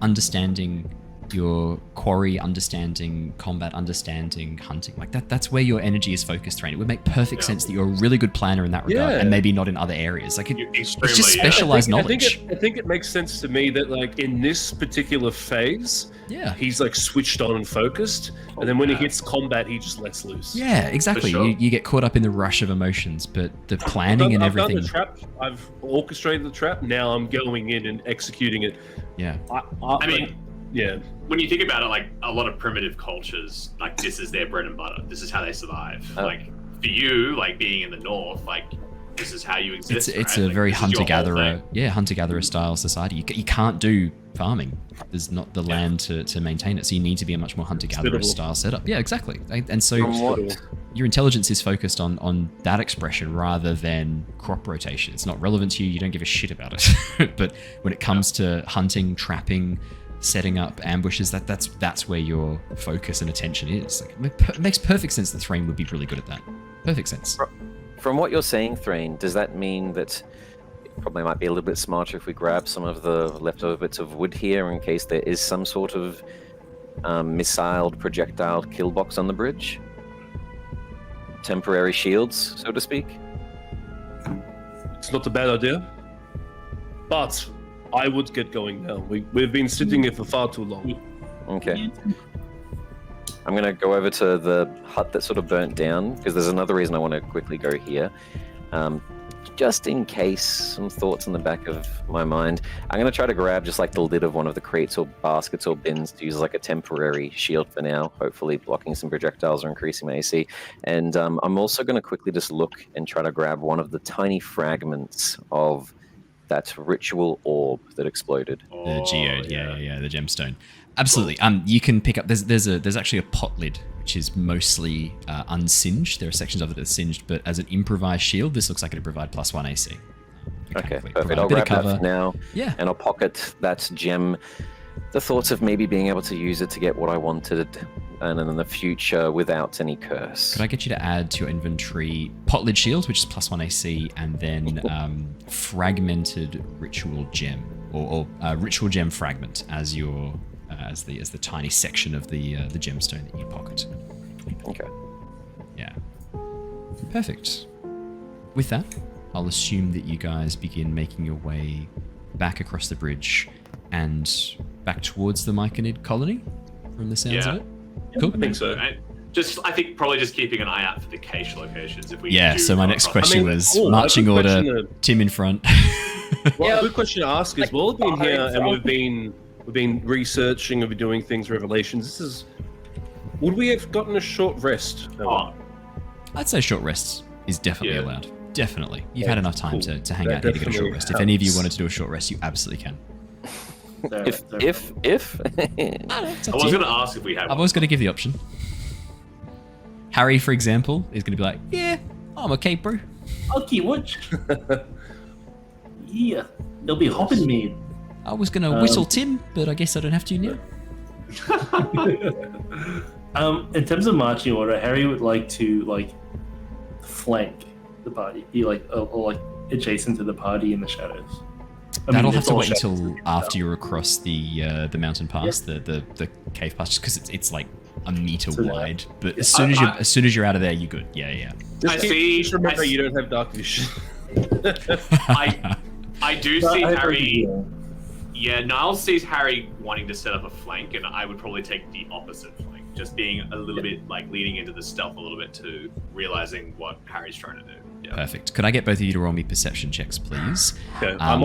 understanding your quarry, understanding combat, understanding hunting. Like that's where your energy is focused, Threign. It would make perfect sense that you're a really good planner in that regard, and maybe not in other areas. Like it's just specialized knowledge. I think it makes sense to me that like in this particular phase, he's like switched on and focused, and then when he hits combat, he just lets loose. Yeah, exactly. Sure. You get caught up in the rush of emotions, but the planning and everything. I've done the trap. I've orchestrated the trap. Now I'm going in and executing it. Yeah. I mean, yeah. When you think about it, like a lot of primitive cultures, like this is their bread and butter. This is how they survive. Like for you, like being in the north, like this is how you exist. It's right? a like, very this is your whole hunter-gatherer, thing. hunter-gatherer style society. You can't do farming. There's not the land to maintain it, so you need to be a much more hunter-gatherer style setup. Yeah, exactly. And so your intelligence is focused on that expression rather than crop rotation. It's not relevant to you. You don't give a shit about it. But when it comes to hunting, trapping, setting up ambushes, that's where your focus and attention is. Like, it makes perfect sense that Threign would be really good at that. Perfect sense. From what you're saying, Threign, does that mean that it probably might be a little bit smarter if we grab some of the leftover bits of wood here in case there is some sort of missiled, projectile kill box on the bridge? Temporary shields, so to speak? It's not a bad idea, but I would get going now. We've been sitting here for far too long. Okay. I'm going to go over to the hut that sort of burnt down, because there's another reason I want to quickly go here. Just in case, some thoughts in the back of my mind. I'm going to try to grab just like the lid of one of the crates or baskets or bins to use as like a temporary shield for now, hopefully blocking some projectiles or increasing my AC. And I'm also going to quickly just look and try to grab one of the tiny fragments of that ritual orb that exploded. The geode, yeah, the gemstone. Absolutely. You can pick up. There's actually a pot lid which is mostly unsinged. There are sections of it that are singed, but as an improvised shield, this looks like it'd provide +1 AC. Okay, perfect. I'll grab that for now. Yeah. And I'll pocket that gem. The thoughts of maybe being able to use it to get what I wanted, and in the future without any curse. Could I get you to add to your inventory pot lid shield, which is +1 AC, and then fragmented ritual gem or ritual gem fragment as your as the tiny section of the gemstone that you pocket. Okay. Yeah. Perfect. With that, I'll assume that you guys begin making your way back across the bridge and back towards the Myconid colony, from the sounds of it. Cool. I think so. I think probably just keeping an eye out for the cache locations. If we so my next question was marching order, Tim in front. Well, a good question to ask is, we've been here and we've been researching and we're doing things, revelations. Would we have gotten a short rest? I'd say short rests is definitely allowed. Definitely. You've had enough time to hang out here to get a short rest. If any of you wanted to do a short rest, you absolutely can. If I was going to ask if we have. I've always got to give the option. Harry, for example, is going to be like, yeah, I'm okay, bro. Okay, watch. Yeah, there'll be hopping me. I was going to whistle Tim, but I guess I don't have to now. In terms of marching order, Harry would like to flank the party, be like adjacent to the party in the shadows. That'll have it's to all wait shadows until and after stuff. you're across the mountain pass, the cave pass, just because it's like a meter So, yeah. wide. But Yeah. as soon as you're out of there, you're good. Yeah. Just remember you don't have dark vision. I do But see I- Harry. Yeah, Niles sees Harry wanting to set up a flank, and I would probably take the opposite flank, just being a little bit like leading into the stealth a little bit to realizing what Harry's trying to do. Yeah. Perfect. Could I get both of you to roll me perception checks, please? Okay, Um,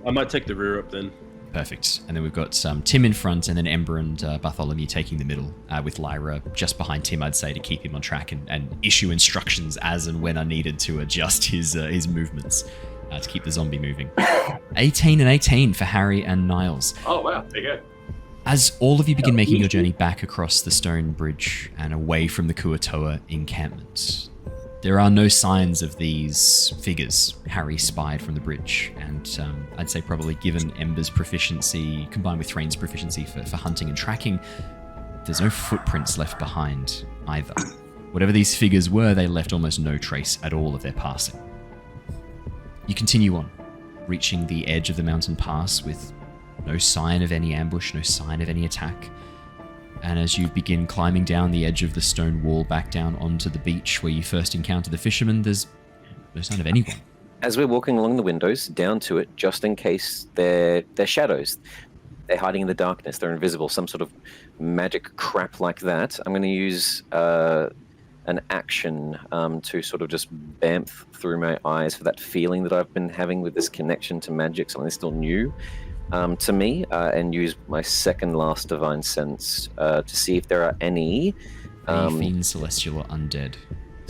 I might take the rear up then. Perfect. And then we've got Tim in front, and then Ember and Bartholomew taking the middle, with Lyra just behind Tim, I'd say, to keep him on track and issue instructions as and when are needed to adjust his movements to keep the zombie moving. 18 and 18 for Harry and Niles. Oh wow, there you go. As all of you begin making your journey back across the stone bridge and away from the Kuo-Toa encampment, there are no signs of these figures Harry spied from the bridge, and I'd say probably given Ember's proficiency combined with Threign's proficiency for hunting and tracking, there's no footprints left behind either. Whatever these figures were, they left almost no trace at all of their passing. You continue on, reaching the edge of the mountain pass with no sign of any ambush, no sign of any attack. And as you begin climbing down the edge of the stone wall back down onto the beach where you first encountered the fishermen, there's no sign of anyone. As we're walking along the windows, down to it, just in case they're shadows. They're hiding in the darkness, they're invisible, some sort of magic crap like that. I'm going to use an action to sort of just bamf through my eyes for that feeling that I've been having with this connection to magic, something still new to me, and use my second last divine sense to see if there are any Fiend, celestial, or undead.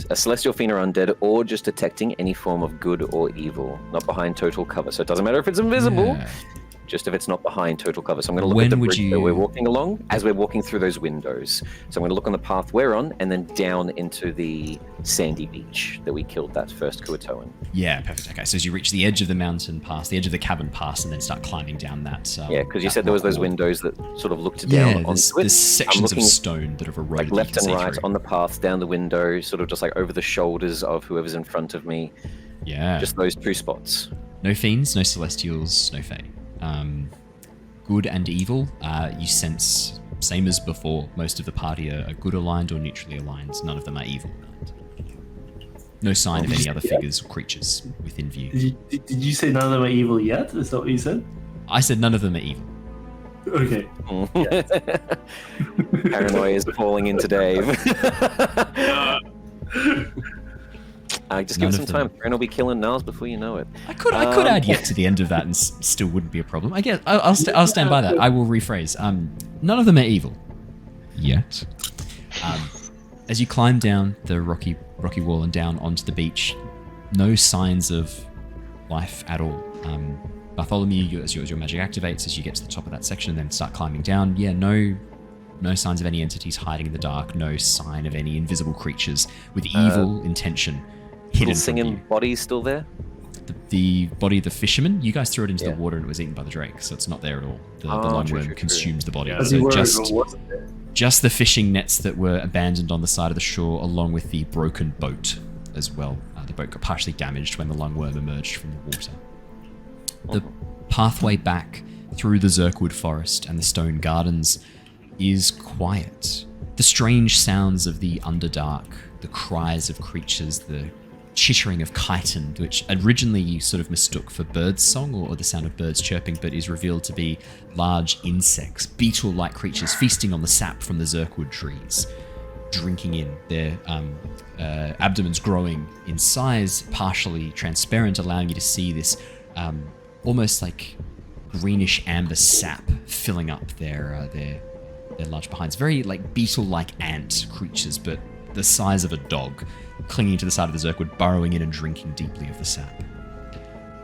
a celestial fiend or undead, or just detecting any form of good or evil, not behind total cover. So it doesn't matter if it's invisible, Yeah. just if it's not behind total cover. So I'm going to look When at the would bridge you- that we're walking along as we're walking through those windows. So I'm going to look on the path we're on, and then down into the sandy beach that we killed that first Kuo-Toan. Yeah, perfect. Okay, so as you reach the edge of the mountain pass, the edge of the cavern pass, and then start climbing down that. Yeah, because you that said there was rock those wall. windows that sort of looked Yeah, down there's onto it. sections of looking, stone that have eroded. like that you left can and see right through. on the path, down the window, sort of just like over the shoulders of whoever's in front of me. Yeah. Just those two spots. No fiends, no celestials, no fae. Good and evil, you sense, same as before, most of the party are good aligned or neutrally aligned. None of them are evil aligned. No sign of any other figures or creatures within view. Did you say none of them are evil yet? Is that what you said? I said none of them are evil. Okay. Paranoia is falling into Dave. Just give None it some of them. time. Threign will be killing Niles before you know it. I could add yet to the end of that and still wouldn't be a problem. I guess I'll stand by that. I will rephrase. None of them are evil yet. As you climb down the rocky wall and down onto the beach, no signs of life at all. Bartholomew, as your magic activates as you get to the top of that section and then start climbing down, yeah, no signs of any entities hiding in the dark, no sign of any invisible creatures with evil intention hidden Little from singing you. body still there? The body of the fisherman, you guys threw it into Yeah. the water and it was eaten by the drake, so it's not there at all. The Oh, lungworm true. consumes the body. Yeah. As you So were, just, wasn't it? just the fishing nets that were abandoned on the side of the shore, along with the broken boat as well. The boat got partially damaged when the lungworm emerged from the water. The pathway back through the Zirkwood forest and the stone gardens is quiet. The strange sounds of the Underdark, the cries of creatures, the chittering of chitin, which originally you sort of mistook for birds' song or the sound of birds chirping, but is revealed to be large insects, beetle-like creatures feasting on the sap from the Zirkwood trees, drinking in, their abdomens growing in size, partially transparent, allowing you to see this almost like greenish amber sap filling up their large behinds. Very like beetle-like ant creatures, but the size of a dog, clinging to the side of the Zirkwood, burrowing in and drinking deeply of the sap.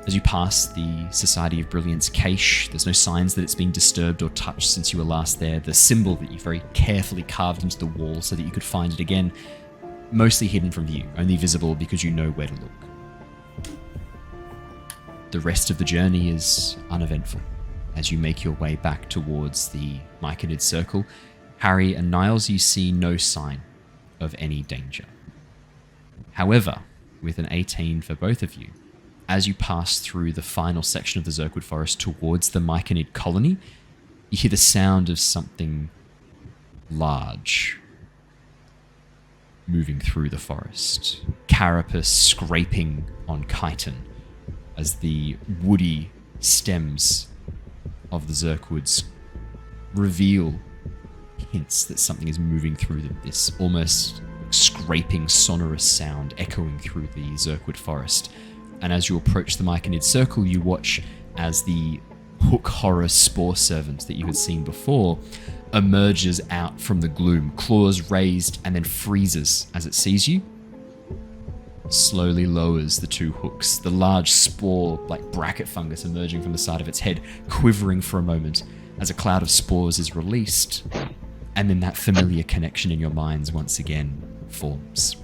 As you pass the Society of Brilliance cache, there's no signs that it's been disturbed or touched since you were last there. The symbol that you very carefully carved into the wall so that you could find it again, mostly hidden from view, only visible because you know where to look. The rest of the journey is uneventful. As you make your way back towards the Myconid Circle, Harry and Niles, you see no sign of any danger. However, with an 18 for both of you, as you pass through the final section of the Zerkwood Forest towards the Myconid colony, you hear the sound of something large moving through the forest. Carapace scraping on chitin as the woody stems of the Zerkwoods reveal hints that something is moving through them. This almost scraping, sonorous sound echoing through the Zerkwood forest. And as you approach the Myconid circle, you watch as the hook horror spore servant that you had seen before emerges out from the gloom, claws raised, and then freezes as it sees you. Slowly lowers the two hooks, the large spore like bracket fungus emerging from the side of its head, quivering for a moment as a cloud of spores is released, and then that familiar connection in your minds once again forms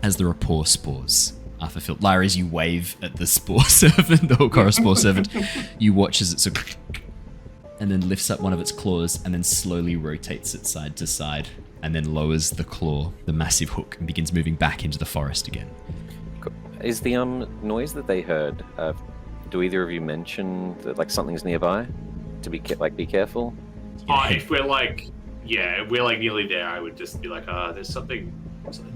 as the rapport spores are fulfilled. Lyra, as you wave at the spore servant, the hook horror spore servant, you watch as it sort of and then lifts up one of its claws and then slowly rotates it side to side and then lowers the claw, the massive hook, and begins moving back into the forest again. Is the noise that they heard, do either of you mention that like something's nearby to be be careful? If we're like nearly there, I would just be like, there's something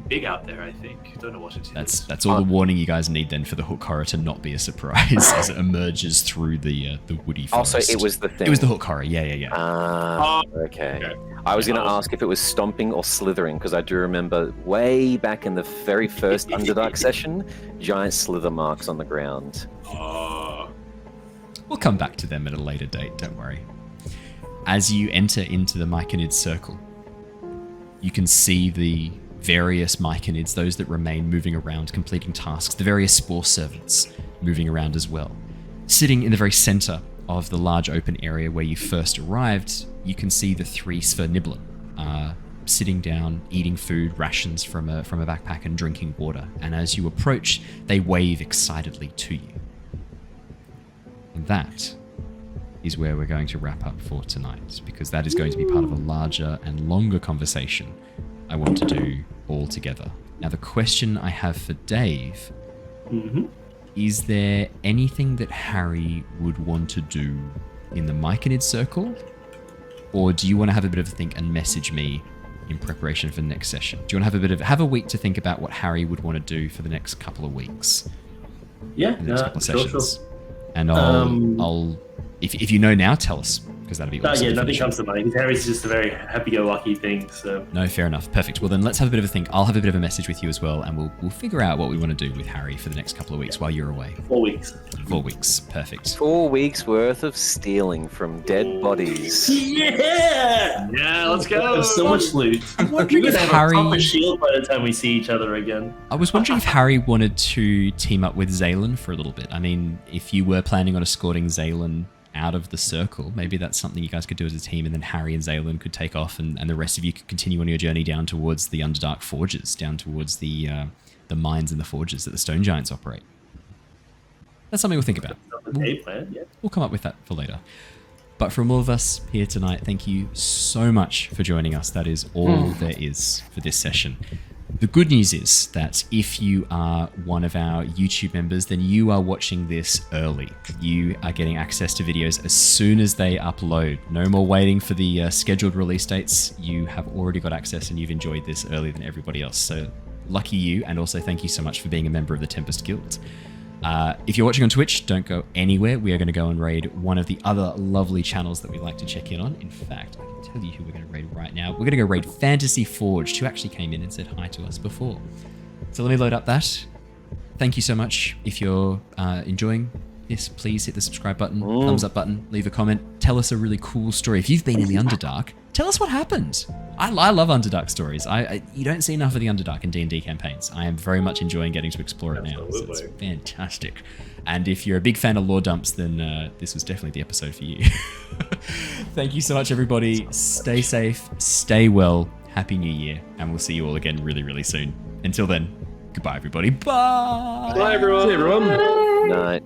big out there, I think. Don't know what it is. That's all the warning you guys need then for the hook horror to not be a surprise as it emerges through the woody forest. Also, it was the thing. It was the hook horror, yeah. Okay. I was going to ask if it was stomping or slithering, because I do remember way back in the very first Underdark session, giant slither marks on the ground. We'll come back to them at a later date, don't worry. As you enter into the Myconid circle, you can see the various Myconids, those that remain moving around, completing tasks, the various spore servants moving around as well. Sitting in the very center of the large open area where you first arrived, you can see the three Sverniblin sitting down, eating food, rations from a backpack and drinking water. And as you approach, they wave excitedly to you. And that is where we're going to wrap up for tonight, because that is going to be part of a larger and longer conversation I want to do all together. Now, the question I have for Dave, is there anything that Harry would want to do in the Myconid circle? Or do you want to have a bit of a think and message me in preparation for the next session? Do you want to have a week to think about what Harry would want to do for the next couple of weeks? Yeah, the next couple of sessions. Sure. And I'll if you know now, tell us, because that'd be awesome. Yeah, nothing comes to mind. Harry's just a very happy-go-lucky thing. So no, fair enough. Perfect. Well, then let's have a bit of a think. I'll have a bit of a message with you as well, and we'll figure out what we want to do with Harry for the next couple of weeks while you're away. 4 weeks. 4 weeks. Perfect. 4 weeks worth of stealing from dead bodies. Yeah! Yeah, let's go. There's so much loot. I'm wondering if have Harry... a proper shield by the time we see each other again. I was wondering if Harry wanted to team up with Zaylin for a little bit. I mean, if you were planning on escorting Zaylin out of the circle, maybe that's something you guys could do as a team, and then Harry and Zaylin could take off, and the rest of you could continue on your journey down towards the Underdark forges, down towards the mines and the forges that the Stone Giants operate. That's something we'll think about. We'll come up with that for later. But from all of us here tonight, thank you so much for joining us. That is all there is for this session. The good news is that if you are one of our YouTube members, then you are watching this early. You are getting access to videos as soon as they upload. No more waiting for the scheduled release dates. You have already got access and you've enjoyed this earlier than everybody else. So lucky you, and also thank you so much for being a member of the Tempest Guild. If you're watching on Twitch, don't go anywhere. We are going to go and raid one of the other lovely channels that we like to check in on. In fact, I can tell you who we're going to raid right now. We're going to go raid Fantasy Forged, who actually came in and said hi to us before. So let me load up that. Thank you so much. If you're enjoying this, please hit the subscribe button, thumbs up button, leave a comment. Tell us a really cool story. If you've been in the Underdark, tell us what happened. I love Underdark stories. You don't see enough of the Underdark in D&D campaigns. I am very much enjoying getting to explore it now. So it's fantastic. And if you're a big fan of lore dumps, then this was definitely the episode for you. Thank you so much, everybody. Stay safe, stay well. Happy New Year. And we'll see you all again really, really soon. Until then, goodbye, everybody. Bye. Bye, everyone. See you, everyone. Night.